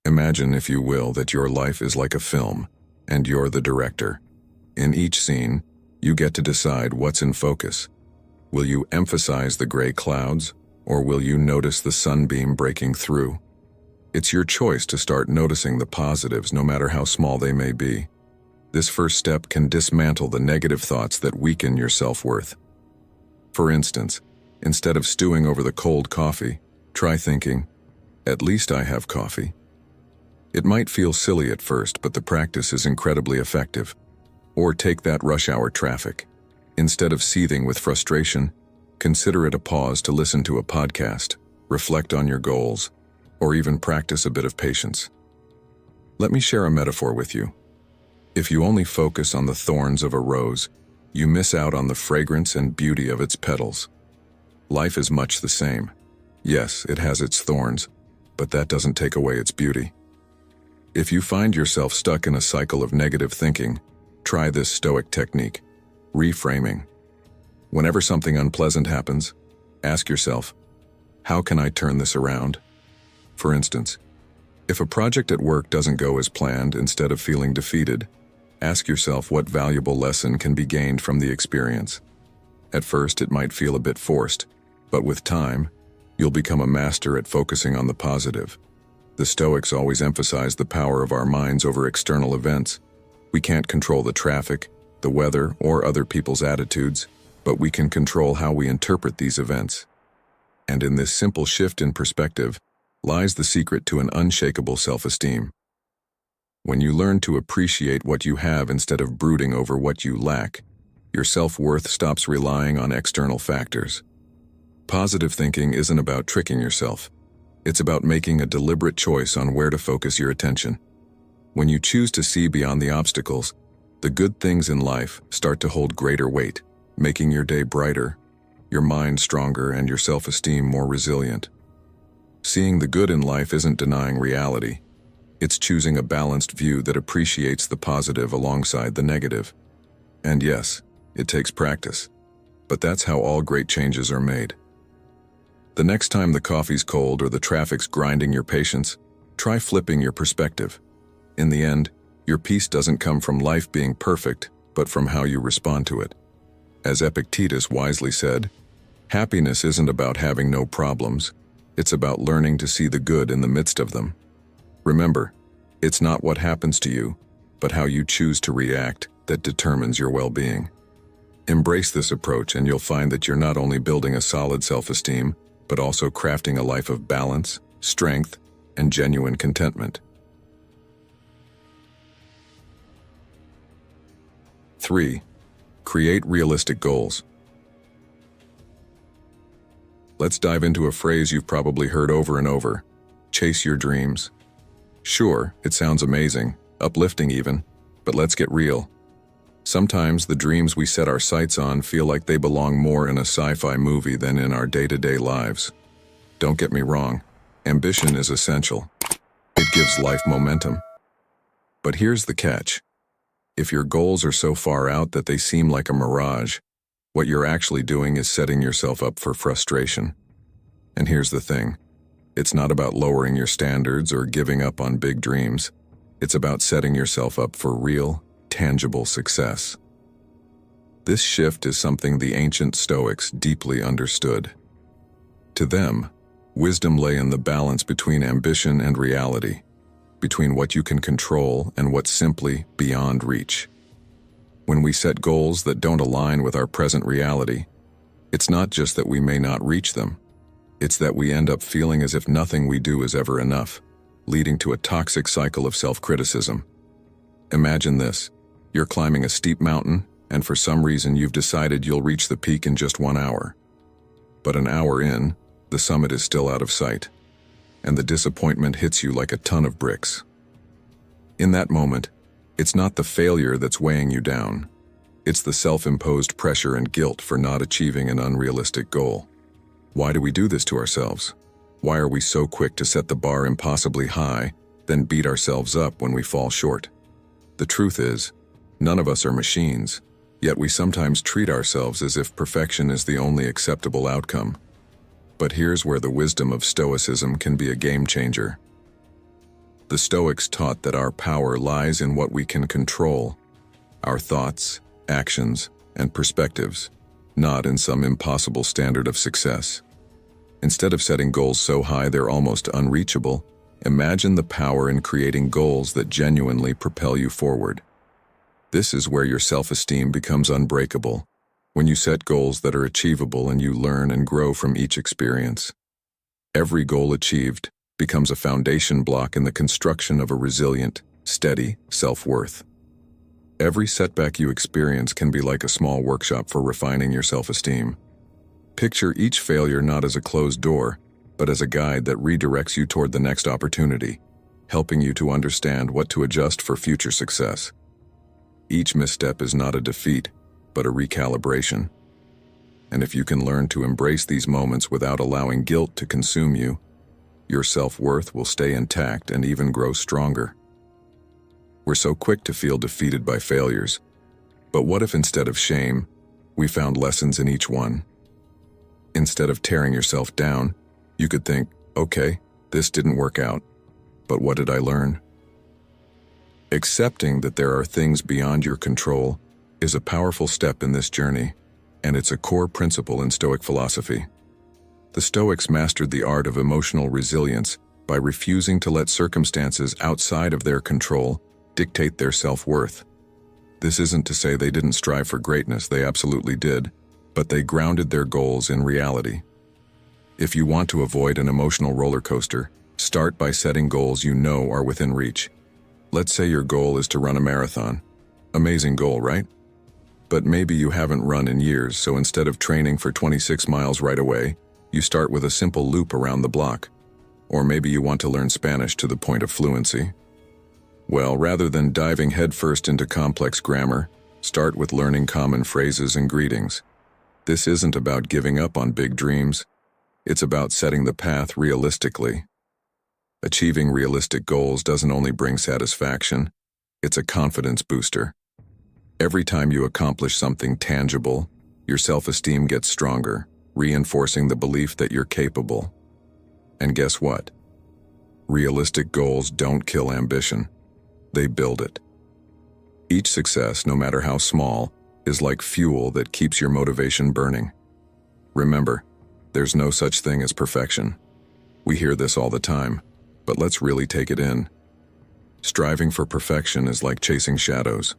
Imagine, if you will, that your life is like a film, and you're the director. In each scene, you get to decide what's in focus. Will you emphasize the gray clouds, or will you notice the sunbeam breaking through? It's your choice to start noticing the positives, no matter how small they may be. This first step can dismantle the negative thoughts that weaken your self-worth. For instance, instead of stewing over the cold coffee, try thinking, "At least I have coffee." It might feel silly at first, but the practice is incredibly effective. Or take that rush hour traffic. Instead of seething with frustration, consider it a pause to listen to a podcast, reflect on your goals, or even practice a bit of patience. Let me share a metaphor with you. If you only focus on the thorns of a rose, you miss out on the fragrance and beauty of its petals. Life is much the same. Yes, it has its thorns, but that doesn't take away its beauty. If you find yourself stuck in a cycle of negative thinking, try this Stoic technique, reframing. Whenever something unpleasant happens, ask yourself, how can I turn this around? For instance, if a project at work doesn't go as planned, instead of feeling defeated, ask yourself what valuable lesson can be gained from the experience. At first, it might feel a bit forced, but with time, you'll become a master at focusing on the positive. The Stoics always emphasize the power of our minds over external events. We can't control the traffic, the weather, or other people's attitudes, but we can control how we interpret these events. And in this simple shift in perspective lies the secret to an unshakable self-esteem. When you learn to appreciate what you have instead of brooding over what you lack, your self-worth stops relying on external factors. Positive thinking isn't about tricking yourself. It's about making a deliberate choice on where to focus your attention. When you choose to see beyond the obstacles, the good things in life start to hold greater weight, making your day brighter, your mind stronger, and your self-esteem more resilient. Seeing the good in life isn't denying reality. It's choosing a balanced view that appreciates the positive alongside the negative. And yes, it takes practice, but that's how all great changes are made. The next time the coffee's cold or the traffic's grinding your patience, try flipping your perspective. In the end, your peace doesn't come from life being perfect, but from how you respond to it. As Epictetus wisely said, happiness isn't about having no problems, it's about learning to see the good in the midst of them. Remember, it's not what happens to you, but how you choose to react that determines your well-being. Embrace this approach and you'll find that you're not only building a solid self-esteem, but also crafting a life of balance, strength, and genuine contentment. 3. Create realistic goals. Let's dive into a phrase you've probably heard over and over: chase your dreams. Sure, it sounds amazing, uplifting even, but let's get real. Sometimes the dreams we set our sights on feel like they belong more in a sci-fi movie than in our day-to-day lives. Don't get me wrong, ambition is essential. It gives life momentum. But here's the catch. If your goals are so far out that they seem like a mirage, what you're actually doing is setting yourself up for frustration. And here's the thing. It's not about lowering your standards or giving up on big dreams. It's about setting yourself up for real, tangible success. This shift is something the ancient Stoics deeply understood. To them, wisdom lay in the balance between ambition and reality, between what you can control and what's simply beyond reach. When we set goals that don't align with our present reality, it's not just that we may not reach them, it's that we end up feeling as if nothing we do is ever enough, leading to a toxic cycle of self-criticism. Imagine this. You're climbing a steep mountain, and for some reason you've decided you'll reach the peak in just 1 hour. But an hour in, the summit is still out of sight, and the disappointment hits you like a ton of bricks. In that moment, it's not the failure that's weighing you down. It's the self-imposed pressure and guilt for not achieving an unrealistic goal. Why do we do this to ourselves? Why are we so quick to set the bar impossibly high, then beat ourselves up when we fall short? The truth is, none of us are machines, yet we sometimes treat ourselves as if perfection is the only acceptable outcome. But here's where the wisdom of Stoicism can be a game changer. The Stoics taught that our power lies in what we can control, our thoughts, actions, and perspectives, not in some impossible standard of success. Instead of setting goals so high they're almost unreachable, imagine the power in creating goals that genuinely propel you forward. This is where your self-esteem becomes unbreakable, when you set goals that are achievable and you learn and grow from each experience. Every goal achieved becomes a foundation block in the construction of a resilient, steady self-worth. Every setback you experience can be like a small workshop for refining your self-esteem. Picture each failure not as a closed door, but as a guide that redirects you toward the next opportunity, helping you to understand what to adjust for future success. Each misstep is not a defeat, but a recalibration. And if you can learn to embrace these moments without allowing guilt to consume you, your self-worth will stay intact and even grow stronger. We're so quick to feel defeated by failures, but what if instead of shame, we found lessons in each one? Instead of tearing yourself down, you could think, okay, this didn't work out, but what did I learn? Accepting that there are things beyond your control is a powerful step in this journey, and it's a core principle in Stoic philosophy. The Stoics mastered the art of emotional resilience by refusing to let circumstances outside of their control dictate their self-worth. This isn't to say they didn't strive for greatness, they absolutely did, but they grounded their goals in reality. If you want to avoid an emotional roller coaster, start by setting goals you know are within reach. Let's say your goal is to run a marathon. Amazing goal, right? But maybe you haven't run in years, so instead of training for 26 miles right away, you start with a simple loop around the block. Or maybe you want to learn Spanish to the point of fluency. Well, rather than diving headfirst into complex grammar, start with learning common phrases and greetings. This isn't about giving up on big dreams. It's about setting the path realistically. Achieving realistic goals doesn't only bring satisfaction, it's a confidence booster. Every time you accomplish something tangible, your self-esteem gets stronger, reinforcing the belief that you're capable. And guess what? Realistic goals don't kill ambition. They build it. Each success, no matter how small, is like fuel that keeps your motivation burning. Remember, there's no such thing as perfection. We hear this all the time, but let's really take it in. Striving for perfection is like chasing shadows.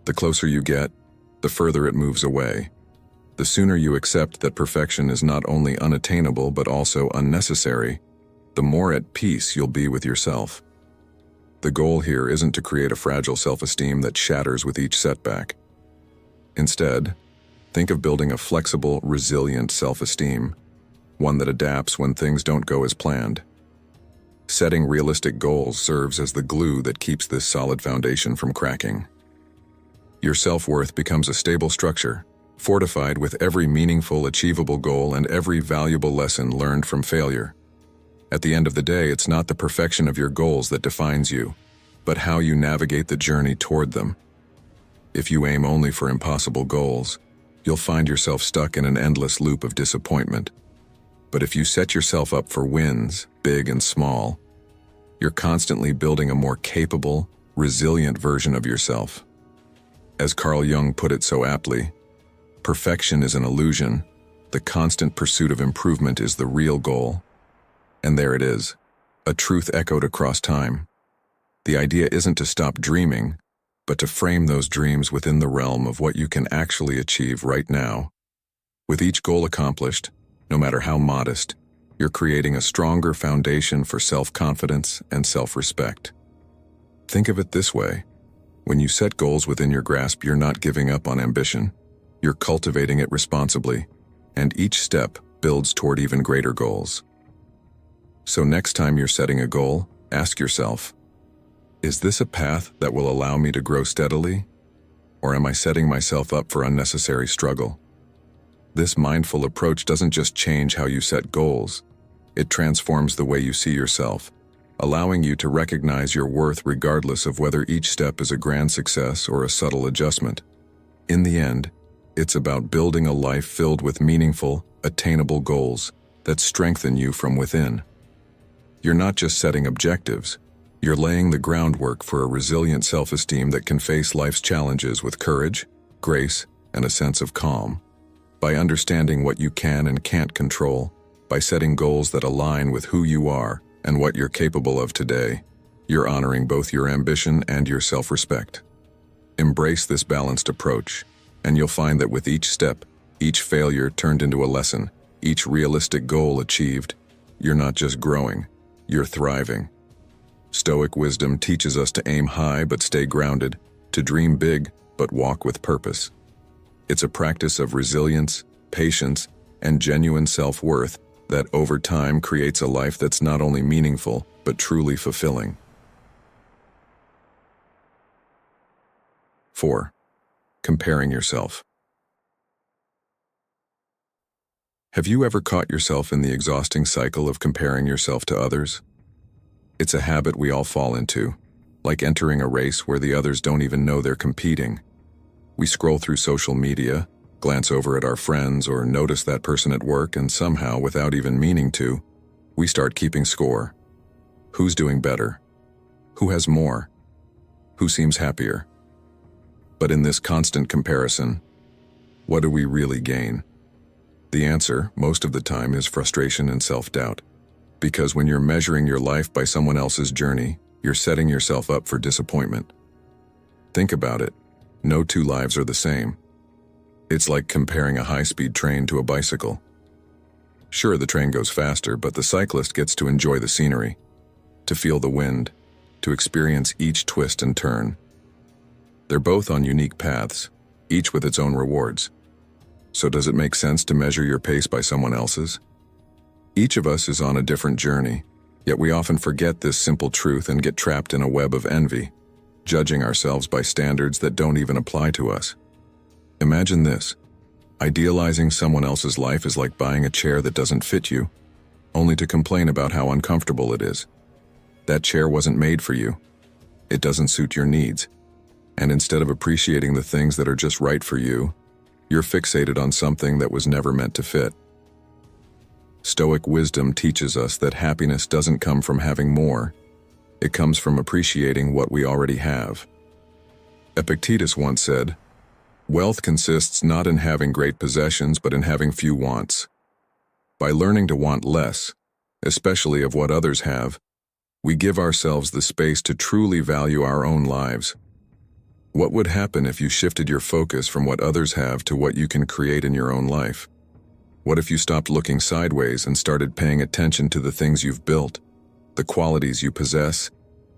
The closer you get, the further it moves away. The sooner you accept that perfection is not only unattainable but also unnecessary, the more at peace you'll be with yourself. The goal here isn't to create a fragile self-esteem that shatters with each setback. Instead, think of building a flexible, resilient self-esteem, one that adapts when things don't go as planned. Setting realistic goals serves as the glue that keeps this solid foundation from cracking. Your self-worth becomes a stable structure, fortified with every meaningful, achievable goal and every valuable lesson learned from failure. At the end of the day, it's not the perfection of your goals that defines you, but how you navigate the journey toward them. If you aim only for impossible goals, you'll find yourself stuck in an endless loop of disappointment. But if you set yourself up for wins, big and small, you're constantly building a more capable, resilient version of yourself. As Carl Jung put it so aptly, perfection is an illusion, the constant pursuit of improvement is the real goal. And there it is, a truth echoed across time. The idea isn't to stop dreaming, but to frame those dreams within the realm of what you can actually achieve right now. With each goal accomplished, no matter how modest, you're creating a stronger foundation for self-confidence and self-respect. Think of it this way. When you set goals within your grasp, you're not giving up on ambition. You're cultivating it responsibly, and each step builds toward even greater goals. So next time you're setting a goal, ask yourself, is this a path that will allow me to grow steadily? Or am I setting myself up for unnecessary struggle? This mindful approach doesn't just change how you set goals, it transforms the way you see yourself, allowing you to recognize your worth regardless of whether each step is a grand success or a subtle adjustment. In the end, it's about building a life filled with meaningful, attainable goals that strengthen you from within. You're not just setting objectives, you're laying the groundwork for a resilient self-esteem that can face life's challenges with courage, grace, and a sense of calm. By understanding what you can and can't control, by setting goals that align with who you are and what you're capable of today, you're honoring both your ambition and your self-respect. Embrace this balanced approach, and you'll find that with each step, each failure turned into a lesson, each realistic goal achieved, you're not just growing, you're thriving. Stoic wisdom teaches us to aim high but stay grounded, to dream big but walk with purpose. It's a practice of resilience, patience, and genuine self-worth that over time creates a life that's not only meaningful but truly fulfilling. 4. Comparing yourself. Have you ever caught yourself in the exhausting cycle of comparing yourself to others? It's a habit we all fall into, like entering a race where the others don't even know they're competing. We scroll through social media, glance over at our friends, or notice that person at work, and somehow, without even meaning to, we start keeping score. Who's doing better? Who has more? Who seems happier? But in this constant comparison, what do we really gain? The answer, most of the time, is frustration and self-doubt. Because when you're measuring your life by someone else's journey, you're setting yourself up for disappointment. Think about it. No two lives are the same. It's like comparing a high-speed train to a bicycle. Sure, the train goes faster, but the cyclist gets to enjoy the scenery, to feel the wind, to experience each twist and turn. They're both on unique paths, each with its own rewards. So does it make sense to measure your pace by someone else's? Each of us is on a different journey, yet we often forget this simple truth and get trapped in a web of envy, judging ourselves by standards that don't even apply to us. Imagine this. Idealizing someone else's life is like buying a chair that doesn't fit you, only to complain about how uncomfortable it is. That chair wasn't made for you. It doesn't suit your needs. And instead of appreciating the things that are just right for you, you're fixated on something that was never meant to fit. Stoic wisdom teaches us that happiness doesn't come from having more. It comes from appreciating what we already have. Epictetus once said, "Wealth consists not in having great possessions, but in having few wants." By learning to want less, especially of what others have, we give ourselves the space to truly value our own lives. What would happen if you shifted your focus from what others have to what you can create in your own life? What if you stopped looking sideways and started paying attention to the things you've built, the qualities you possess,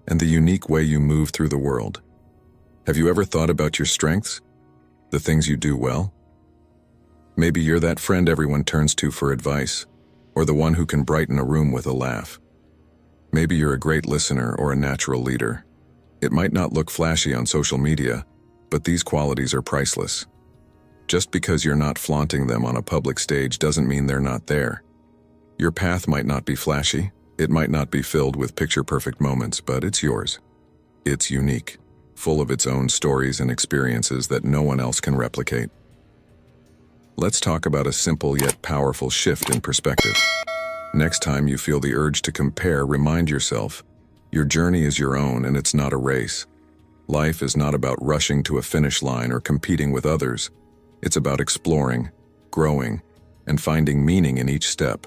and the unique way you move through the world? Have you ever thought about your strengths? The things you do well? Maybe you're that friend everyone turns to for advice, or the one who can brighten a room with a laugh. Maybe you're a great listener or a natural leader. It might not look flashy on social media, but these qualities are priceless. Just because you're not flaunting them on a public stage doesn't mean they're not there. Your path might not be flashy, it might not be filled with picture-perfect moments, but it's yours. It's unique, full of its own stories and experiences that no one else can replicate. Let's talk about a simple yet powerful shift in perspective. Next time you feel the urge to compare, remind yourself, your journey is your own and it's not a race. Life is not about rushing to a finish line or competing with others. It's about exploring, growing, and finding meaning in each step.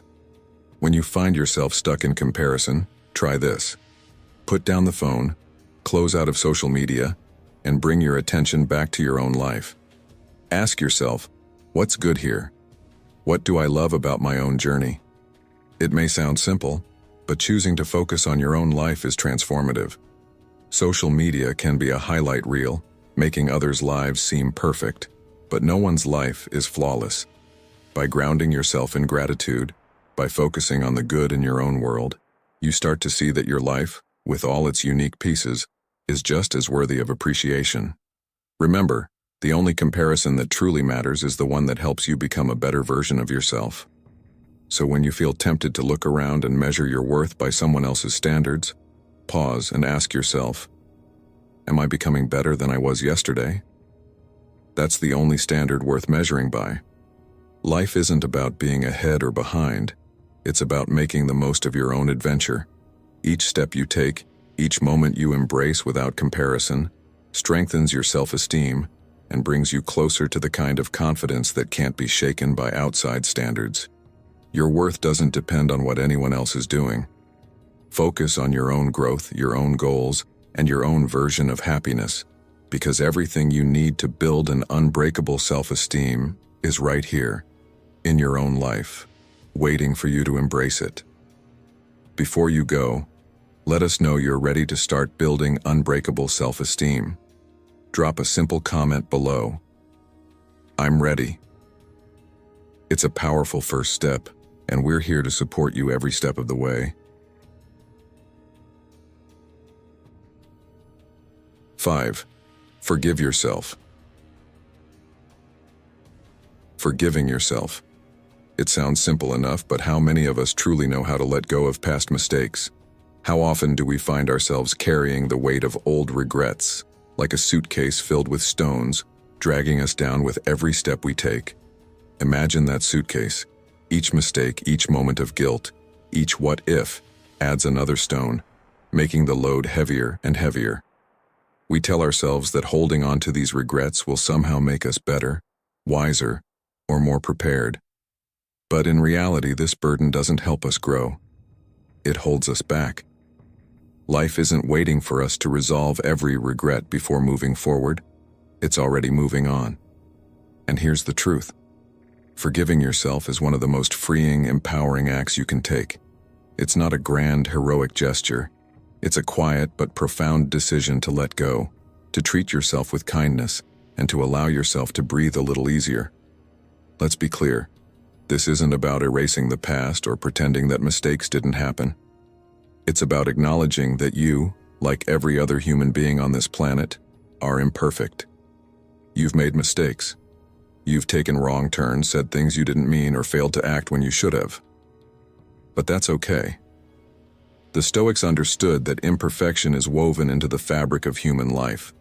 When you find yourself stuck in comparison, try this. Put down the phone, close out of social media, and bring your attention back to your own life. Ask yourself, what's good here? What do I love about my own journey? It may sound simple, but choosing to focus on your own life is transformative. Social media can be a highlight reel, making others' lives seem perfect, but no one's life is flawless. By grounding yourself in gratitude, by focusing on the good in your own world, you start to see that your life, with all its unique pieces, is just as worthy of appreciation. Remember, the only comparison that truly matters is the one that helps you become a better version of yourself. So when you feel tempted to look around and measure your worth by someone else's standards, pause and ask yourself, am I becoming better than I was yesterday? That's the only standard worth measuring by. Life isn't about being ahead or behind. It's about making the most of your own adventure. Each step you take, each moment you embrace without comparison, strengthens your self-esteem and brings you closer to the kind of confidence that can't be shaken by outside standards. Your worth doesn't depend on what anyone else is doing. Focus on your own growth, your own goals, and your own version of happiness, because everything you need to build an unbreakable self-esteem is right here, in your own life, waiting for you to embrace it. Before you go, let us know you're ready to start building unbreakable self-esteem. Drop a simple comment below. I'm ready. It's a powerful first step, and we're here to support you every step of the way. 5. Forgive yourself. Forgiving yourself. It sounds simple enough, but how many of us truly know how to let go of past mistakes? How often do we find ourselves carrying the weight of old regrets, like a suitcase filled with stones, dragging us down with every step we take? Imagine that suitcase. Each mistake, each moment of guilt, each what if, adds another stone, making the load heavier and heavier. We tell ourselves that holding on to these regrets will somehow make us better, wiser, or more prepared. But in reality, this burden doesn't help us grow. It holds us back. Life isn't waiting for us to resolve every regret before moving forward. It's already moving on. And here's the truth. Forgiving yourself is one of the most freeing, empowering acts you can take. It's not a grand, heroic gesture. It's a quiet but profound decision to let go, to treat yourself with kindness, and to allow yourself to breathe a little easier. Let's be clear. This isn't about erasing the past or pretending that mistakes didn't happen. It's about acknowledging that you, like every other human being on this planet, are imperfect. You've made mistakes. You've taken wrong turns, said things you didn't mean, or failed to act when you should have. But that's okay. The Stoics understood that imperfection is woven into the fabric of human life.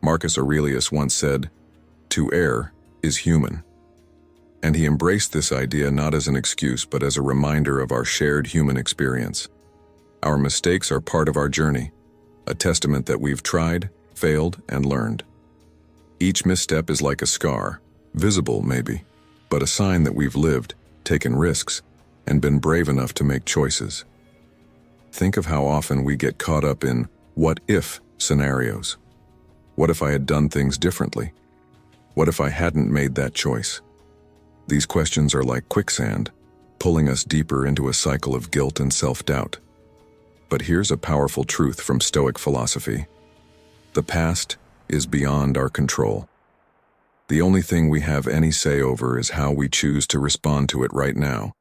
Marcus Aurelius once said, "To err is human." And he embraced this idea not as an excuse but as a reminder of our shared human experience. Our mistakes are part of our journey, a testament that we've tried, failed, and learned. Each misstep is like a scar, visible maybe, but a sign that we've lived, taken risks, and been brave enough to make choices. Think of how often we get caught up in what-if scenarios. What if I had done things differently? What if I hadn't made that choice? These questions are like quicksand, pulling us deeper into a cycle of guilt and self-doubt. But here's a powerful truth from Stoic philosophy. The past is beyond our control. The only thing we have any say over is how we choose to respond to it right now.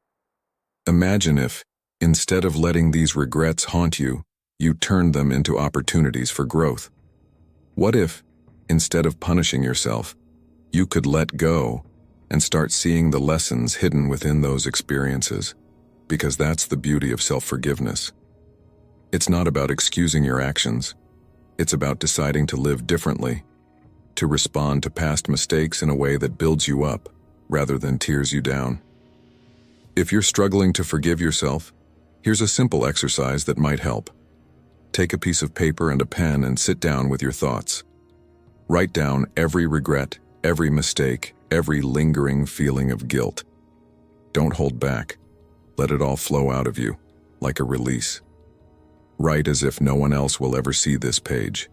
Imagine if, instead of letting these regrets haunt you, you turned them into opportunities for growth. What if, instead of punishing yourself, you could let go and start seeing the lessons hidden within those experiences? Because that's the beauty of self-forgiveness. It's not about excusing your actions. It's about deciding to live differently, to respond to past mistakes in a way that builds you up rather than tears you down. If you're struggling to forgive yourself, here's a simple exercise that might help. Take a piece of paper and a pen and sit down with your thoughts. Write down every regret, every mistake, every lingering feeling of guilt. Don't hold back. Let it all flow out of you, like a release. Write as if no one else will ever see this page.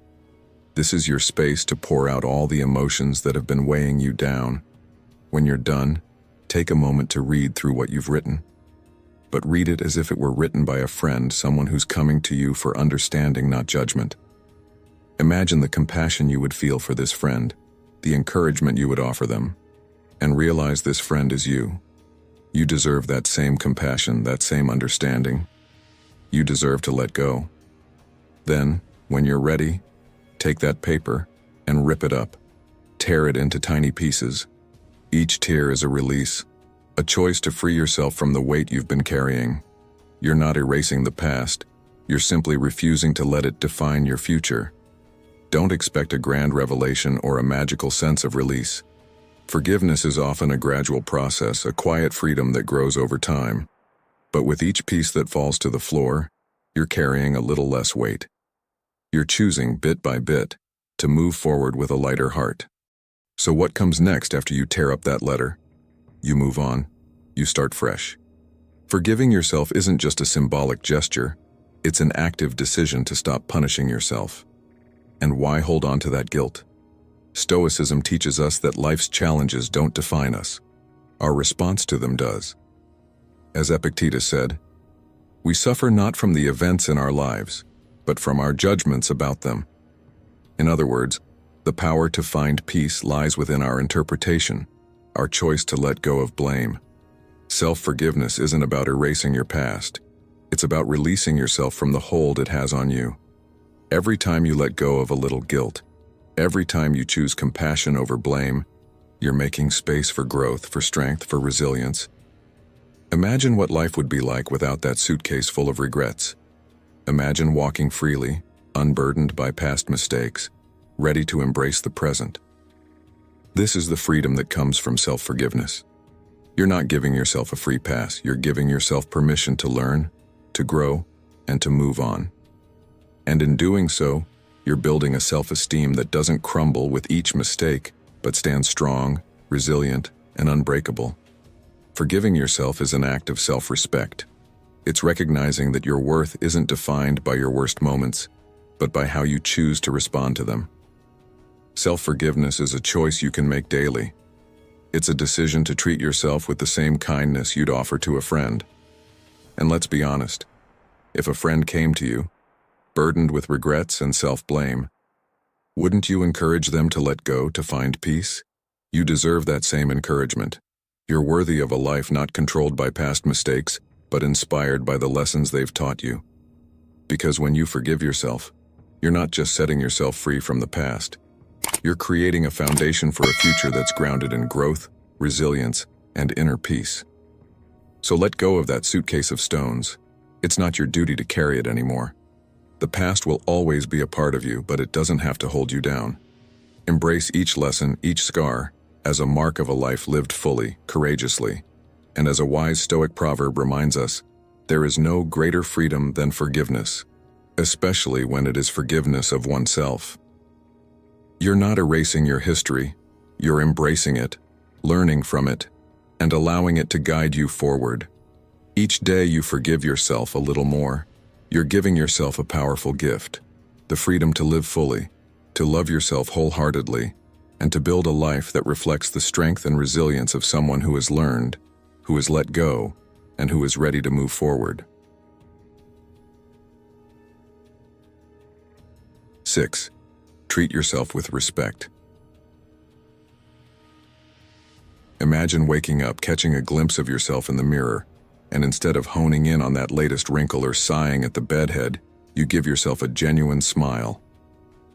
This is your space to pour out all the emotions that have been weighing you down. When you're done, take a moment to read through what you've written. But read it as if it were written by a friend, someone who's coming to you for understanding, not judgment. Imagine the compassion you would feel for this friend, the encouragement you would offer them, and realize this friend is you. You deserve that same compassion, that same understanding. You deserve to let go. Then, when you're ready, take that paper and rip it up. Tear it into tiny pieces. Each tear is a release, a choice to free yourself from the weight you've been carrying. You're not erasing the past. You're simply refusing to let it define your future. Don't expect a grand revelation or a magical sense of release. Forgiveness is often a gradual process, a quiet freedom that grows over time. But with each piece that falls to the floor, you're carrying a little less weight. You're choosing, bit by bit, to move forward with a lighter heart. So what comes next after you tear up that letter? You move on. You start fresh. Forgiving yourself isn't just a symbolic gesture. It's an active decision to stop punishing yourself. And why hold on to that guilt? Stoicism teaches us that life's challenges don't define us. Our response to them does. As Epictetus said, "We suffer not from the events in our lives, but from our judgments about them." In other words, the power to find peace lies within our interpretation, our choice to let go of blame. Self-forgiveness isn't about erasing your past. It's about releasing yourself from the hold it has on you. Every time you let go of a little guilt, every time you choose compassion over blame, you're making space for growth, for strength, for resilience. Imagine what life would be like without that suitcase full of regrets. Imagine walking freely, unburdened by past mistakes, ready to embrace the present. This is the freedom that comes from self-forgiveness. You're not giving yourself a free pass. You're giving yourself permission to learn, to grow, and to move on. And in doing so, you're building a self-esteem that doesn't crumble with each mistake, but stands strong, resilient, and unbreakable. Forgiving yourself is an act of self-respect. It's recognizing that your worth isn't defined by your worst moments, but by how you choose to respond to them. Self-forgiveness is a choice you can make daily. It's a decision to treat yourself with the same kindness you'd offer to a friend. And let's be honest, if a friend came to you, burdened with regrets and self-blame, wouldn't you encourage them to let go to find peace? You deserve that same encouragement. You're worthy of a life not controlled by past mistakes, but inspired by the lessons they've taught you. Because when you forgive yourself, you're not just setting yourself free from the past. You're creating a foundation for a future that's grounded in growth, resilience, and inner peace. So let go of that suitcase of stones. It's not your duty to carry it anymore. The past will always be a part of you, but it doesn't have to hold you down. Embrace each lesson, each scar, as a mark of a life lived fully, courageously. And as a wise Stoic proverb reminds us, there is no greater freedom than forgiveness, especially when it is forgiveness of oneself. You're not erasing your history, you're embracing it, learning from it, and allowing it to guide you forward. Each day you forgive yourself a little more. You're giving yourself a powerful gift, the freedom to live fully, to love yourself wholeheartedly, and to build a life that reflects the strength and resilience of someone who has learned, who has let go, and who is ready to move forward. 6. Treat yourself with respect. Imagine waking up, catching a glimpse of yourself in the mirror, and instead of honing in on that latest wrinkle or sighing at the bedhead, you give yourself a genuine smile.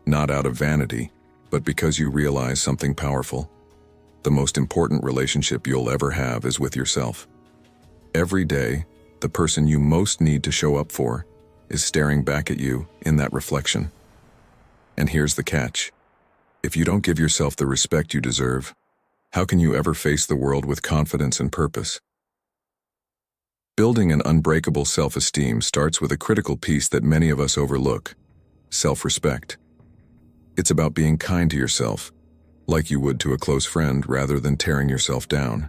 Not out of vanity, but because you realize something powerful. The most important relationship you'll ever have is with yourself. Every day, the person you most need to show up for is staring back at you in that reflection. And here's the catch. If you don't give yourself the respect you deserve, how can you ever face the world with confidence and purpose? Building an unbreakable self-esteem starts with a critical piece that many of us overlook: self-respect. It's about being kind to yourself, like you would to a close friend, rather than tearing yourself down.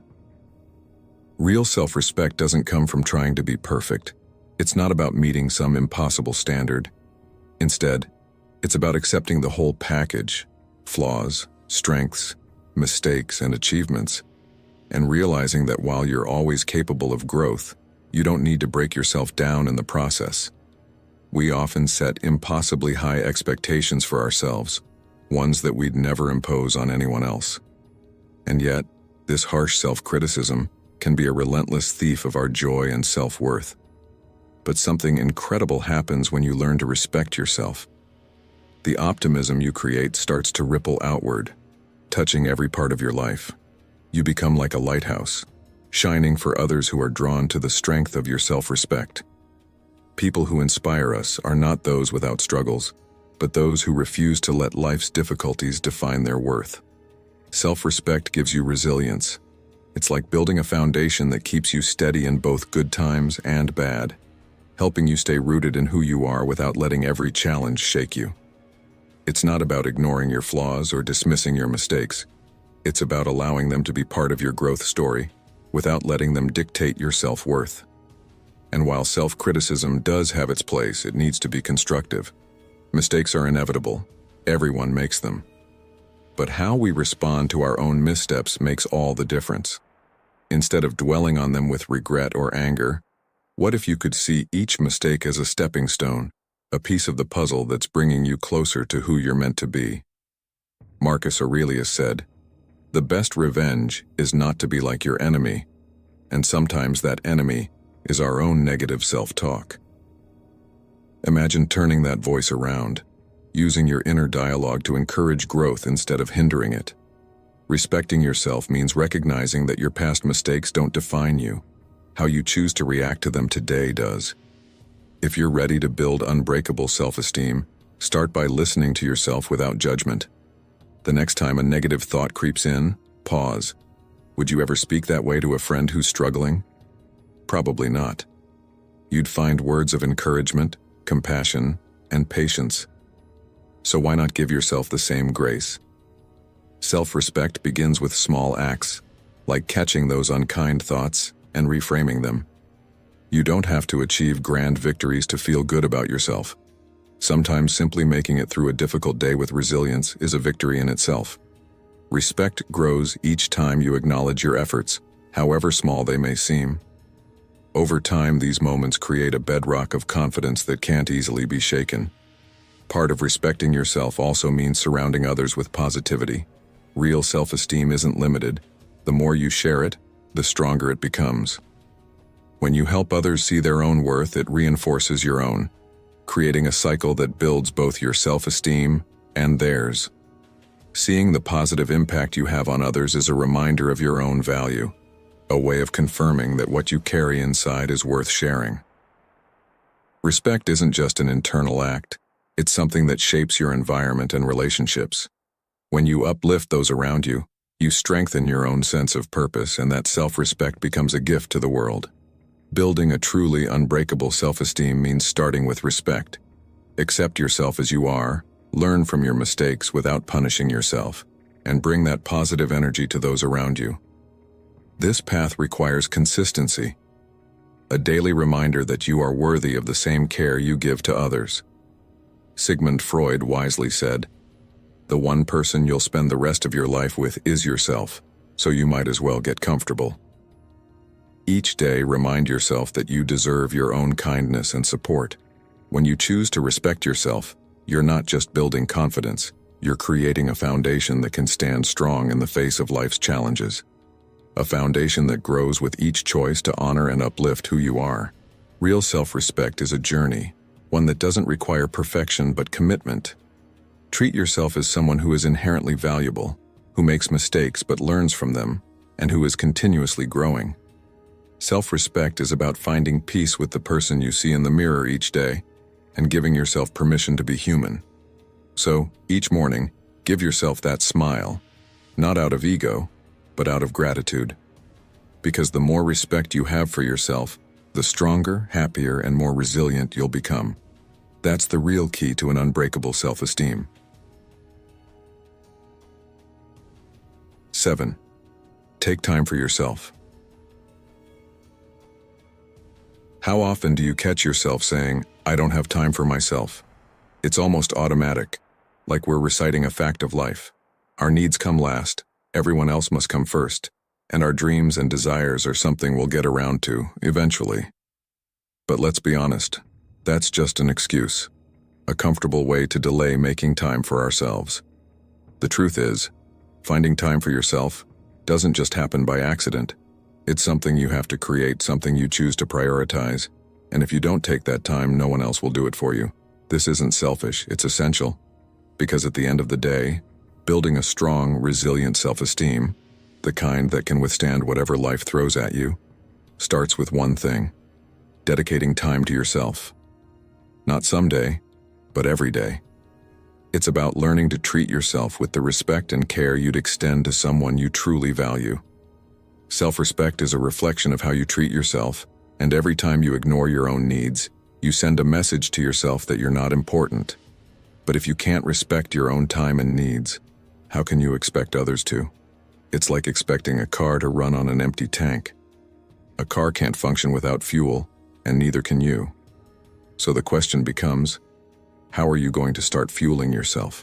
Real self-respect doesn't come from trying to be perfect. It's not about meeting some impossible standard. Instead, it's about accepting the whole package: flaws, strengths, mistakes, and achievements, and realizing that while you're always capable of growth, you don't need to break yourself down in the process. We often set impossibly high expectations for ourselves, ones that we'd never impose on anyone else. And yet, this harsh self-criticism can be a relentless thief of our joy and self-worth. But something incredible happens when you learn to respect yourself. The optimism you create starts to ripple outward, touching every part of your life. You become like a lighthouse, shining for others who are drawn to the strength of your self-respect. People who inspire us are not those without struggles, but those who refuse to let life's difficulties define their worth. Self-respect gives you resilience. It's like building a foundation that keeps you steady in both good times and bad, helping you stay rooted in who you are without letting every challenge shake you. It's not about ignoring your flaws or dismissing your mistakes. It's about allowing them to be part of your growth story without letting them dictate your self-worth. And while self-criticism does have its place, it needs to be constructive. Mistakes are inevitable. Everyone makes them. But how we respond to our own missteps makes all the difference. Instead of dwelling on them with regret or anger, what if you could see each mistake as a stepping stone, a piece of the puzzle that's bringing you closer to who you're meant to be? Marcus Aurelius said, "The best revenge is not to be like your enemy," and sometimes that enemy is our own negative self-talk. Imagine turning that voice around, using your inner dialogue to encourage growth instead of hindering it. Respecting yourself means recognizing that your past mistakes don't define you. How you choose to react to them today does. If you're ready to build unbreakable self-esteem, start by listening to yourself without judgment. The next time a negative thought creeps in, pause. Would you ever speak that way to a friend who's struggling? Probably not. You'd find words of encouragement, compassion, and patience. So why not give yourself the same grace? Self-respect begins with small acts, like catching those unkind thoughts and reframing them. You don't have to achieve grand victories to feel good about yourself. Sometimes simply making it through a difficult day with resilience is a victory in itself. Respect grows each time you acknowledge your efforts, however small they may seem. Over time, these moments create a bedrock of confidence that can't easily be shaken. Part of respecting yourself also means surrounding others with positivity. Real self-esteem isn't limited. The more you share it, the stronger it becomes. When you help others see their own worth, it reinforces your own, creating a cycle that builds both your self-esteem and theirs. Seeing the positive impact you have on others is a reminder of your own value, a way of confirming that what you carry inside is worth sharing. Respect isn't just an internal act, it's something that shapes your environment and relationships. When you uplift those around you, you strengthen your own sense of purpose, and that self-respect becomes a gift to the world. Building a truly unbreakable self-esteem means starting with respect. Accept yourself as you are, learn from your mistakes without punishing yourself, and bring that positive energy to those around you. This path requires consistency, a daily reminder that you are worthy of the same care you give to others. Sigmund Freud wisely said, "The one person you'll spend the rest of your life with is yourself, so you might as well get comfortable." Each day, remind yourself that you deserve your own kindness and support. When you choose to respect yourself, you're not just building confidence, you're creating a foundation that can stand strong in the face of life's challenges. A foundation that grows with each choice to honor and uplift who you are. Real self-respect is a journey, one that doesn't require perfection but commitment. Treat yourself as someone who is inherently valuable, who makes mistakes but learns from them, and who is continuously growing. Self-respect is about finding peace with the person you see in the mirror each day and giving yourself permission to be human. So, each morning, give yourself that smile, not out of ego, but out of gratitude. Because the more respect you have for yourself, the stronger, happier, and more resilient you'll become. That's the real key to an unbreakable self-esteem. 7. Take time for yourself. How often do you catch yourself saying, "I don't have time for myself"? It's almost automatic, like we're reciting a fact of life. Our needs come last, everyone else must come first, and our dreams and desires are something we'll get around to, eventually. But let's be honest, That's just an excuse, a comfortable way to delay making time for ourselves. The truth is, finding time for yourself doesn't just happen by accident. It's something you have to create, something you choose to prioritize, and if you don't take that time, no one else will do it for you. This isn't selfish, it's essential. Because at the end of the day, building a strong, resilient self-esteem, the kind that can withstand whatever life throws at you, starts with one thing: dedicating time to yourself. Not someday, but every day. It's about learning to treat yourself with the respect and care you'd extend to someone you truly value. Self-respect is a reflection of how you treat yourself, and every time you ignore your own needs, you send a message to yourself that you're not important. But if you can't respect your own time and needs, how can you expect others to? It's like expecting a car to run on an empty tank. A car can't function without fuel, and neither can you. So the question becomes, how are you going to start fueling yourself?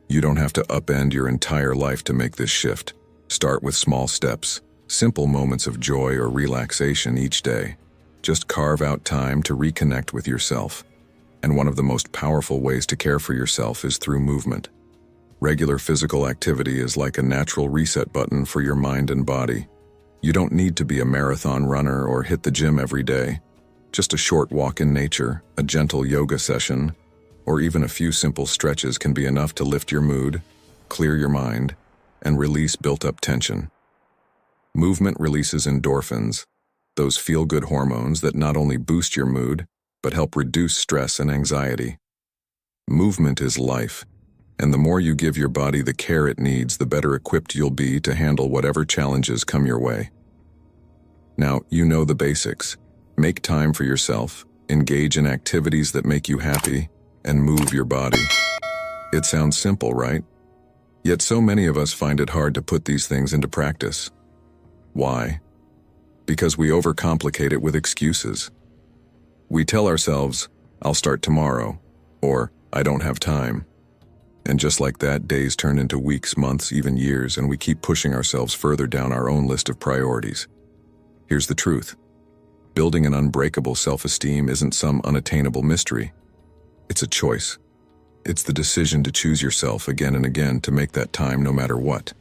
You don't have to upend your entire life to make this shift. Start with small steps, simple moments of joy or relaxation each day. Just carve out time to reconnect with yourself. And one of the most powerful ways to care for yourself is through movement. Regular physical activity is like a natural reset button for your mind and body. You don't need to be a marathon runner or hit the gym every day. Just a short walk in nature, a gentle yoga session, or even a few simple stretches can be enough to lift your mood, clear your mind, and release built-up tension. Movement releases endorphins, those feel-good hormones that not only boost your mood, but help reduce stress and anxiety. Movement is life, and the more you give your body the care it needs, the better equipped you'll be to handle whatever challenges come your way. Now, you know the basics. Make time for yourself, engage in activities that make you happy, and move your body. It sounds simple, right? Yet so many of us find it hard to put these things into practice. Why? Because we overcomplicate it with excuses. We tell ourselves, "I'll start tomorrow," or "I don't have time." And just like that, days turn into weeks, months, even years, and we keep pushing ourselves further down our own list of priorities. Here's the truth. Building an unbreakable self-esteem isn't some unattainable mystery. It's a choice. It's the decision to choose yourself again and again, to make that time no matter what.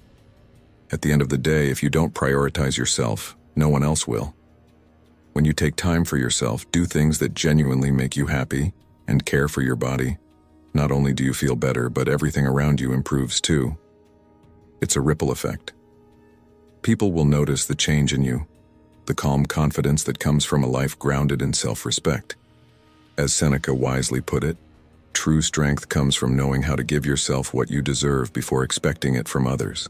At the end of the day, if you don't prioritize yourself, no one else will. When you take time for yourself, do things that genuinely make you happy, and care for your body, not only do you feel better, but everything around you improves too. It's a ripple effect. People will notice the change in you, the calm confidence that comes from a life grounded in self-respect. As Seneca wisely put it, true strength comes from knowing how to give yourself what you deserve before expecting it from others.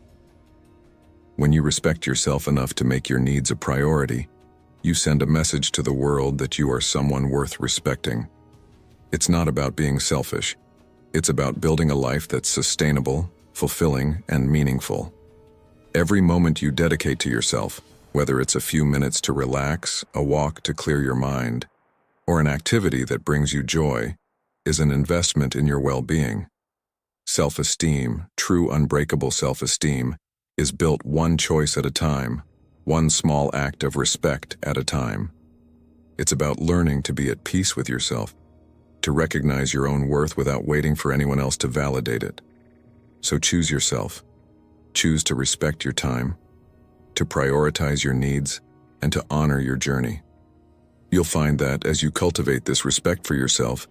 When you respect yourself enough to make your needs a priority, you send a message to the world that you are someone worth respecting. It's not about being selfish. It's about building a life that's sustainable, fulfilling, and meaningful. Every moment you dedicate to yourself, whether it's a few minutes to relax, a walk to clear your mind, or an activity that brings you joy, is an investment in your well-being. Self-esteem, true unbreakable self-esteem, is built one choice at a time, one small act of respect at a time. It's about learning to be at peace with yourself, to recognize your own worth without waiting for anyone else to validate it. So choose yourself. Choose to respect your time, to prioritize your needs, and to honor your journey. You'll find that as you cultivate this respect for yourself,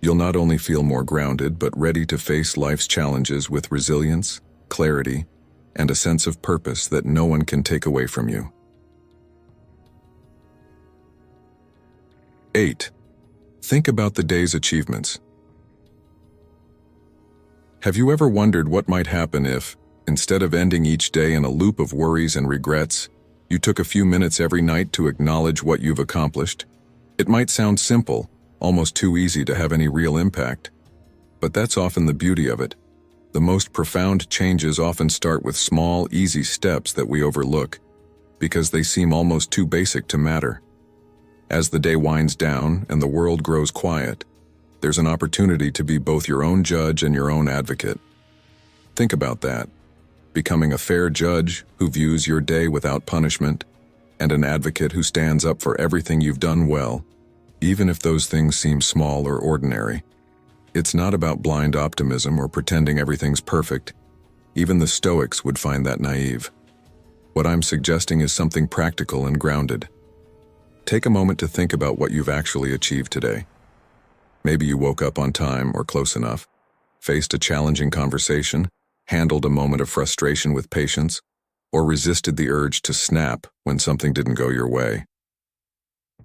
you'll not only feel more grounded, but ready to face life's challenges with resilience, clarity, and a sense of purpose that no one can take away from you. 8. Think about the day's achievements. Have you ever wondered what might happen if, instead of ending each day in a loop of worries and regrets, you took a few minutes every night to acknowledge what you've accomplished? It might sound simple, almost too easy to have any real impact. But that's often the beauty of it. The most profound changes often start with small, easy steps that we overlook, because they seem almost too basic to matter. As the day winds down and the world grows quiet, there's an opportunity to be both your own judge and your own advocate. Think about that. Becoming a fair judge who views your day without punishment, and an advocate who stands up for everything you've done well. even if those things seem small or ordinary. It's not about blind optimism or pretending everything's perfect. Even the Stoics would find that naive. What I'm suggesting is something practical and grounded. Take a moment to think about what you've actually achieved today. Maybe you woke up on time or close enough, faced a challenging conversation, handled a moment of frustration with patience, or resisted the urge to snap when something didn't go your way.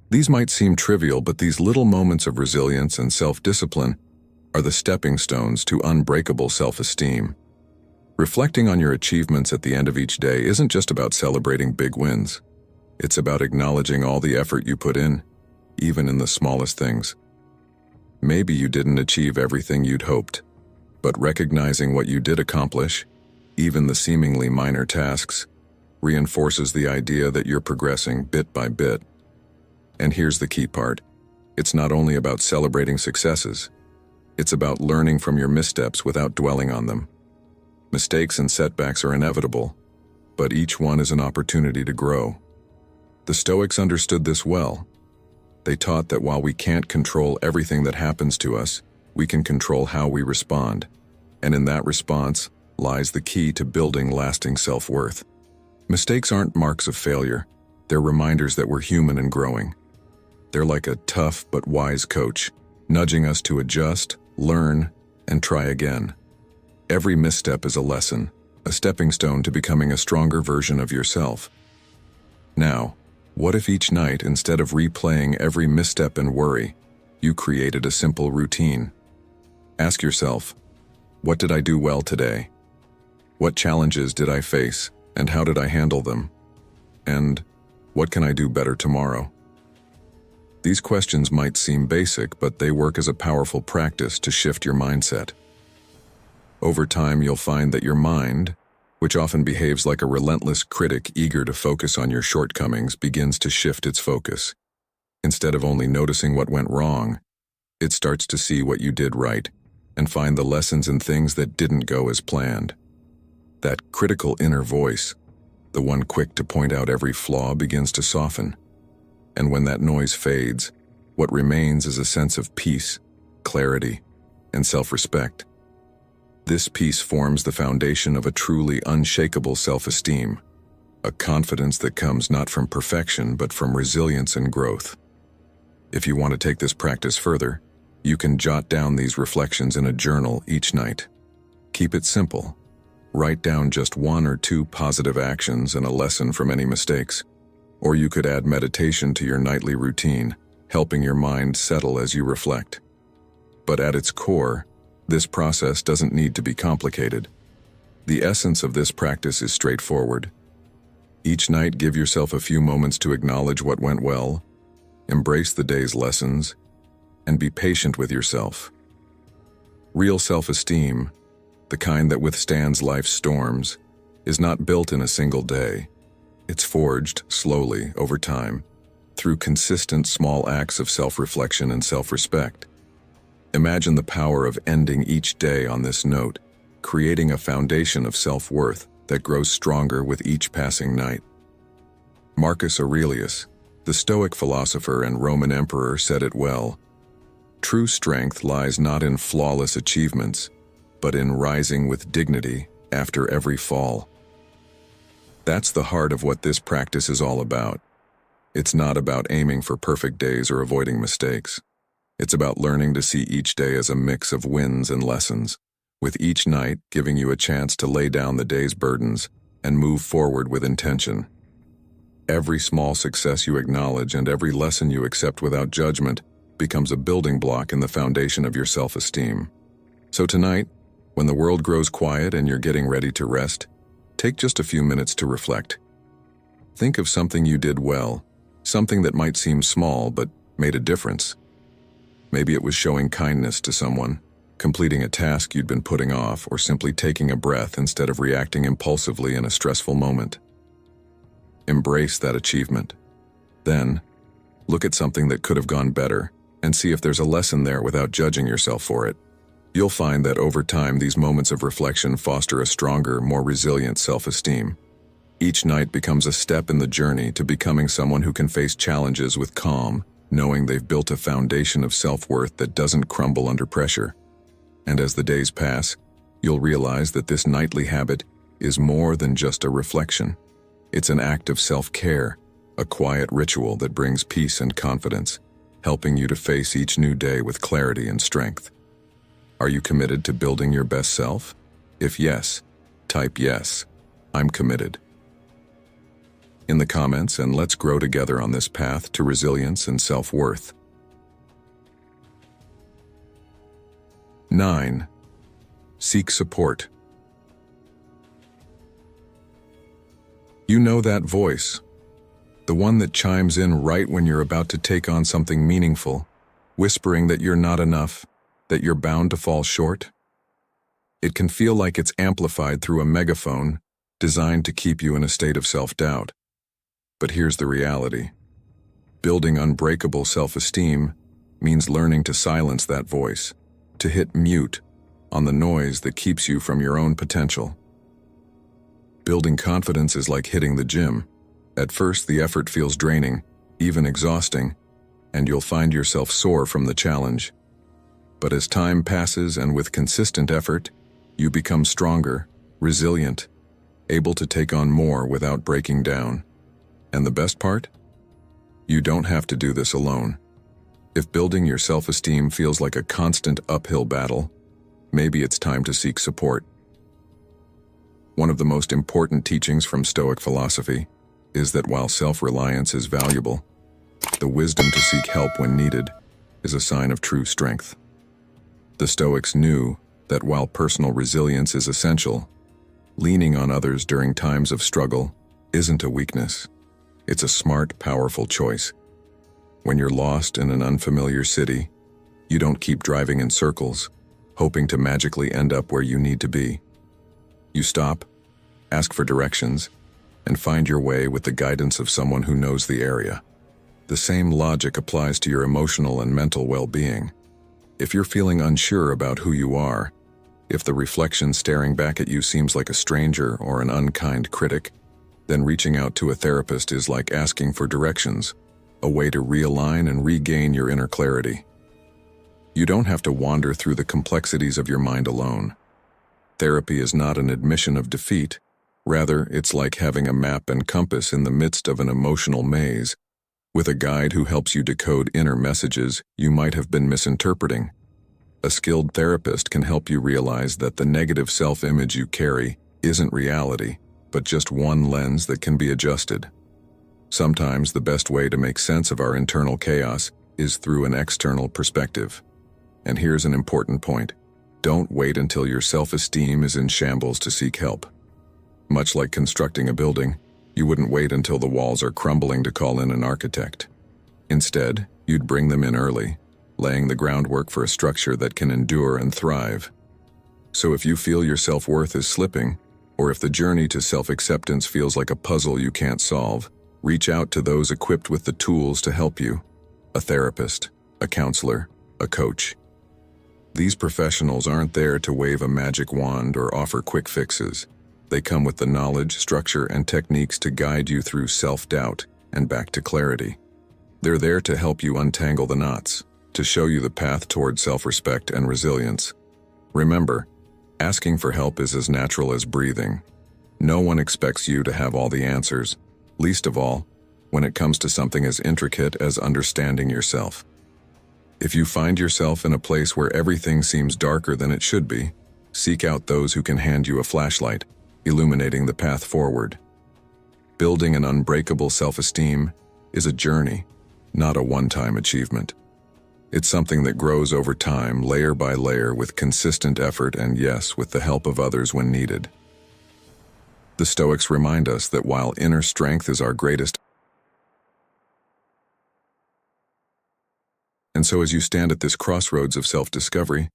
These might seem trivial, but these little moments of resilience and self-discipline are the stepping stones to unbreakable self-esteem. Reflecting on your achievements at the end of each day isn't just about celebrating big wins. It's about acknowledging all the effort you put in, even in the smallest things. Maybe you didn't achieve everything you'd hoped, but recognizing what you did accomplish, even the seemingly minor tasks, reinforces the idea that you're progressing bit by bit. And here's the key part. It's not only about celebrating successes. It's about learning from your missteps without dwelling on them. Mistakes and setbacks are inevitable, but each one is an opportunity to grow. The Stoics understood this well. They taught that while we can't control everything that happens to us, we can control how we respond. And in that response lies the key to building lasting self-worth. Mistakes aren't marks of failure. They're reminders that we're human and growing. They're like a tough but wise coach, nudging us to adjust, learn, and try again. Every misstep is a lesson, a stepping stone to becoming a stronger version of yourself. Now, what if each night, instead of replaying every misstep and worry, you created a simple routine? Ask yourself, what did I do well today? What challenges did I face, and how did I handle them? And what can I do better tomorrow? These questions might seem basic, but they work as a powerful practice to shift your mindset. Over time, you'll find that your mind, which often behaves like a relentless critic eager to focus on your shortcomings, begins to shift its focus. Instead of only noticing what went wrong, it starts to see what you did right and find the lessons in things that didn't go as planned. That critical inner voice, the one quick to point out every flaw, begins to soften. And when that noise fades, what remains is a sense of peace, clarity, and self-respect. This peace forms the foundation of a truly unshakable self-esteem, a confidence that comes not from perfection but from resilience and growth. If you want to take this practice further, you can jot down these reflections in a journal each night. Keep it simple. Write down just 1 or 2 positive actions and a lesson from any mistakes. Or you could add meditation to your nightly routine, helping your mind settle as you reflect. But at its core, this process doesn't need to be complicated. The essence of this practice is straightforward. Each night, give yourself a few moments to acknowledge what went well, embrace the day's lessons, and be patient with yourself. Real self-esteem, the kind that withstands life's storms, is not built in a single day. It's forged slowly over time, through consistent small acts of self-reflection and self-respect. Imagine the power of ending each day on this note, creating a foundation of self-worth that grows stronger with each passing night. Marcus Aurelius, the Stoic philosopher and Roman emperor, said it well. True strength lies not in flawless achievements, but in rising with dignity after every fall. That's the heart of what this practice is all about. It's not about aiming for perfect days or avoiding mistakes. It's about learning to see each day as a mix of wins and lessons, with each night giving you a chance to lay down the day's burdens and move forward with intention. Every small success you acknowledge and every lesson you accept without judgment becomes a building block in the foundation of your self-esteem. So tonight, when the world grows quiet and you're getting ready to rest, take just a few minutes to reflect. Think of something you did well, something that might seem small but made a difference. Maybe it was showing kindness to someone, completing a task you'd been putting off, or simply taking a breath instead of reacting impulsively in a stressful moment. Embrace that achievement. Then, look at something that could have gone better and see if there's a lesson there without judging yourself for it. You'll find that over time, these moments of reflection foster a stronger, more resilient self-esteem. Each night becomes a step in the journey to becoming someone who can face challenges with calm, knowing they've built a foundation of self-worth that doesn't crumble under pressure. And as the days pass, you'll realize that this nightly habit is more than just a reflection. It's an act of self-care, a quiet ritual that brings peace and confidence, helping you to face each new day with clarity and strength. Are you committed to building your best self? If yes, type yes, I'm committed in the comments, and let's grow together on this path to resilience and self-worth. 9. Seek support. You know that voice, the one that chimes in right when you're about to take on something meaningful, whispering that you're not enough, that you're bound to fall short. It can feel like it's amplified through a megaphone designed to keep you in a state of self-doubt. But here's the reality. Building unbreakable self-esteem means learning to silence that voice, to hit mute on the noise that keeps you from your own potential. Building confidence is like hitting the gym. At first, the effort feels draining, even exhausting, and you'll find yourself sore from the challenge. But as time passes and with consistent effort, you become stronger, resilient, able to take on more without breaking down. And the best part? You don't have to do this alone. If building your self-esteem feels like a constant uphill battle, maybe it's time to seek support. One of the most important teachings from Stoic philosophy is that while self-reliance is valuable, the wisdom to seek help when needed is a sign of true strength. The Stoics knew that while personal resilience is essential, leaning on others during times of struggle isn't a weakness. It's a smart, powerful choice. When you're lost in an unfamiliar city, you don't keep driving in circles, hoping to magically end up where you need to be. You stop, ask for directions, and find your way with the guidance of someone who knows the area. The same logic applies to your emotional and mental well-being. If you're feeling unsure about who you are, if the reflection staring back at you seems like a stranger or an unkind critic, then reaching out to a therapist is like asking for directions, a way to realign and regain your inner clarity. You don't have to wander through the complexities of your mind alone. Therapy is not an admission of defeat. Rather, it's like having a map and compass in the midst of an emotional maze, with a guide who helps you decode inner messages you might have been misinterpreting. A skilled therapist can help you realize that the negative self-image you carry isn't reality, but just one lens that can be adjusted. Sometimes the best way to make sense of our internal chaos is through an external perspective. And here's an important point. Don't wait until your self-esteem is in shambles to seek help. Much like constructing a building, you wouldn't wait until the walls are crumbling to call in an architect. Instead, you'd bring them in early, laying the groundwork for a structure that can endure and thrive. So if you feel your self-worth is slipping, or if the journey to self-acceptance feels like a puzzle you can't solve, reach out to those equipped with the tools to help you. A therapist, a counselor, a coach. These professionals aren't there to wave a magic wand or offer quick fixes. They come with the knowledge, structure, and techniques to guide you through self-doubt and back to clarity. They're there to help you untangle the knots, to show you the path toward self-respect and resilience. Remember, asking for help is as natural as breathing. No one expects you to have all the answers, least of all when it comes to something as intricate as understanding yourself. If you find yourself in a place where everything seems darker than it should be, seek out those who can hand you a flashlight, illuminating the path forward. Building an unbreakable self-esteem is a journey, not a one-time achievement. It's something that grows over time, layer by layer, with consistent effort and, yes, with the help of others when needed. The Stoics remind us that while inner strength is our greatest, and so as you stand at this crossroads of self-discovery,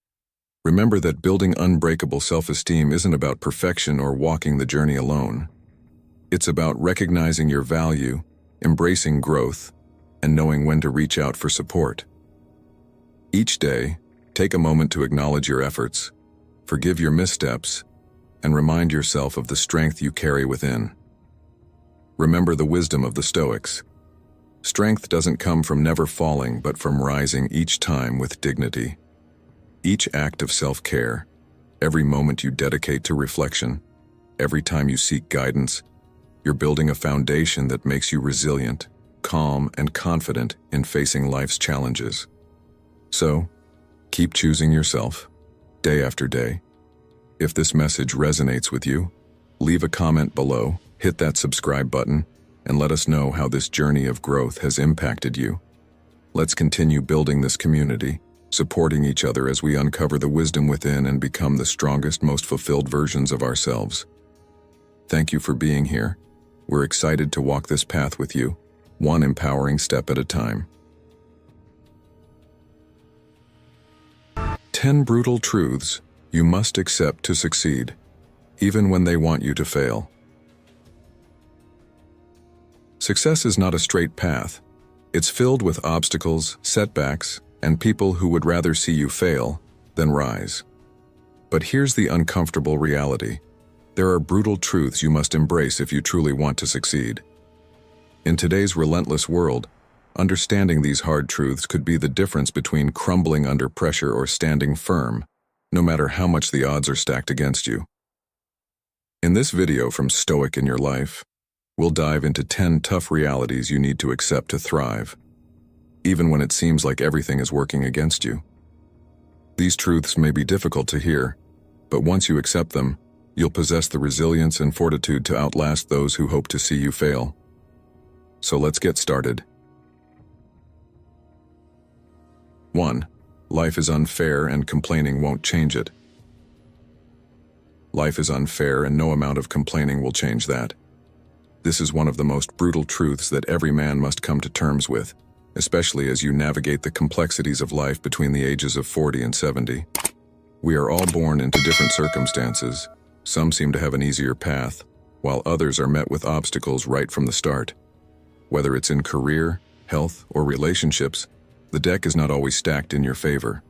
remember that building unbreakable self-esteem isn't about perfection or walking the journey alone. It's about recognizing your value, embracing growth, and knowing when to reach out for support. Each day, take a moment to acknowledge your efforts, forgive your missteps, and remind yourself of the strength you carry within. Remember the wisdom of the Stoics. Strength doesn't come from never falling, but from rising each time with dignity. Each act of self-care, every moment you dedicate to reflection, every time you seek guidance, you're building a foundation that makes you resilient, calm, and confident in facing life's challenges. So, keep choosing yourself, day after day. If this message resonates with you, leave a comment below, hit that subscribe button, and let us know how this journey of growth has impacted you. Let's continue building this community, supporting each other as we uncover the wisdom within and become the strongest, most fulfilled versions of ourselves. Thank you for being here. We're excited to walk this path with you, one empowering step at a time. 10 brutal truths you must accept to succeed, even when they want you to fail. Success is not a straight path. It's filled with obstacles, setbacks, and people who would rather see you fail than rise. But here's the uncomfortable reality. There are brutal truths you must embrace if you truly want to succeed. In today's relentless world, understanding these hard truths could be the difference between crumbling under pressure or standing firm, no matter how much the odds are stacked against you. In this video from Stoic in Your Life, we'll dive into 10 tough realities you need to accept to thrive, even when it seems like everything is working against you. These truths may be difficult to hear, but once you accept them, you'll possess the resilience and fortitude to outlast those who hope to see you fail. So let's get started. 1. Life is unfair and complaining won't change it. Life is unfair and no amount of complaining will change that. This is one of the most brutal truths that every man must come to terms with, especially as you navigate the complexities of life between the ages of 40 and 70. We are all born into different circumstances. Some seem to have an easier path, while others are met with obstacles right from the start. Whether it's in career, health, or relationships, the deck is not always stacked in your favor.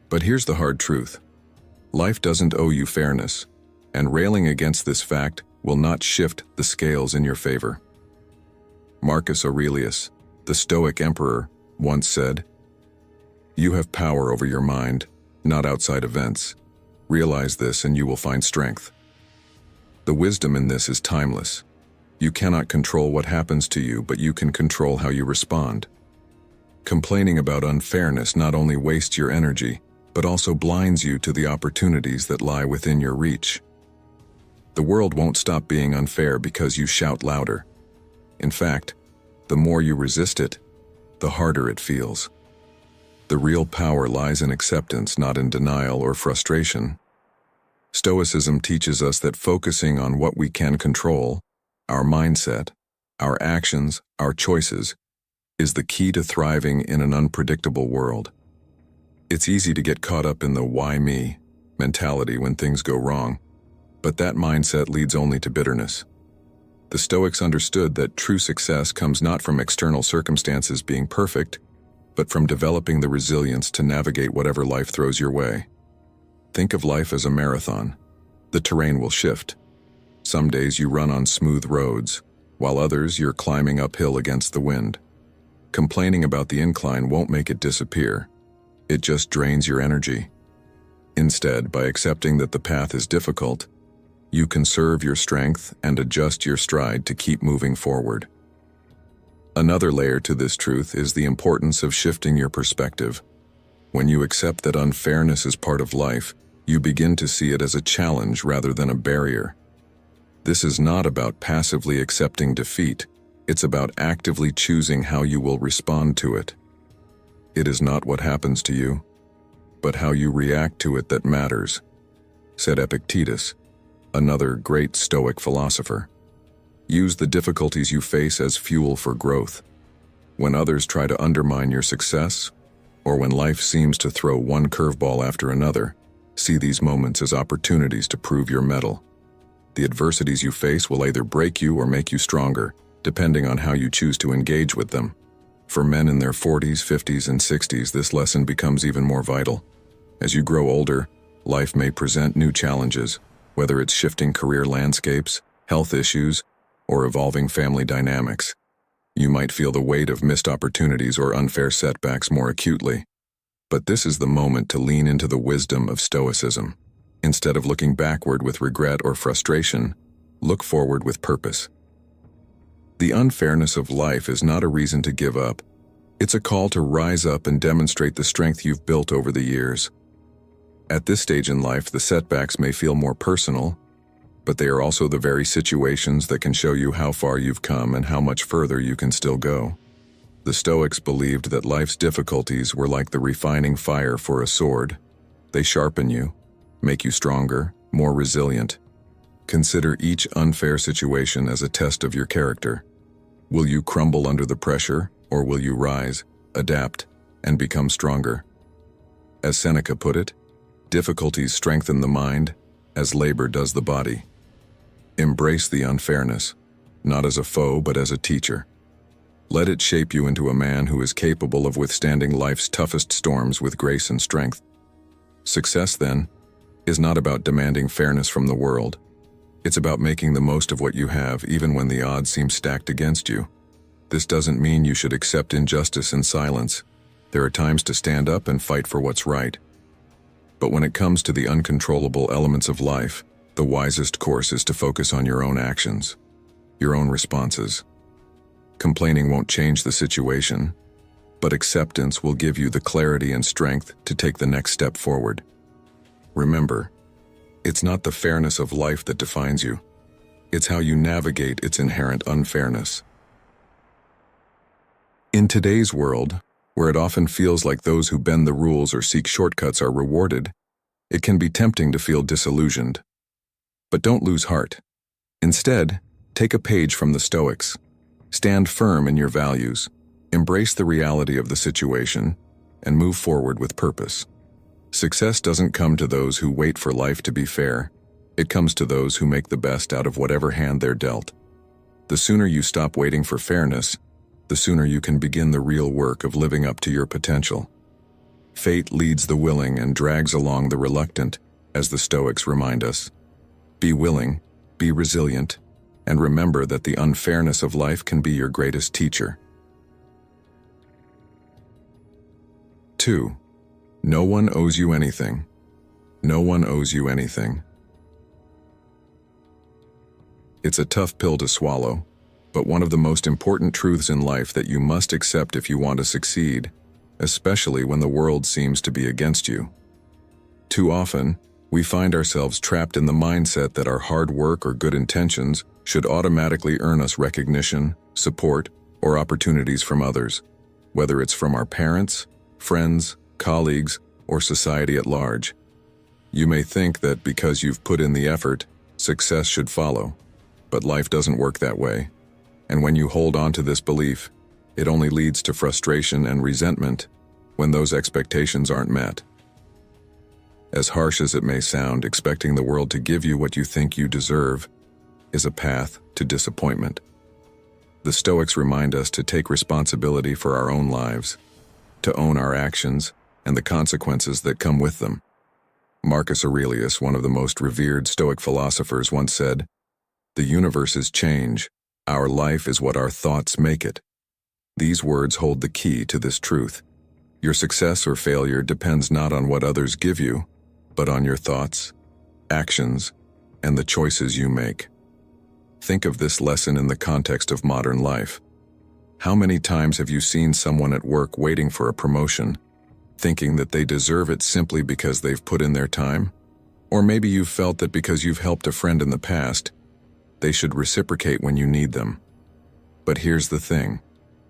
But here's the hard truth. Life doesn't owe you fairness, and railing against this fact will not shift the scales in your favor. Marcus Aurelius, the Stoic emperor, once said, "You have power over your mind, not outside events. Realize this and you will find strength." The wisdom in this is timeless. You cannot control what happens to you, but you can control how you respond. Complaining about unfairness not only wastes your energy, but also blinds you to the opportunities that lie within your reach. The world won't stop being unfair because you shout louder. In fact, the more you resist it, the harder it feels. The real power lies in acceptance, not in denial or frustration. Stoicism teaches us that focusing on what we can control, our mindset, our actions, our choices, is the key to thriving in an unpredictable world. It's easy to get caught up in the "why me" mentality when things go wrong, but that mindset leads only to bitterness. The Stoics understood that true success comes not from external circumstances being perfect, but from developing the resilience to navigate whatever life throws your way. Think of life as a marathon. The terrain will shift. Some days you run on smooth roads, while others you're climbing uphill against the wind. Complaining about the incline won't make it disappear. It just drains your energy. Instead, by accepting that the path is difficult, you conserve your strength and adjust your stride to keep moving forward. Another layer to this truth is the importance of shifting your perspective. When you accept that unfairness is part of life, you begin to see it as a challenge rather than a barrier. This is not about passively accepting defeat. It's about actively choosing how you will respond to it. It is not what happens to you, but how you react to it that matters, said Epictetus, another great Stoic philosopher. Use the difficulties you face as fuel for growth. When others try to undermine your success, or when life seems to throw one curveball after another, see these moments as opportunities to prove your mettle. The adversities you face will either break you or make you stronger, depending on how you choose to engage with them. For men in their 40s, 50s, and 60s, this lesson becomes even more vital. As you grow older, life may present new challenges, whether it's shifting career landscapes, health issues, or evolving family dynamics. You might feel the weight of missed opportunities or unfair setbacks more acutely. But this is the moment to lean into the wisdom of Stoicism. Instead of looking backward with regret or frustration, look forward with purpose. The unfairness of life is not a reason to give up. It's a call to rise up and demonstrate the strength you've built over the years. At this stage in life, the setbacks may feel more personal, but they are also the very situations that can show you how far you've come and how much further you can still go. The Stoics believed that life's difficulties were like the refining fire for a sword. They sharpen you, make you stronger, more resilient. Consider each unfair situation as a test of your character. Will you crumble under the pressure, or will you rise, adapt, and become stronger? As Seneca put it, difficulties strengthen the mind, as labor does the body. Embrace the unfairness, not as a foe but as a teacher. Let it shape you into a man who is capable of withstanding life's toughest storms with grace and strength. Success, then, is not about demanding fairness from the world. It's about making the most of what you have even when the odds seem stacked against you. This doesn't mean you should accept injustice in silence. There are times to stand up and fight for what's right. But when it comes to the uncontrollable elements of life, the wisest course is to focus on your own actions, your own responses. Complaining won't change the situation, but acceptance will give you the clarity and strength to take the next step forward. Remember, it's not the fairness of life that defines you. It's how you navigate its inherent unfairness. In today's world, where it often feels like those who bend the rules or seek shortcuts are rewarded, it can be tempting to feel disillusioned. But don't lose heart. Instead, take a page from the Stoics. Stand firm in your values, embrace the reality of the situation, and move forward with purpose. Success doesn't come to those who wait for life to be fair. It comes to those who make the best out of whatever hand they're dealt. The sooner you stop waiting for fairness, the sooner you can begin the real work of living up to your potential. Fate leads the willing and drags along the reluctant, as the Stoics remind us. Be willing, be resilient, and remember that the unfairness of life can be your greatest teacher. 2. No one owes you anything. No one owes you anything. It's a tough pill to swallow, but one of the most important truths in life that you must accept if you want to succeed, especially when the world seems to be against you. Too often, we find ourselves trapped in the mindset that our hard work or good intentions should automatically earn us recognition, support, or opportunities from others, whether it's from our parents, friends, colleagues, or society at large. You may think that because you've put in the effort, success should follow, but life doesn't work that way. And when you hold on to this belief, it only leads to frustration and resentment when those expectations aren't met. As harsh as it may sound, expecting the world to give you what you think you deserve is a path to disappointment. The Stoics remind us to take responsibility for our own lives, to own our actions and the consequences that come with them. Marcus Aurelius, one of the most revered Stoic philosophers, once said, "The universe is change. Our life is what our thoughts make it." These words hold the key to this truth. Your success or failure depends not on what others give you, but on your thoughts, actions, and the choices you make. Think of this lesson in the context of modern life. How many times have you seen someone at work waiting for a promotion, thinking that they deserve it simply because they've put in their time? Or maybe you've felt that because you've helped a friend in the past, they should reciprocate when you need them. But here's the thing.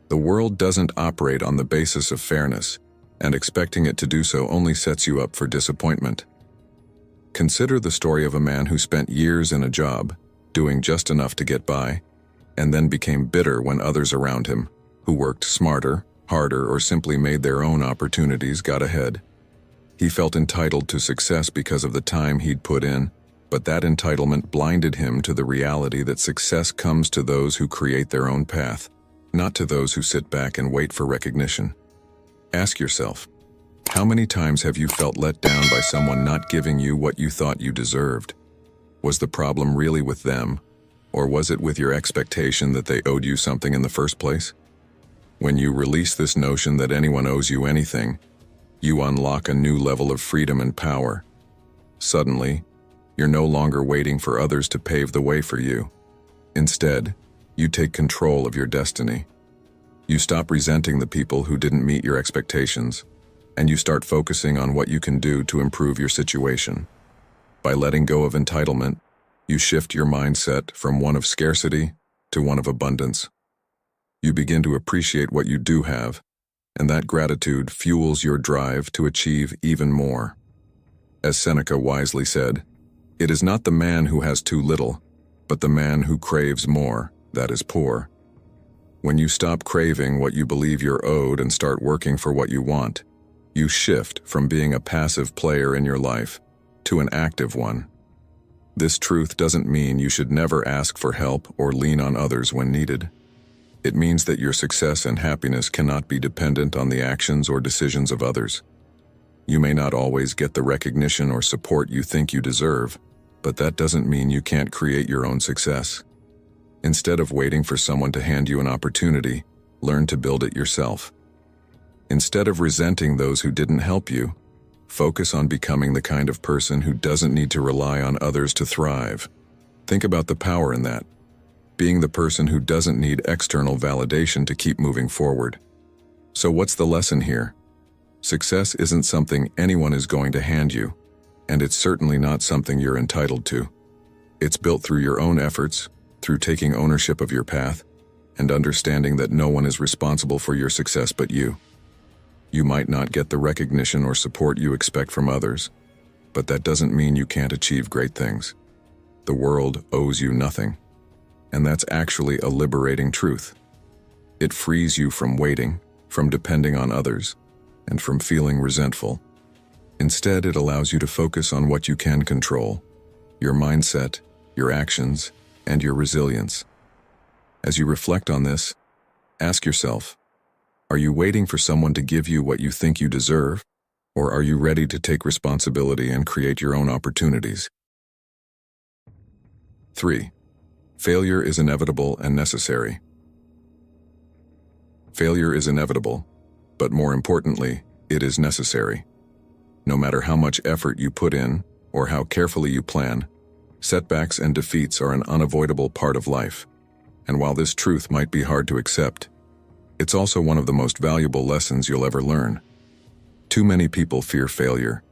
The world doesn't operate on the basis of fairness, and expecting it to do so only sets you up for disappointment. Consider the story of a man who spent years in a job, doing just enough to get by, and then became bitter when others around him, who worked smarter, harder, or simply made their own opportunities, got ahead. He felt entitled to success because of the time he'd put in, but that entitlement blinded him to the reality that success comes to those who create their own path, not to those who sit back and wait for recognition. Ask yourself, how many times have you felt let down by someone not giving you what you thought you deserved? Was the problem really with them, Or was it with your expectation that they owed you something in the first place? When you release this notion that anyone owes you anything, you unlock a new level of freedom and power. Suddenly, you're no longer waiting for others to pave the way for you. Instead, you take control of your destiny. You stop resenting the people who didn't meet your expectations, and you start focusing on what you can do to improve your situation. By letting go of entitlement, you shift your mindset from one of scarcity to one of abundance. You begin to appreciate what you do have, and that gratitude fuels your drive to achieve even more. As Seneca wisely said, "It is not the man who has too little, but the man who craves more that is poor." When you stop craving what you believe you're owed and start working for what you want, you shift from being a passive player in your life to an active one. This truth doesn't mean you should never ask for help or lean on others when needed. It means that your success and happiness cannot be dependent on the actions or decisions of others. You may not always get the recognition or support you think you deserve, but that doesn't mean you can't create your own success. Instead of waiting for someone to hand you an opportunity, learn to build it yourself. Instead of resenting those who didn't help you, focus on becoming the kind of person who doesn't need to rely on others to thrive. Think about the power in that. Being the person who doesn't need external validation to keep moving forward. So what's the lesson here? Success isn't something anyone is going to hand you, and it's certainly not something you're entitled to. It's built through your own efforts, through taking ownership of your path, and understanding that no one is responsible for your success but you. You might not get the recognition or support you expect from others, but that doesn't mean you can't achieve great things. The world owes you nothing, and that's actually a liberating truth. It frees you from waiting, from depending on others, and from feeling resentful. Instead, it allows you to focus on what you can control: your mindset, your actions, and your resilience. As you reflect on this, ask yourself, are you waiting for someone to give you what you think you deserve, or are you ready to take responsibility and create your own opportunities? 3. Failure is inevitable and necessary. Failure is inevitable, but more importantly, it is necessary. No matter how much effort you put in, or how carefully you plan, setbacks and defeats are an unavoidable part of life. And while this truth might be hard to accept, it's also one of the most valuable lessons you'll ever learn. Too many people fear failure,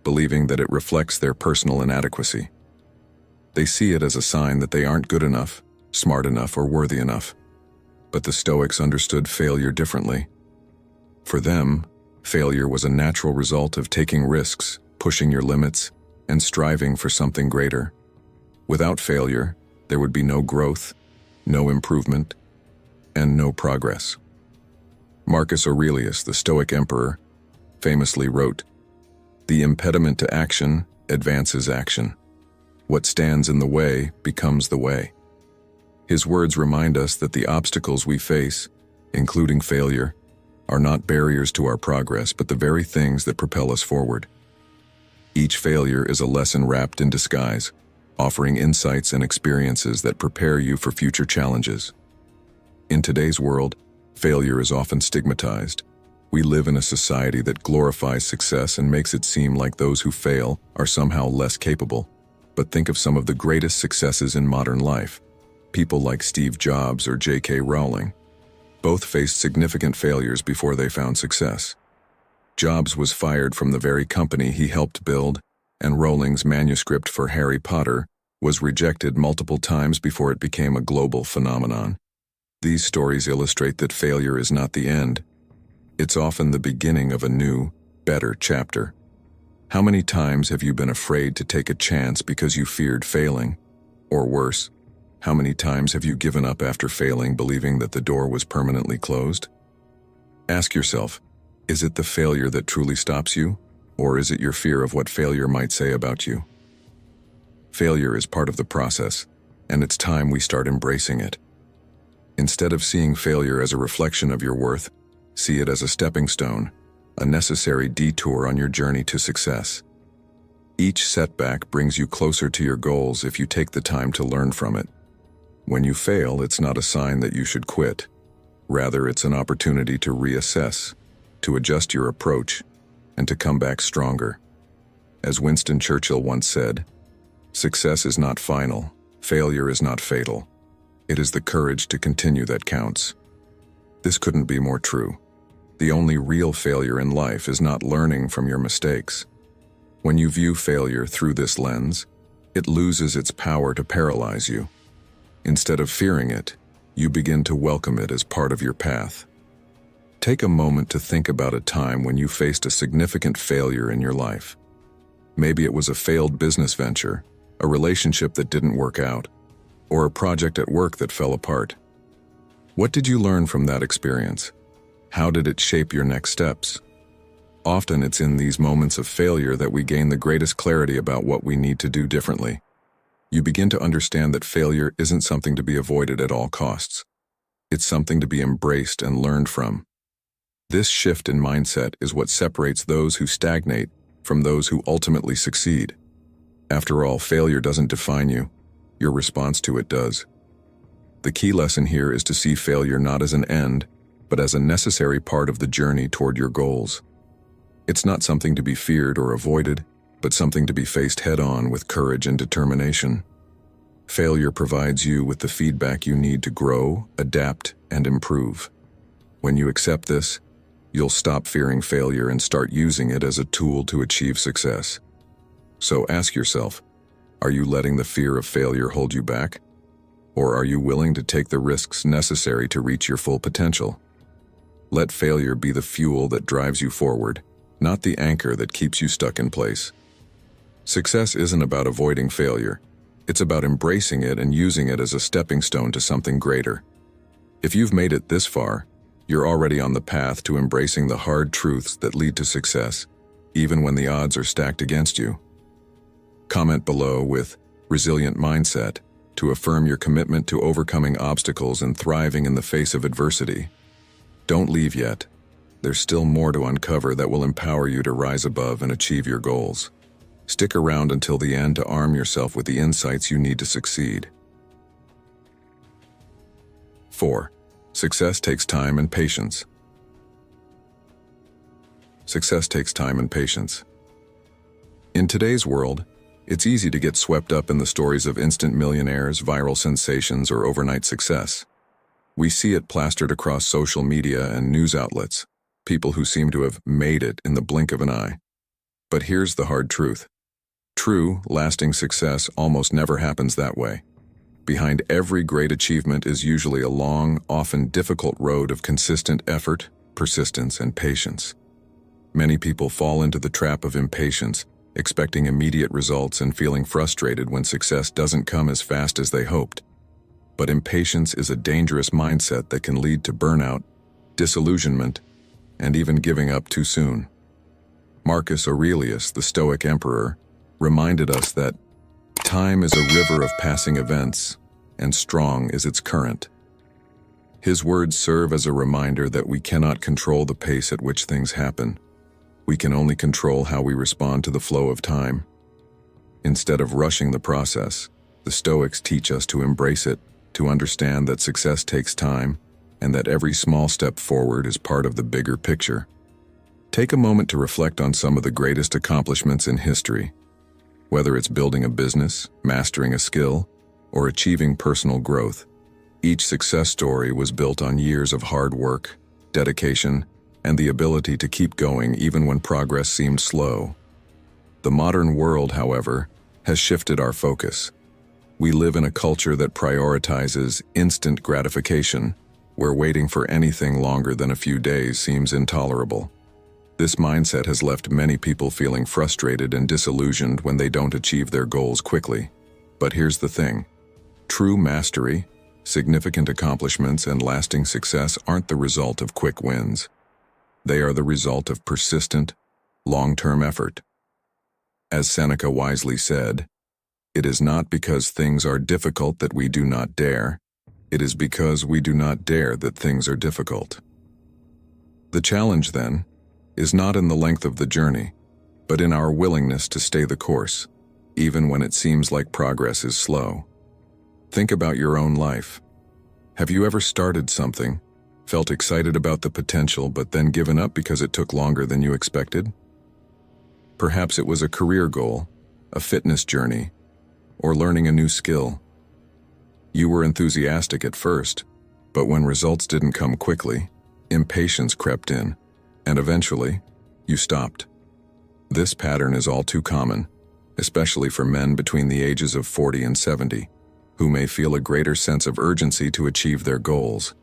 believing that it reflects their personal inadequacy. They see it as a sign that they aren't good enough, smart enough, or worthy enough. But the Stoics understood failure differently. For them, failure was a natural result of taking risks, pushing your limits, and striving for something greater. Without failure, there would be no growth, no improvement, and no progress. Marcus Aurelius, the Stoic emperor, famously wrote, "The impediment to action advances action. What stands in the way becomes the way." His words remind us that the obstacles we face, including failure, are not barriers to our progress, but the very things that propel us forward. Each failure is a lesson wrapped in disguise, offering insights and experiences that prepare you for future challenges. In today's world, failure is often stigmatized. We live in a society that glorifies success and makes it seem like those who fail are somehow less capable. But think of some of the greatest successes in modern life. People like Steve Jobs or J.K. Rowling. Both faced significant failures before they found success. Jobs was fired from the very company he helped build, and Rowling's manuscript for Harry Potter was rejected multiple times before it became a global phenomenon. These stories illustrate that failure is not the end. It's often the beginning of a new, better chapter. How many times have you been afraid to take a chance because you feared failing? Or worse, how many times have you given up after failing, believing that the door was permanently closed? Ask yourself, is it the failure that truly stops you, or is it your fear of what failure might say about you? Failure is part of the process, and it's time we start embracing it. Instead of seeing failure as a reflection of your worth, see it as a stepping stone, a necessary detour on your journey to success. Each setback brings you closer to your goals if you take the time to learn from it. When you fail, it's not a sign that you should quit. Rather, it's an opportunity to reassess, to adjust your approach, and to come back stronger. As Winston Churchill once said, "Success is not final, failure is not fatal. It is the courage to continue that counts." This couldn't be more true. The only real failure in life is not learning from your mistakes. When you view failure through this lens, it loses its power to paralyze you. Instead of fearing it, you begin to welcome it as part of your path. Take a moment to think about a time when you faced a significant failure in your life. Maybe it was a failed business venture, a relationship that didn't work out, or a project at work that fell apart. What did you learn from that experience? How did it shape your next steps? Often it's in these moments of failure that we gain the greatest clarity about what we need to do differently. You begin to understand that failure isn't something to be avoided at all costs. It's something to be embraced and learned from. This shift in mindset is what separates those who stagnate from those who ultimately succeed. After all, failure doesn't define you. Your response to it does. The key lesson here is to see failure not as an end, but as a necessary part of the journey toward your goals. It's not something to be feared or avoided, but something to be faced head-on with courage and determination. Failure provides you with the feedback you need to grow, adapt, and improve. When you accept this, you'll stop fearing failure and start using it as a tool to achieve success. So ask yourself, are you letting the fear of failure hold you back? Or are you willing to take the risks necessary to reach your full potential? Let failure be the fuel that drives you forward, not the anchor that keeps you stuck in place. Success isn't about avoiding failure. It's about embracing it and using it as a stepping stone to something greater. If you've made it this far, you're already on the path to embracing the hard truths that lead to success, even when the odds are stacked against you. Comment below with "resilient mindset" to affirm your commitment to overcoming obstacles and thriving in the face of adversity. Don't leave yet. There's still more to uncover that will empower you to rise above and achieve your goals. Stick around until the end to arm yourself with the insights you need to succeed. 4. Success takes time and patience. Success takes time and patience. In today's world, it's easy to get swept up in the stories of instant millionaires, viral sensations, or overnight success. We see it plastered across social media and news outlets, people who seem to have made it in the blink of an eye. But here's the hard truth. True, lasting success almost never happens that way. Behind every great achievement is usually a long, often difficult road of consistent effort, persistence, and patience. Many people fall into the trap of impatience, expecting immediate results and feeling frustrated when success doesn't come as fast as they hoped. But impatience is a dangerous mindset that can lead to burnout, disillusionment, and even giving up too soon. Marcus Aurelius, the Stoic emperor, reminded us that time is a river of passing events, and strong is its current. His words serve as a reminder that we cannot control the pace at which things happen. We can only control how we respond to the flow of time. Instead of rushing the process, the Stoics teach us to embrace it, to understand that success takes time, and that every small step forward is part of the bigger picture. Take a moment to reflect on some of the greatest accomplishments in history. Whether it's building a business, mastering a skill, or achieving personal growth, each success story was built on years of hard work, dedication, and the ability to keep going even when progress seemed slow. The modern world, however, has shifted our focus. We live in a culture that prioritizes instant gratification, where waiting for anything longer than a few days seems intolerable. This mindset has left many people feeling frustrated and disillusioned when they don't achieve their goals quickly. But here's the thing. True mastery, significant accomplishments, and lasting success aren't the result of quick wins. They are the result of persistent, long-term effort. As Seneca wisely said, "It is not because things are difficult that we do not dare. It is because we do not dare that things are difficult." The challenge, then, is not in the length of the journey, but in our willingness to stay the course, even when it seems like progress is slow. Think about your own life. Have you ever started something, felt excited about the potential, but then given up because it took longer than you expected? Perhaps it was a career goal, a fitness journey, or learning a new skill. You were enthusiastic at first, but when results didn't come quickly, impatience crept in, and eventually, you stopped. This pattern is all too common, especially for men between the ages of 40 and 70, who may feel a greater sense of urgency to achieve their goals.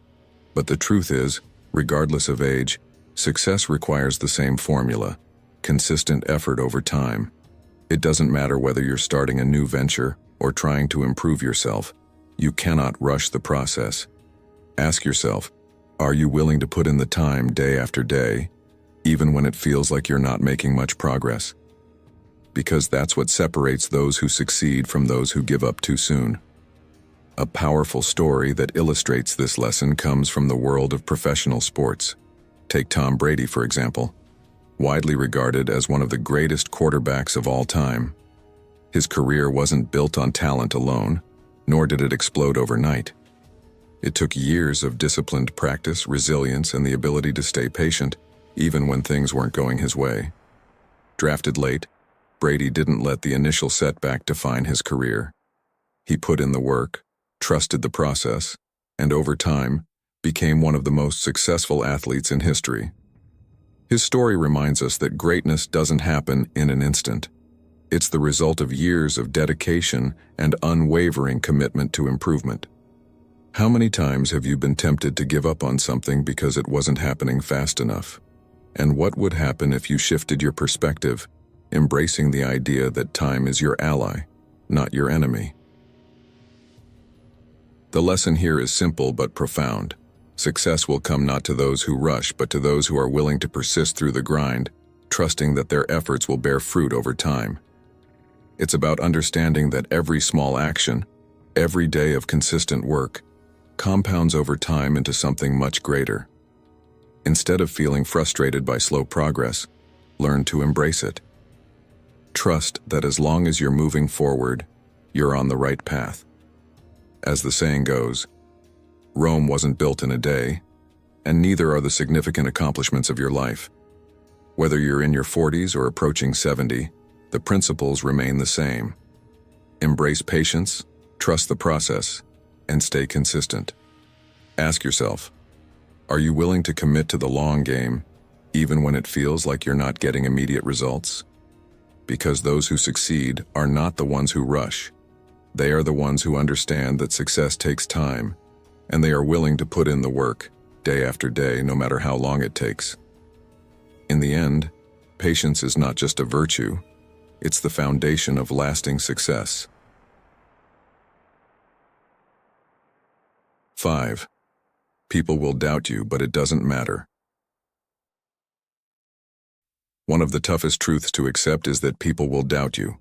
But the truth is, regardless of age, success requires the same formula: consistent effort over time. It doesn't matter whether you're starting a new venture or trying to improve yourself. You cannot rush the process. Ask yourself, are you willing to put in the time day after day, even when it feels like you're not making much progress? Because that's what separates those who succeed from those who give up too soon. A powerful story that illustrates this lesson comes from the world of professional sports. Take Tom Brady, for example. Widely regarded as one of the greatest quarterbacks of all time. His career wasn't built on talent alone, nor did it explode overnight. It took years of disciplined practice, resilience, and the ability to stay patient, even when things weren't going his way. Drafted late, Brady didn't let the initial setback define his career. He put in the work, trusted the process, and over time, became one of the most successful athletes in history. His story reminds us that greatness doesn't happen in an instant. It's the result of years of dedication and unwavering commitment to improvement. How many times have you been tempted to give up on something because it wasn't happening fast enough? And what would happen if you shifted your perspective, embracing the idea that time is your ally, not your enemy? The lesson here is simple but profound. Success will come not to those who rush, but to those who are willing to persist through the grind, trusting that their efforts will bear fruit over time. It's about understanding that every small action, every day of consistent work, compounds over time into something much greater. Instead of feeling frustrated by slow progress, learn to embrace it. Trust that as long as you're moving forward, you're on the right path. As the saying goes, Rome wasn't built in a day, and neither are the significant accomplishments of your life. Whether you're in your 40s or approaching 70, the principles remain the same. Embrace patience, trust the process, and stay consistent. Ask yourself, are you willing to commit to the long game, even when it feels like you're not getting immediate results? Because those who succeed are not the ones who rush. They are the ones who understand that success takes time, and they are willing to put in the work, day after day, no matter how long it takes. In the end, patience is not just a virtue, it's the foundation of lasting success. 5. People will doubt you, but it doesn't matter. One of the toughest truths to accept is that people will doubt you.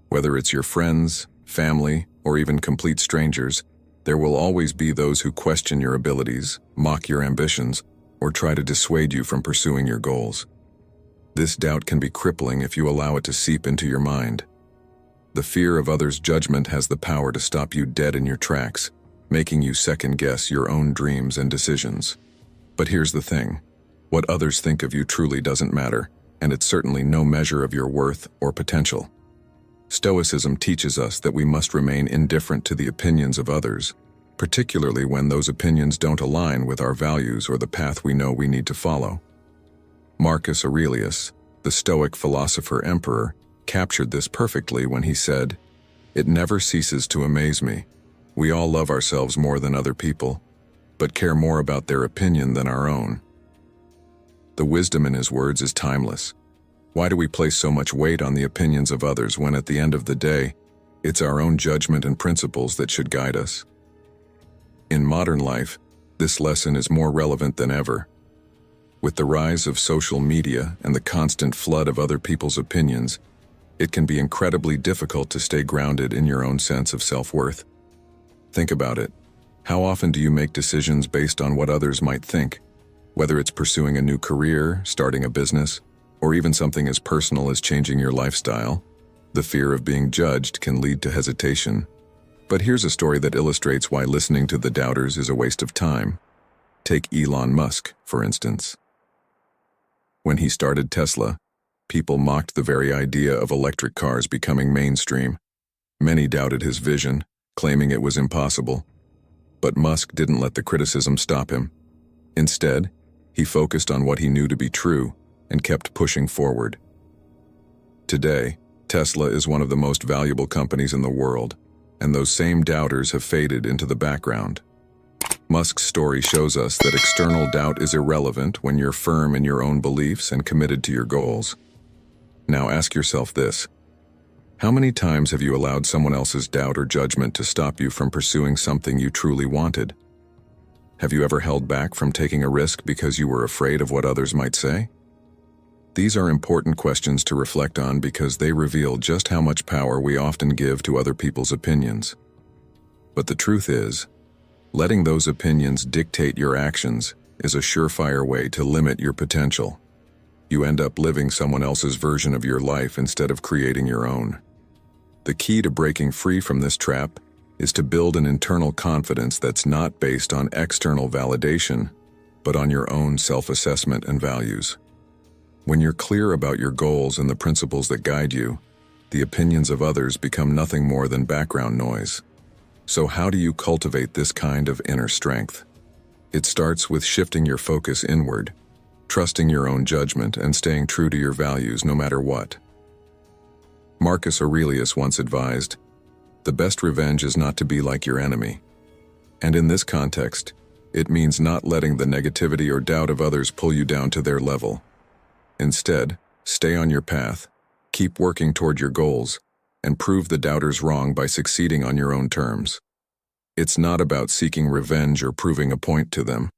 Whether it's your friends, family, or even complete strangers, there will always be those who question your abilities, mock your ambitions, or try to dissuade you from pursuing your goals. This doubt can be crippling if you allow it to seep into your mind. The fear of others' judgment has the power to stop you dead in your tracks, making you second-guess your own dreams and decisions. But here's the thing. What others think of you truly doesn't matter, and it's certainly no measure of your worth or potential. Stoicism teaches us that we must remain indifferent to the opinions of others, particularly when those opinions don't align with our values or the path we know we need to follow. Marcus Aurelius, the Stoic philosopher-emperor, captured this perfectly when he said, "It never ceases to amaze me. We all love ourselves more than other people, but care more about their opinion than our own." The wisdom in his words is timeless. Why do we place so much weight on the opinions of others when at the end of the day, it's our own judgment and principles that should guide us? In modern life, this lesson is more relevant than ever. With the rise of social media and the constant flood of other people's opinions, it can be incredibly difficult to stay grounded in your own sense of self-worth. Think about it. How often do you make decisions based on what others might think? Whether it's pursuing a new career, starting a business, or even something as personal as changing your lifestyle, the fear of being judged can lead to hesitation. But here's a story that illustrates why listening to the doubters is a waste of time. Take Elon Musk, for instance. When he started Tesla, people mocked the very idea of electric cars becoming mainstream. Many doubted his vision, claiming it was impossible. But Musk didn't let the criticism stop him. Instead, he focused on what he knew to be true and kept pushing forward. Today, Tesla is one of the most valuable companies in the world, and those same doubters have faded into the background. Musk's story shows us that external doubt is irrelevant when you're firm in your own beliefs and committed to your goals. Now ask yourself this: how many times have you allowed someone else's doubt or judgment to stop you from pursuing something you truly wanted? Have you ever held back from taking a risk because you were afraid of what others might say? These are important questions to reflect on because they reveal just how much power we often give to other people's opinions. But the truth is, letting those opinions dictate your actions is a surefire way to limit your potential. You end up living someone else's version of your life instead of creating your own. The key to breaking free from this trap is to build an internal confidence that's not based on external validation, but on your own self-assessment and values. When you're clear about your goals and the principles that guide you, the opinions of others become nothing more than background noise. So how do you cultivate this kind of inner strength? It starts with shifting your focus inward, trusting your own judgment, and staying true to your values no matter what. Marcus Aurelius once advised, "The best revenge is not to be like your enemy." And in this context, it means not letting the negativity or doubt of others pull you down to their level. Instead, stay on your path, keep working toward your goals, and prove the doubters wrong by succeeding on your own terms. It's not about seeking revenge or proving a point to them.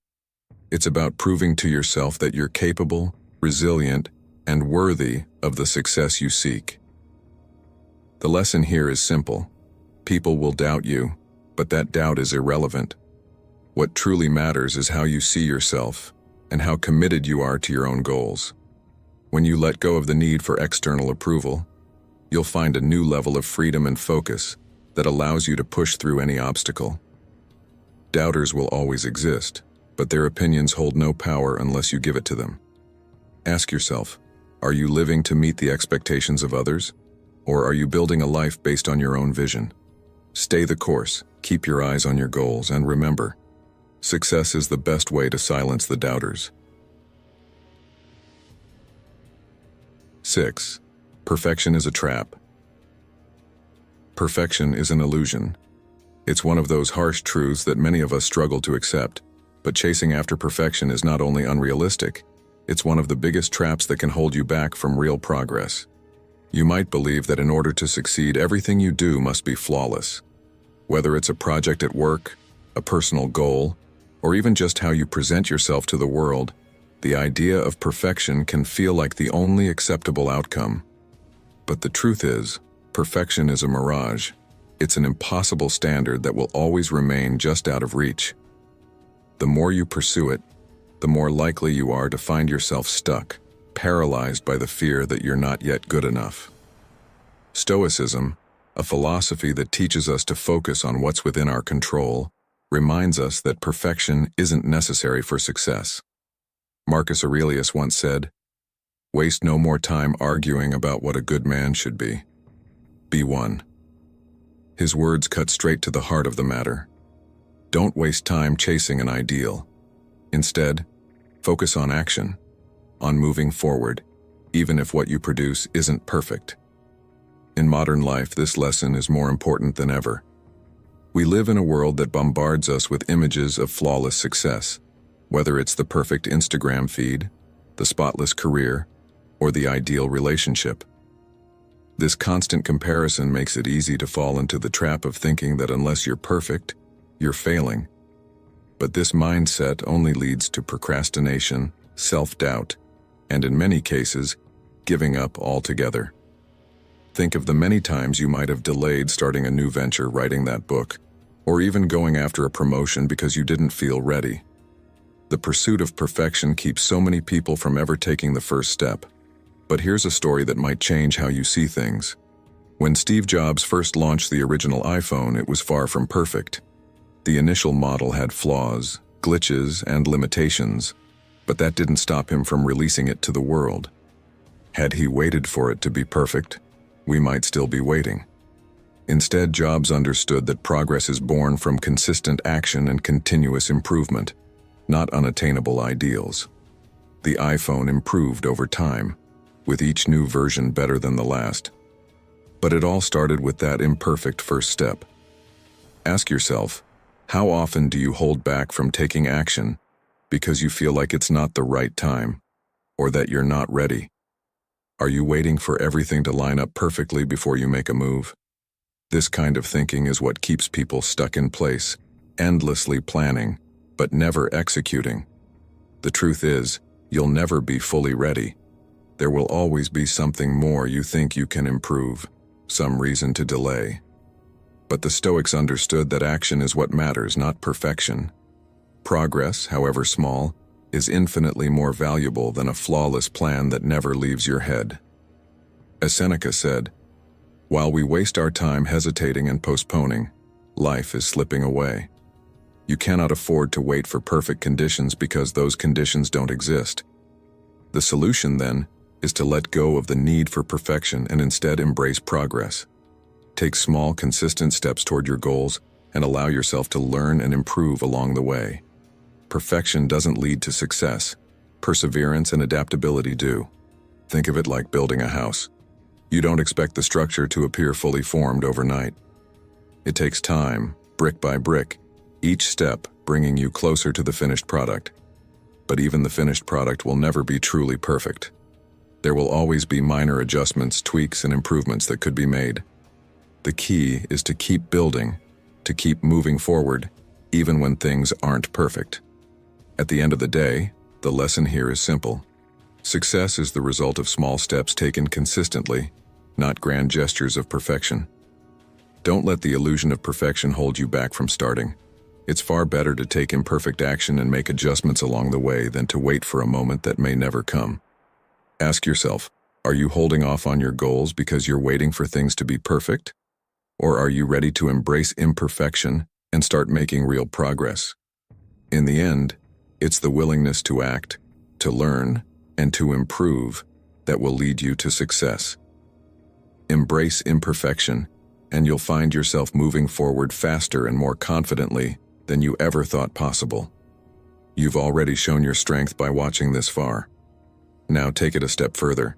It's about proving to yourself that you're capable, resilient, and worthy of the success you seek. The lesson here is simple. People will doubt you, but that doubt is irrelevant. What truly matters is how you see yourself and how committed you are to your own goals. When you let go of the need for external approval, you'll find a new level of freedom and focus that allows you to push through any obstacle. Doubters will always exist, but their opinions hold no power unless you give it to them. Ask yourself, are you living to meet the expectations of others, or are you building a life based on your own vision? Stay the course, keep your eyes on your goals, and remember, success is the best way to silence the doubters. 6. Perfection is a trap. Perfection is an illusion. It's one of those harsh truths that many of us struggle to accept, but chasing after perfection is not only unrealistic, it's one of the biggest traps that can hold you back from real progress. You might believe that in order to succeed, everything you do must be flawless. Whether it's a project at work, a personal goal, or even just how you present yourself to the world, the idea of perfection can feel like the only acceptable outcome. But the truth is, perfection is a mirage. It's an impossible standard that will always remain just out of reach. The more you pursue it, the more likely you are to find yourself stuck, paralyzed by the fear that you're not yet good enough. Stoicism, a philosophy that teaches us to focus on what's within our control, reminds us that perfection isn't necessary for success. Marcus Aurelius once said, "Waste no more time arguing about what a good man should be. Be one." His words cut straight to the heart of the matter. Don't waste time chasing an ideal. Instead, focus on action, on moving forward, even if what you produce isn't perfect. In modern life, this lesson is more important than ever. We live in a world that bombards us with images of flawless success, whether it's the perfect Instagram feed, the spotless career, or the ideal relationship. This constant comparison makes it easy to fall into the trap of thinking that unless you're perfect, you're failing. But this mindset only leads to procrastination, self-doubt, and in many cases, giving up altogether. Think of the many times you might have delayed starting a new venture, writing that book, or even going after a promotion because you didn't feel ready. The pursuit of perfection keeps so many people from ever taking the first step. But here's a story that might change how you see things. When Steve Jobs first launched the original iPhone, it was far from perfect. The initial model had flaws, glitches, and limitations, but that didn't stop him from releasing it to the world. Had he waited for it to be perfect, we might still be waiting. Instead, Jobs understood that progress is born from consistent action and continuous improvement, not unattainable ideals. The iPhone improved over time, with each new version better than the last. But it all started with that imperfect first step. Ask yourself, how often do you hold back from taking action because you feel like it's not the right time, or that you're not ready? Are you waiting for everything to line up perfectly before you make a move? This kind of thinking is what keeps people stuck in place, endlessly planning, but never executing. The truth is, you'll never be fully ready. There will always be something more you think you can improve, some reason to delay. But the Stoics understood that action is what matters, not perfection. Progress, however small, is infinitely more valuable than a flawless plan that never leaves your head. As Seneca said, "While we waste our time hesitating and postponing, life is slipping away." You cannot afford to wait for perfect conditions because those conditions don't exist. The solution, then, is to let go of the need for perfection and instead embrace progress. Take small, consistent steps toward your goals and allow yourself to learn and improve along the way. Perfection doesn't lead to success. Perseverance and adaptability do. Think of it like building a house. You don't expect the structure to appear fully formed overnight. It takes time, brick by brick, each step bringing you closer to the finished product. But even the finished product will never be truly perfect. There will always be minor adjustments, tweaks, and improvements that could be made. The key is to keep building, to keep moving forward, even when things aren't perfect. At the end of the day, the lesson here is simple. Success is the result of small steps taken consistently, not grand gestures of perfection. Don't let the illusion of perfection hold you back from starting. It's far better to take imperfect action and make adjustments along the way than to wait for a moment that may never come. Ask yourself, are you holding off on your goals because you're waiting for things to be perfect? Or are you ready to embrace imperfection and start making real progress? In the end, it's the willingness to act, to learn, and to improve that will lead you to success. Embrace imperfection, and you'll find yourself moving forward faster and more confidently than you ever thought possible. You've already shown your strength by watching this far. Now take it a step further.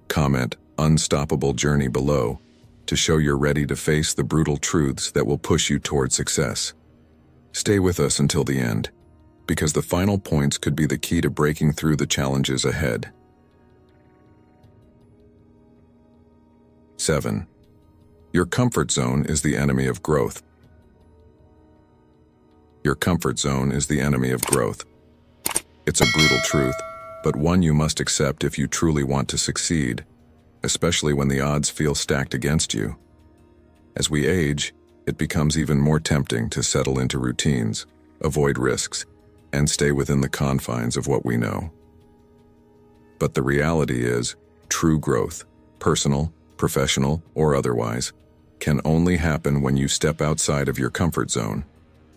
Comment "Unstoppable Journey" below to show you're ready to face the brutal truths that will push you toward success. Stay with us until the end, because the final points could be the key to breaking through the challenges ahead. 7. Your comfort zone is the enemy of growth. Your comfort zone is the enemy of growth. It's a brutal truth, but one you must accept if you truly want to succeed, especially when the odds feel stacked against you. As we age, it becomes even more tempting to settle into routines, avoid risks, and stay within the confines of what we know. But the reality is, true growth, personal, professional, or otherwise, can only happen when you step outside of your comfort zone.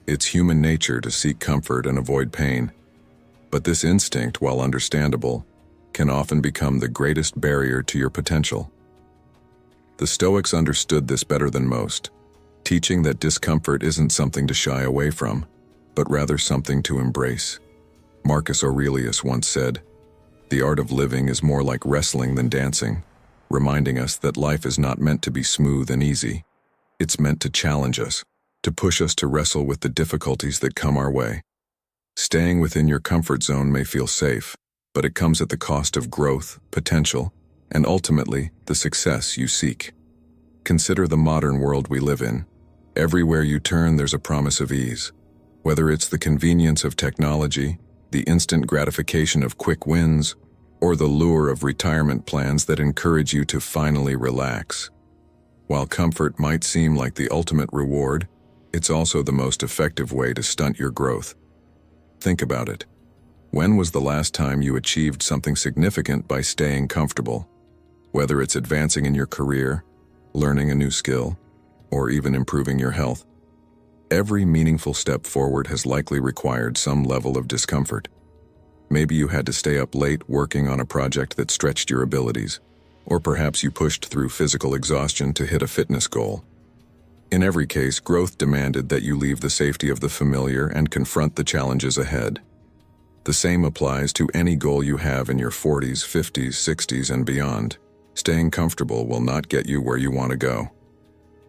It's human nature to seek comfort and avoid pain. But this instinct, while understandable, can often become the greatest barrier to your potential. The Stoics understood this better than most, teaching that discomfort isn't something to shy away from, but rather something to embrace. Marcus Aurelius once said, "The art of living is more like wrestling than dancing," reminding us that life is not meant to be smooth and easy. It's meant to challenge us, to push us to wrestle with the difficulties that come our way. Staying within your comfort zone may feel safe, but it comes at the cost of growth, potential, and ultimately, the success you seek. Consider the modern world we live in. Everywhere you turn, there's a promise of ease. Whether it's the convenience of technology, the instant gratification of quick wins, or the lure of retirement plans that encourage you to finally relax. While comfort might seem like the ultimate reward, it's also the most effective way to stunt your growth. Think about it. When was the last time you achieved something significant by staying comfortable? Whether it's advancing in your career, learning a new skill, or even improving your health. Every meaningful step forward has likely required some level of discomfort. Maybe you had to stay up late working on a project that stretched your abilities, or perhaps you pushed through physical exhaustion to hit a fitness goal. In every case, growth demanded that you leave the safety of the familiar and confront the challenges ahead. The same applies to any goal you have in your 40s, 50s, 60s, and beyond. Staying comfortable will not get you where you want to go.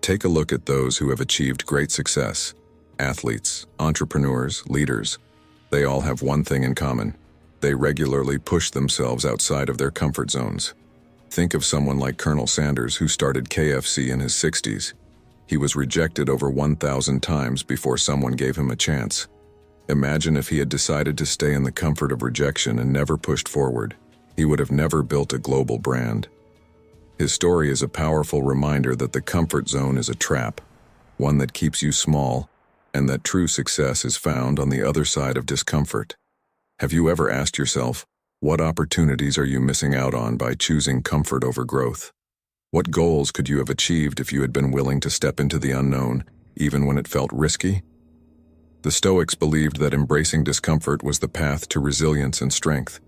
Take a look at those who have achieved great success. Athletes, entrepreneurs, leaders. They all have one thing in common. They regularly push themselves outside of their comfort zones. Think of someone like Colonel Sanders, who started KFC in his 60s. He was rejected over 1,000 times before someone gave him a chance. Imagine if he had decided to stay in the comfort of rejection and never pushed forward. He would have never built a global brand. His story is a powerful reminder that the comfort zone is a trap, one that keeps you small, and that true success is found on the other side of discomfort. Have you ever asked yourself, what opportunities are you missing out on by choosing comfort over growth? What goals could you have achieved if you had been willing to step into the unknown, even when it felt risky? The Stoics believed that embracing discomfort was the path to resilience and strength.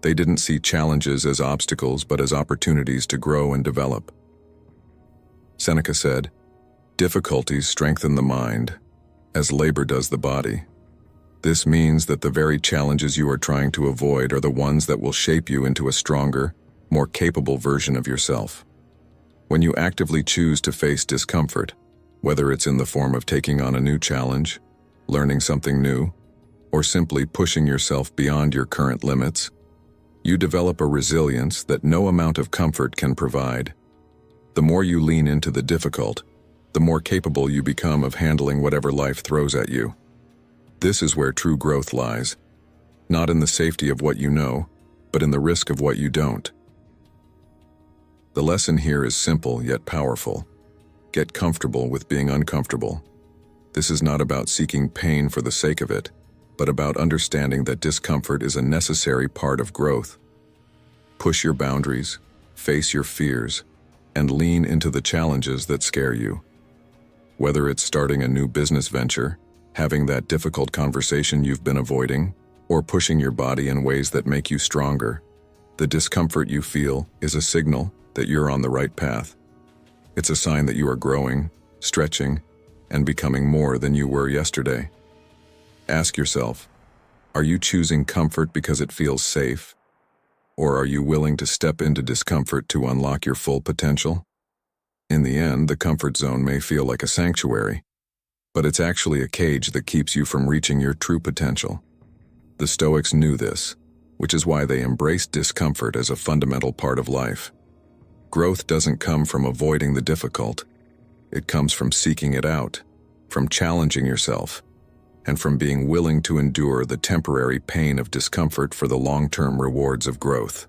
They didn't see challenges as obstacles, but as opportunities to grow and develop. Seneca said, "Difficulties strengthen the mind, as labor does the body." This means that the very challenges you are trying to avoid are the ones that will shape you into a stronger, more capable version of yourself. When you actively choose to face discomfort, whether it's in the form of taking on a new challenge, learning something new, or simply pushing yourself beyond your current limits, you develop a resilience that no amount of comfort can provide. The more you lean into the difficult, the more capable you become of handling whatever life throws at you. This is where true growth lies, not in the safety of what you know, but in the risk of what you don't. The lesson here is simple yet powerful. Get comfortable with being uncomfortable. This is not about seeking pain for the sake of it, but about understanding that discomfort is a necessary part of growth. Push your boundaries, face your fears, and lean into the challenges that scare you. Whether it's starting a new business venture, having that difficult conversation you've been avoiding, or pushing your body in ways that make you stronger, the discomfort you feel is a signal that you're on the right path. It's a sign that you are growing, stretching, and becoming more than you were yesterday. Ask yourself, are you choosing comfort because it feels safe? Or are you willing to step into discomfort to unlock your full potential? In the end, the comfort zone may feel like a sanctuary, but it's actually a cage that keeps you from reaching your true potential. The Stoics knew this, which is why they embraced discomfort as a fundamental part of life. Growth doesn't come from avoiding the difficult. It comes from seeking it out, from challenging yourself, and from being willing to endure the temporary pain of discomfort for the long-term rewards of growth.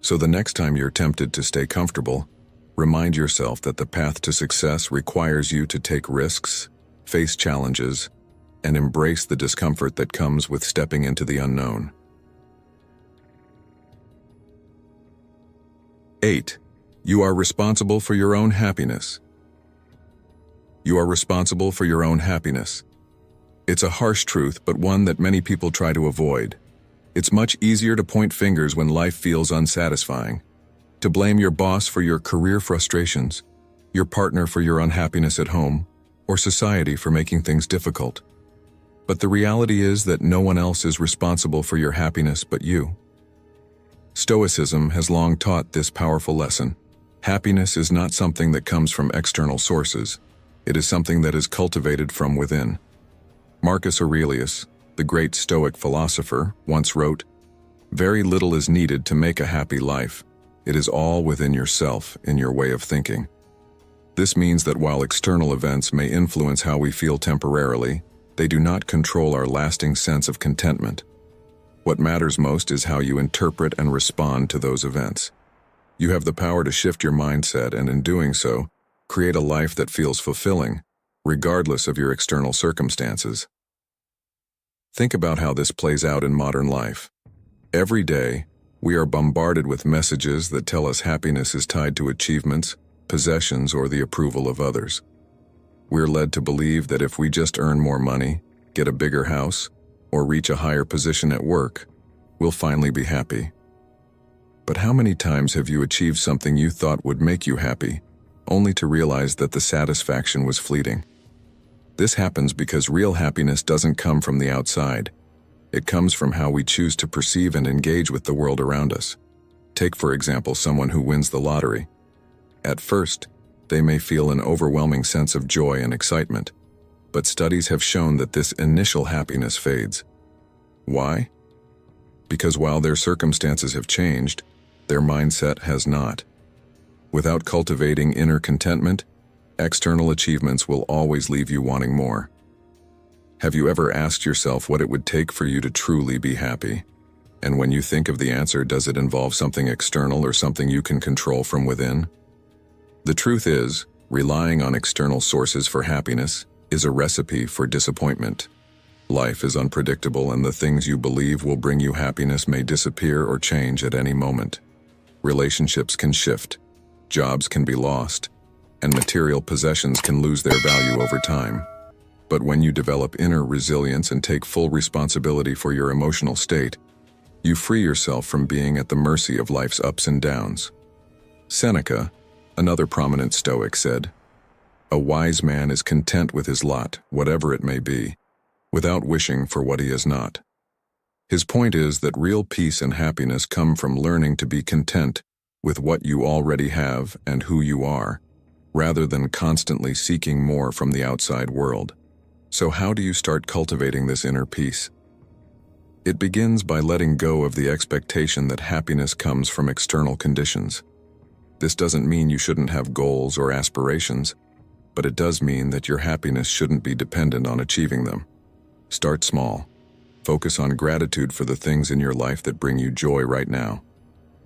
So the next time you're tempted to stay comfortable, remind yourself that the path to success requires you to take risks, face challenges, and embrace the discomfort that comes with stepping into the unknown. 8. You are responsible for your own happiness. You are responsible for your own happiness. It's a harsh truth, but one that many people try to avoid. It's much easier to point fingers when life feels unsatisfying, to blame your boss for your career frustrations, your partner for your unhappiness at home, or society for making things difficult. But the reality is that no one else is responsible for your happiness but you. Stoicism has long taught this powerful lesson. Happiness is not something that comes from external sources. It is something that is cultivated from within. Marcus Aurelius, the great Stoic philosopher, once wrote, "Very little is needed to make a happy life. It is all within yourself, in your way of thinking." This means that while external events may influence how we feel temporarily, they do not control our lasting sense of contentment. What matters most is how you interpret and respond to those events. You have the power to shift your mindset and, in doing so, create a life that feels fulfilling, regardless of your external circumstances. Think about how this plays out in modern life. Every day, we are bombarded with messages that tell us happiness is tied to achievements, possessions, or the approval of others. We're led to believe that if we just earn more money, get a bigger house, or reach a higher position at work, we'll finally be happy. But how many times have you achieved something you thought would make you happy, only to realize that the satisfaction was fleeting? This happens because real happiness doesn't come from the outside. It comes from how we choose to perceive and engage with the world around us. Take, for example, someone who wins the lottery. At first, they may feel an overwhelming sense of joy and excitement, but studies have shown that this initial happiness fades. Why? Because while their circumstances have changed, their mindset has not. Without cultivating inner contentment, external achievements will always leave you wanting more. Have you ever asked yourself what it would take for you to truly be happy? And when you think of the answer, does it involve something external or something you can control from within? The truth is, relying on external sources for happiness is a recipe for disappointment. Life is unpredictable, and the things you believe will bring you happiness may disappear or change at any moment. Relationships can shift, jobs can be lost, and material possessions can lose their value over time. But when you develop inner resilience and take full responsibility for your emotional state, you free yourself from being at the mercy of life's ups and downs. Seneca, another prominent Stoic, said, "A wise man is content with his lot, whatever it may be, without wishing for what he has not." His point is that real peace and happiness come from learning to be content with what you already have and who you are, rather than constantly seeking more from the outside world. So how do you start cultivating this inner peace? It begins by letting go of the expectation that happiness comes from external conditions. This doesn't mean you shouldn't have goals or aspirations, but it does mean that your happiness shouldn't be dependent on achieving them. Start small. Focus on gratitude for the things in your life that bring you joy right now.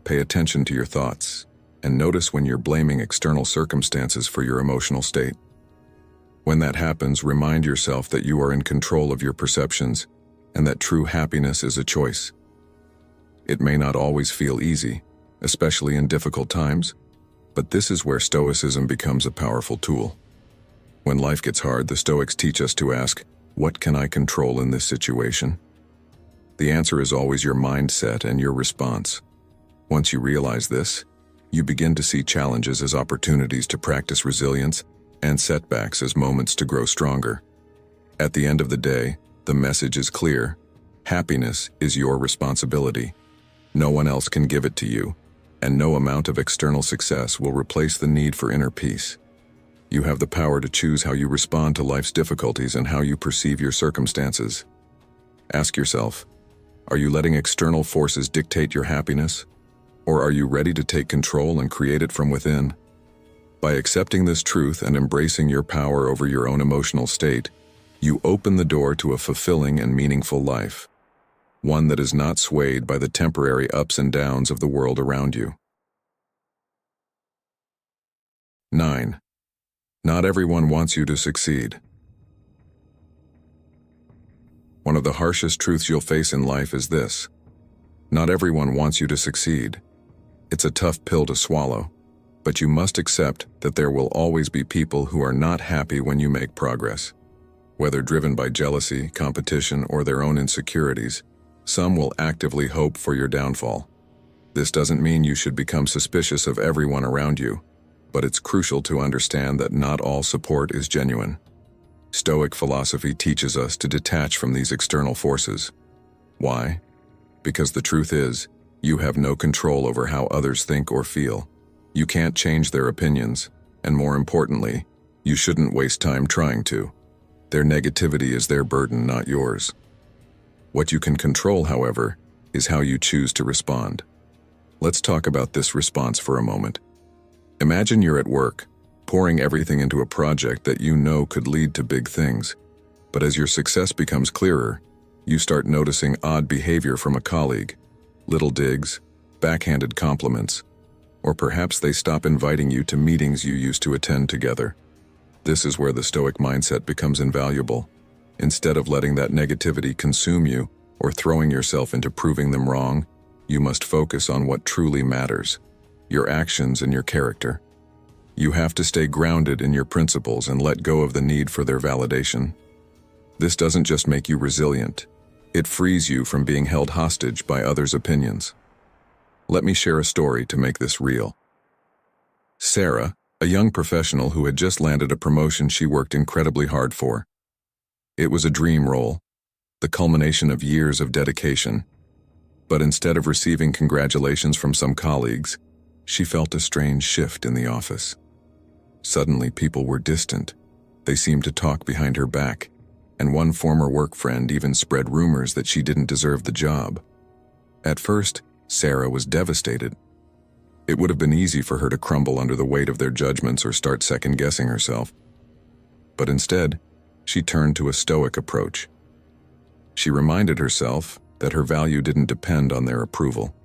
Pay attention to your thoughts, and notice when you're blaming external circumstances for your emotional state. When that happens, remind yourself that you are in control of your perceptions and that true happiness is a choice. It may not always feel easy, especially in difficult times, but this is where Stoicism becomes a powerful tool. When life gets hard, the Stoics teach us to ask, what can I control in this situation? The answer is always your mindset and your response. Once you realize this, you begin to see challenges as opportunities to practice resilience and setbacks as moments to grow stronger. At the end of the day, the message is clear. Happiness is your responsibility. No one else can give it to you, and no amount of external success will replace the need for inner peace. You have the power to choose how you respond to life's difficulties and how you perceive your circumstances. Ask yourself, are you letting external forces dictate your happiness? Or are you ready to take control and create it from within? By accepting this truth and embracing your power over your own emotional state, you open the door to a fulfilling and meaningful life, one that is not swayed by the temporary ups and downs of the world around you. 9. Not everyone wants you to succeed. One of the harshest truths you'll face in life is this: not everyone wants you to succeed. It's a tough pill to swallow, but you must accept that there will always be people who are not happy when you make progress. Whether driven by jealousy, competition, or their own insecurities, some will actively hope for your downfall. This doesn't mean you should become suspicious of everyone around you, but it's crucial to understand that not all support is genuine. Stoic philosophy teaches us to detach from these external forces. Why? Because the truth is, you have no control over how others think or feel. You can't change their opinions, and more importantly, you shouldn't waste time trying to. Their negativity is their burden, not yours. What you can control, however, is how you choose to respond. Let's talk about this response for a moment. Imagine you're at work, pouring everything into a project that you know could lead to big things. But as your success becomes clearer, you start noticing odd behavior from a colleague, little digs, backhanded compliments, or perhaps they stop inviting you to meetings you used to attend together. This is where the Stoic mindset becomes invaluable. Instead of letting that negativity consume you or throwing yourself into proving them wrong, you must focus on what truly matters: your actions and your character. You have to stay grounded in your principles and let go of the need for their validation. This doesn't just make you resilient, it frees you from being held hostage by others' opinions. Let me share a story to make this real. Sarah, a young professional who had just landed a promotion she worked incredibly hard for. It was a dream role, the culmination of years of dedication. But instead of receiving congratulations from some colleagues, she felt a strange shift in the office. Suddenly, people were distant. They seemed to talk behind her back, and one former work friend even spread rumors that she didn't deserve the job. At first, Sarah was devastated. It would have been easy for her to crumble under the weight of their judgments or start second-guessing herself. But instead, she turned to a Stoic approach. She reminded herself that her value didn't depend on their approval.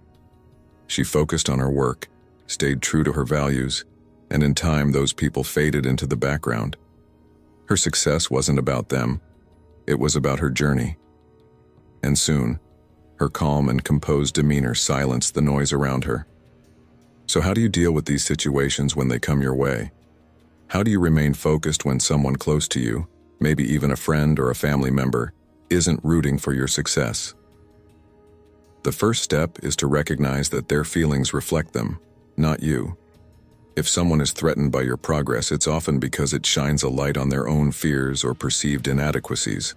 She focused on her work, stayed true to her values, and in time those people faded into the background. Her success wasn't about them, it was about her journey. And soon, her calm and composed demeanor silenced the noise around her. So how do you deal with these situations when they come your way? How do you remain focused when someone close to you, maybe even a friend or a family member, isn't rooting for your success? The first step is to recognize that their feelings reflect them, not you. If someone is threatened by your progress, it's often because it shines a light on their own fears or perceived inadequacies.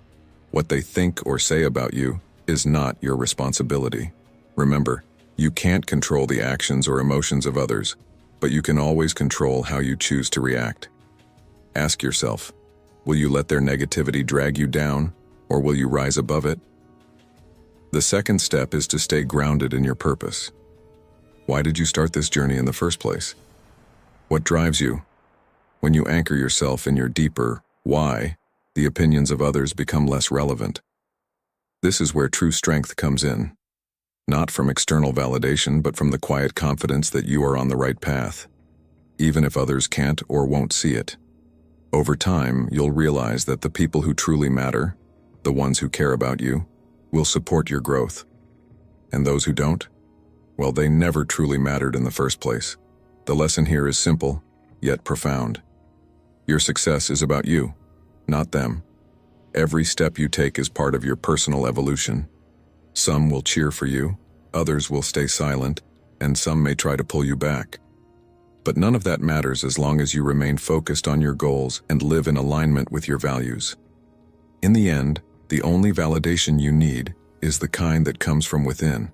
What they think or say about you is not your responsibility. Remember, you can't control the actions or emotions of others, but you can always control how you choose to react. Ask yourself, will you let their negativity drag you down, or will you rise above it? The second step is to stay grounded in your purpose. Why did you start this journey in the first place? What drives you? When you anchor yourself in your deeper why, the opinions of others become less relevant. This is where true strength comes in. Not from external validation, but from the quiet confidence that you are on the right path, even if others can't or won't see it. Over time, you'll realize that the people who truly matter, the ones who care about you, will support your growth. And those who don't, well, they never truly mattered in the first place. The lesson here is simple, yet profound. Your success is about you, not them. Every step you take is part of your personal evolution. Some will cheer for you, others will stay silent, and some may try to pull you back. But none of that matters as long as you remain focused on your goals and live in alignment with your values. In the end, the only validation you need is the kind that comes from within.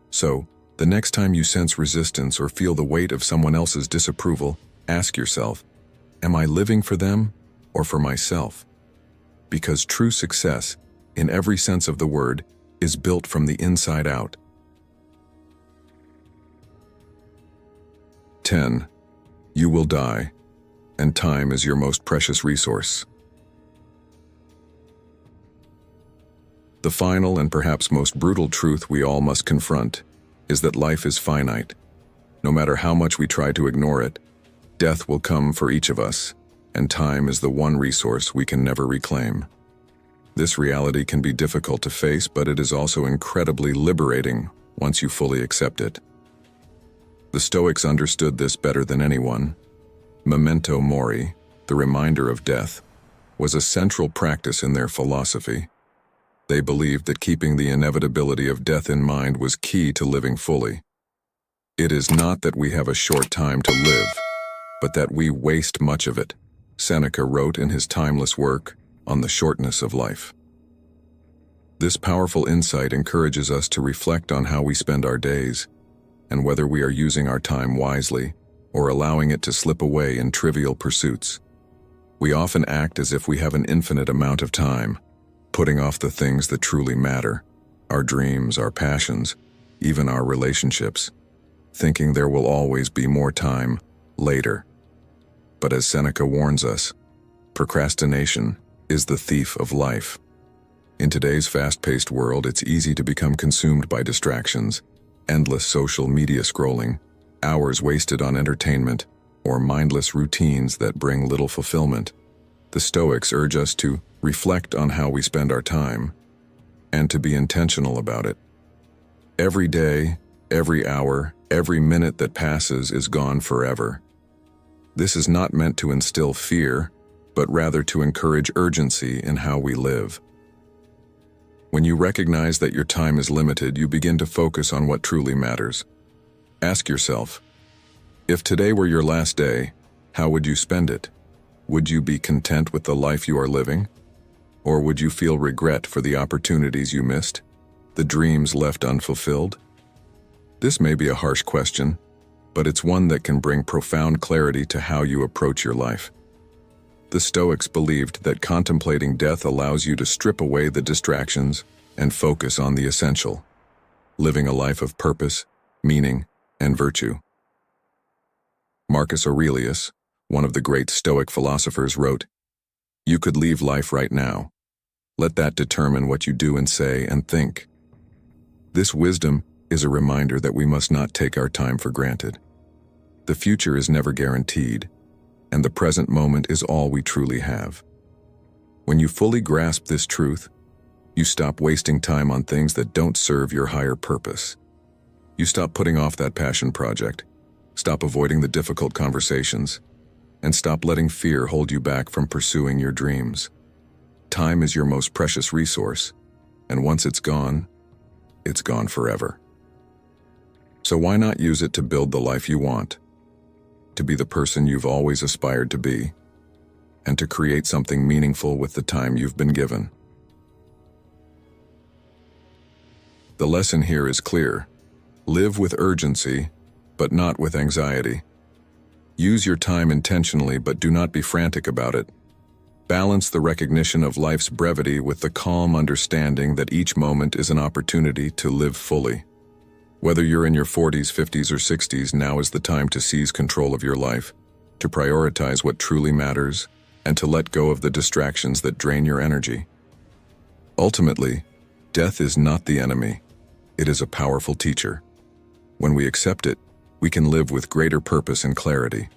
So, the next time you sense resistance or feel the weight of someone else's disapproval, ask yourself, am I living for them or for myself? Because true success, in every sense of the word, is built from the inside out. 10. You will die, and time is your most precious resource. The final and perhaps most brutal truth we all must confront is that life is finite. No matter how much we try to ignore it, death will come for each of us, and time is the one resource we can never reclaim. This reality can be difficult to face, but it is also incredibly liberating once you fully accept it. The Stoics understood this better than anyone. Memento mori, the reminder of death, was a central practice in their philosophy. They believed that keeping the inevitability of death in mind was key to living fully. It is not that we have a short time to live, but that we waste much of it, Seneca wrote in his timeless work on the shortness of life. This powerful insight encourages us to reflect on how we spend our days, and whether we are using our time wisely or allowing it to slip away in trivial pursuits. We often act as if we have an infinite amount of time, putting off the things that truly matter, our dreams, our passions, even our relationships, thinking there will always be more time later. But as Seneca warns us, procrastination is the thief of life. In today's fast-paced world, it's easy to become consumed by distractions, endless social media scrolling, hours wasted on entertainment, or mindless routines that bring little fulfillment. The Stoics urge us to reflect on how we spend our time, and to be intentional about it. Every day, every hour, every minute that passes is gone forever. This is not meant to instill fear, but rather to encourage urgency in how we live. When you recognize that your time is limited, you begin to focus on what truly matters. Ask yourself, if today were your last day, how would you spend it? Would you be content with the life you are living? Or would you feel regret for the opportunities you missed, the dreams left unfulfilled? This may be a harsh question, but it's one that can bring profound clarity to how you approach your life. The Stoics believed that contemplating death allows you to strip away the distractions and focus on the essential, living a life of purpose, meaning, and virtue. Marcus Aurelius, one of the great Stoic philosophers, wrote, "You could leave life right now. Let that determine what you do and say and think." This wisdom is a reminder that we must not take our time for granted. The future is never guaranteed, and the present moment is all we truly have. When you fully grasp this truth, you stop wasting time on things that don't serve your higher purpose. You stop putting off that passion project, stop avoiding the difficult conversations, and stop letting fear hold you back from pursuing your dreams. Time is your most precious resource, and once it's gone forever. So why not use it to build the life you want, to be the person you've always aspired to be, and to create something meaningful with the time you've been given? The lesson here is clear. Live with urgency, but not with anxiety. Use your time intentionally, but do not be frantic about it. Balance the recognition of life's brevity with the calm understanding that each moment is an opportunity to live fully. Whether you're in your 40s, 50s, or 60s, now is the time to seize control of your life, to prioritize what truly matters, and to let go of the distractions that drain your energy. Ultimately, death is not the enemy. It is a powerful teacher. When we accept it, we can live with greater purpose and clarity.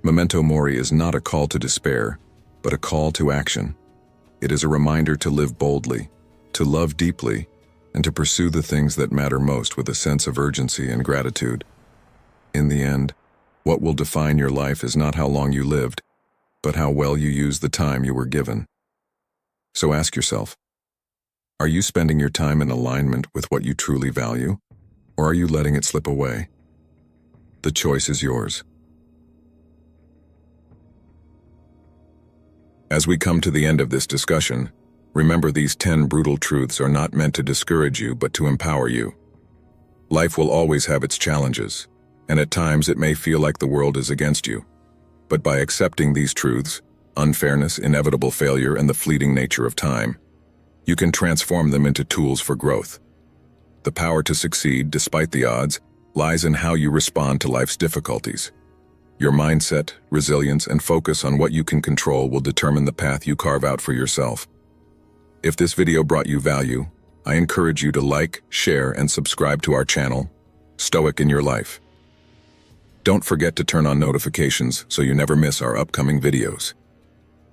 Memento Mori is not a call to despair, but a call to action. It is a reminder to live boldly, to love deeply, and to pursue the things that matter most with a sense of urgency and gratitude. In the end, what will define your life is not how long you lived, but how well you used the time you were given. So ask yourself, are you spending your time in alignment with what you truly value, or are you letting it slip away? The choice is yours. As we come to the end of this discussion, remember these 10 brutal truths are not meant to discourage you, but to empower you. Life will always have its challenges, and at times it may feel like the world is against you. But by accepting these truths, unfairness, inevitable failure, and the fleeting nature of time, you can transform them into tools for growth. The power to succeed, despite the odds, lies in how you respond to life's difficulties. Your mindset, resilience, and focus on what you can control will determine the path you carve out for yourself. If this video brought you value, I encourage you to like, share, and subscribe to our channel, Stoic in Your Life. Don't forget to turn on notifications so you never miss our upcoming videos.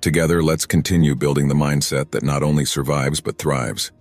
Together, let's continue building the mindset that not only survives but thrives.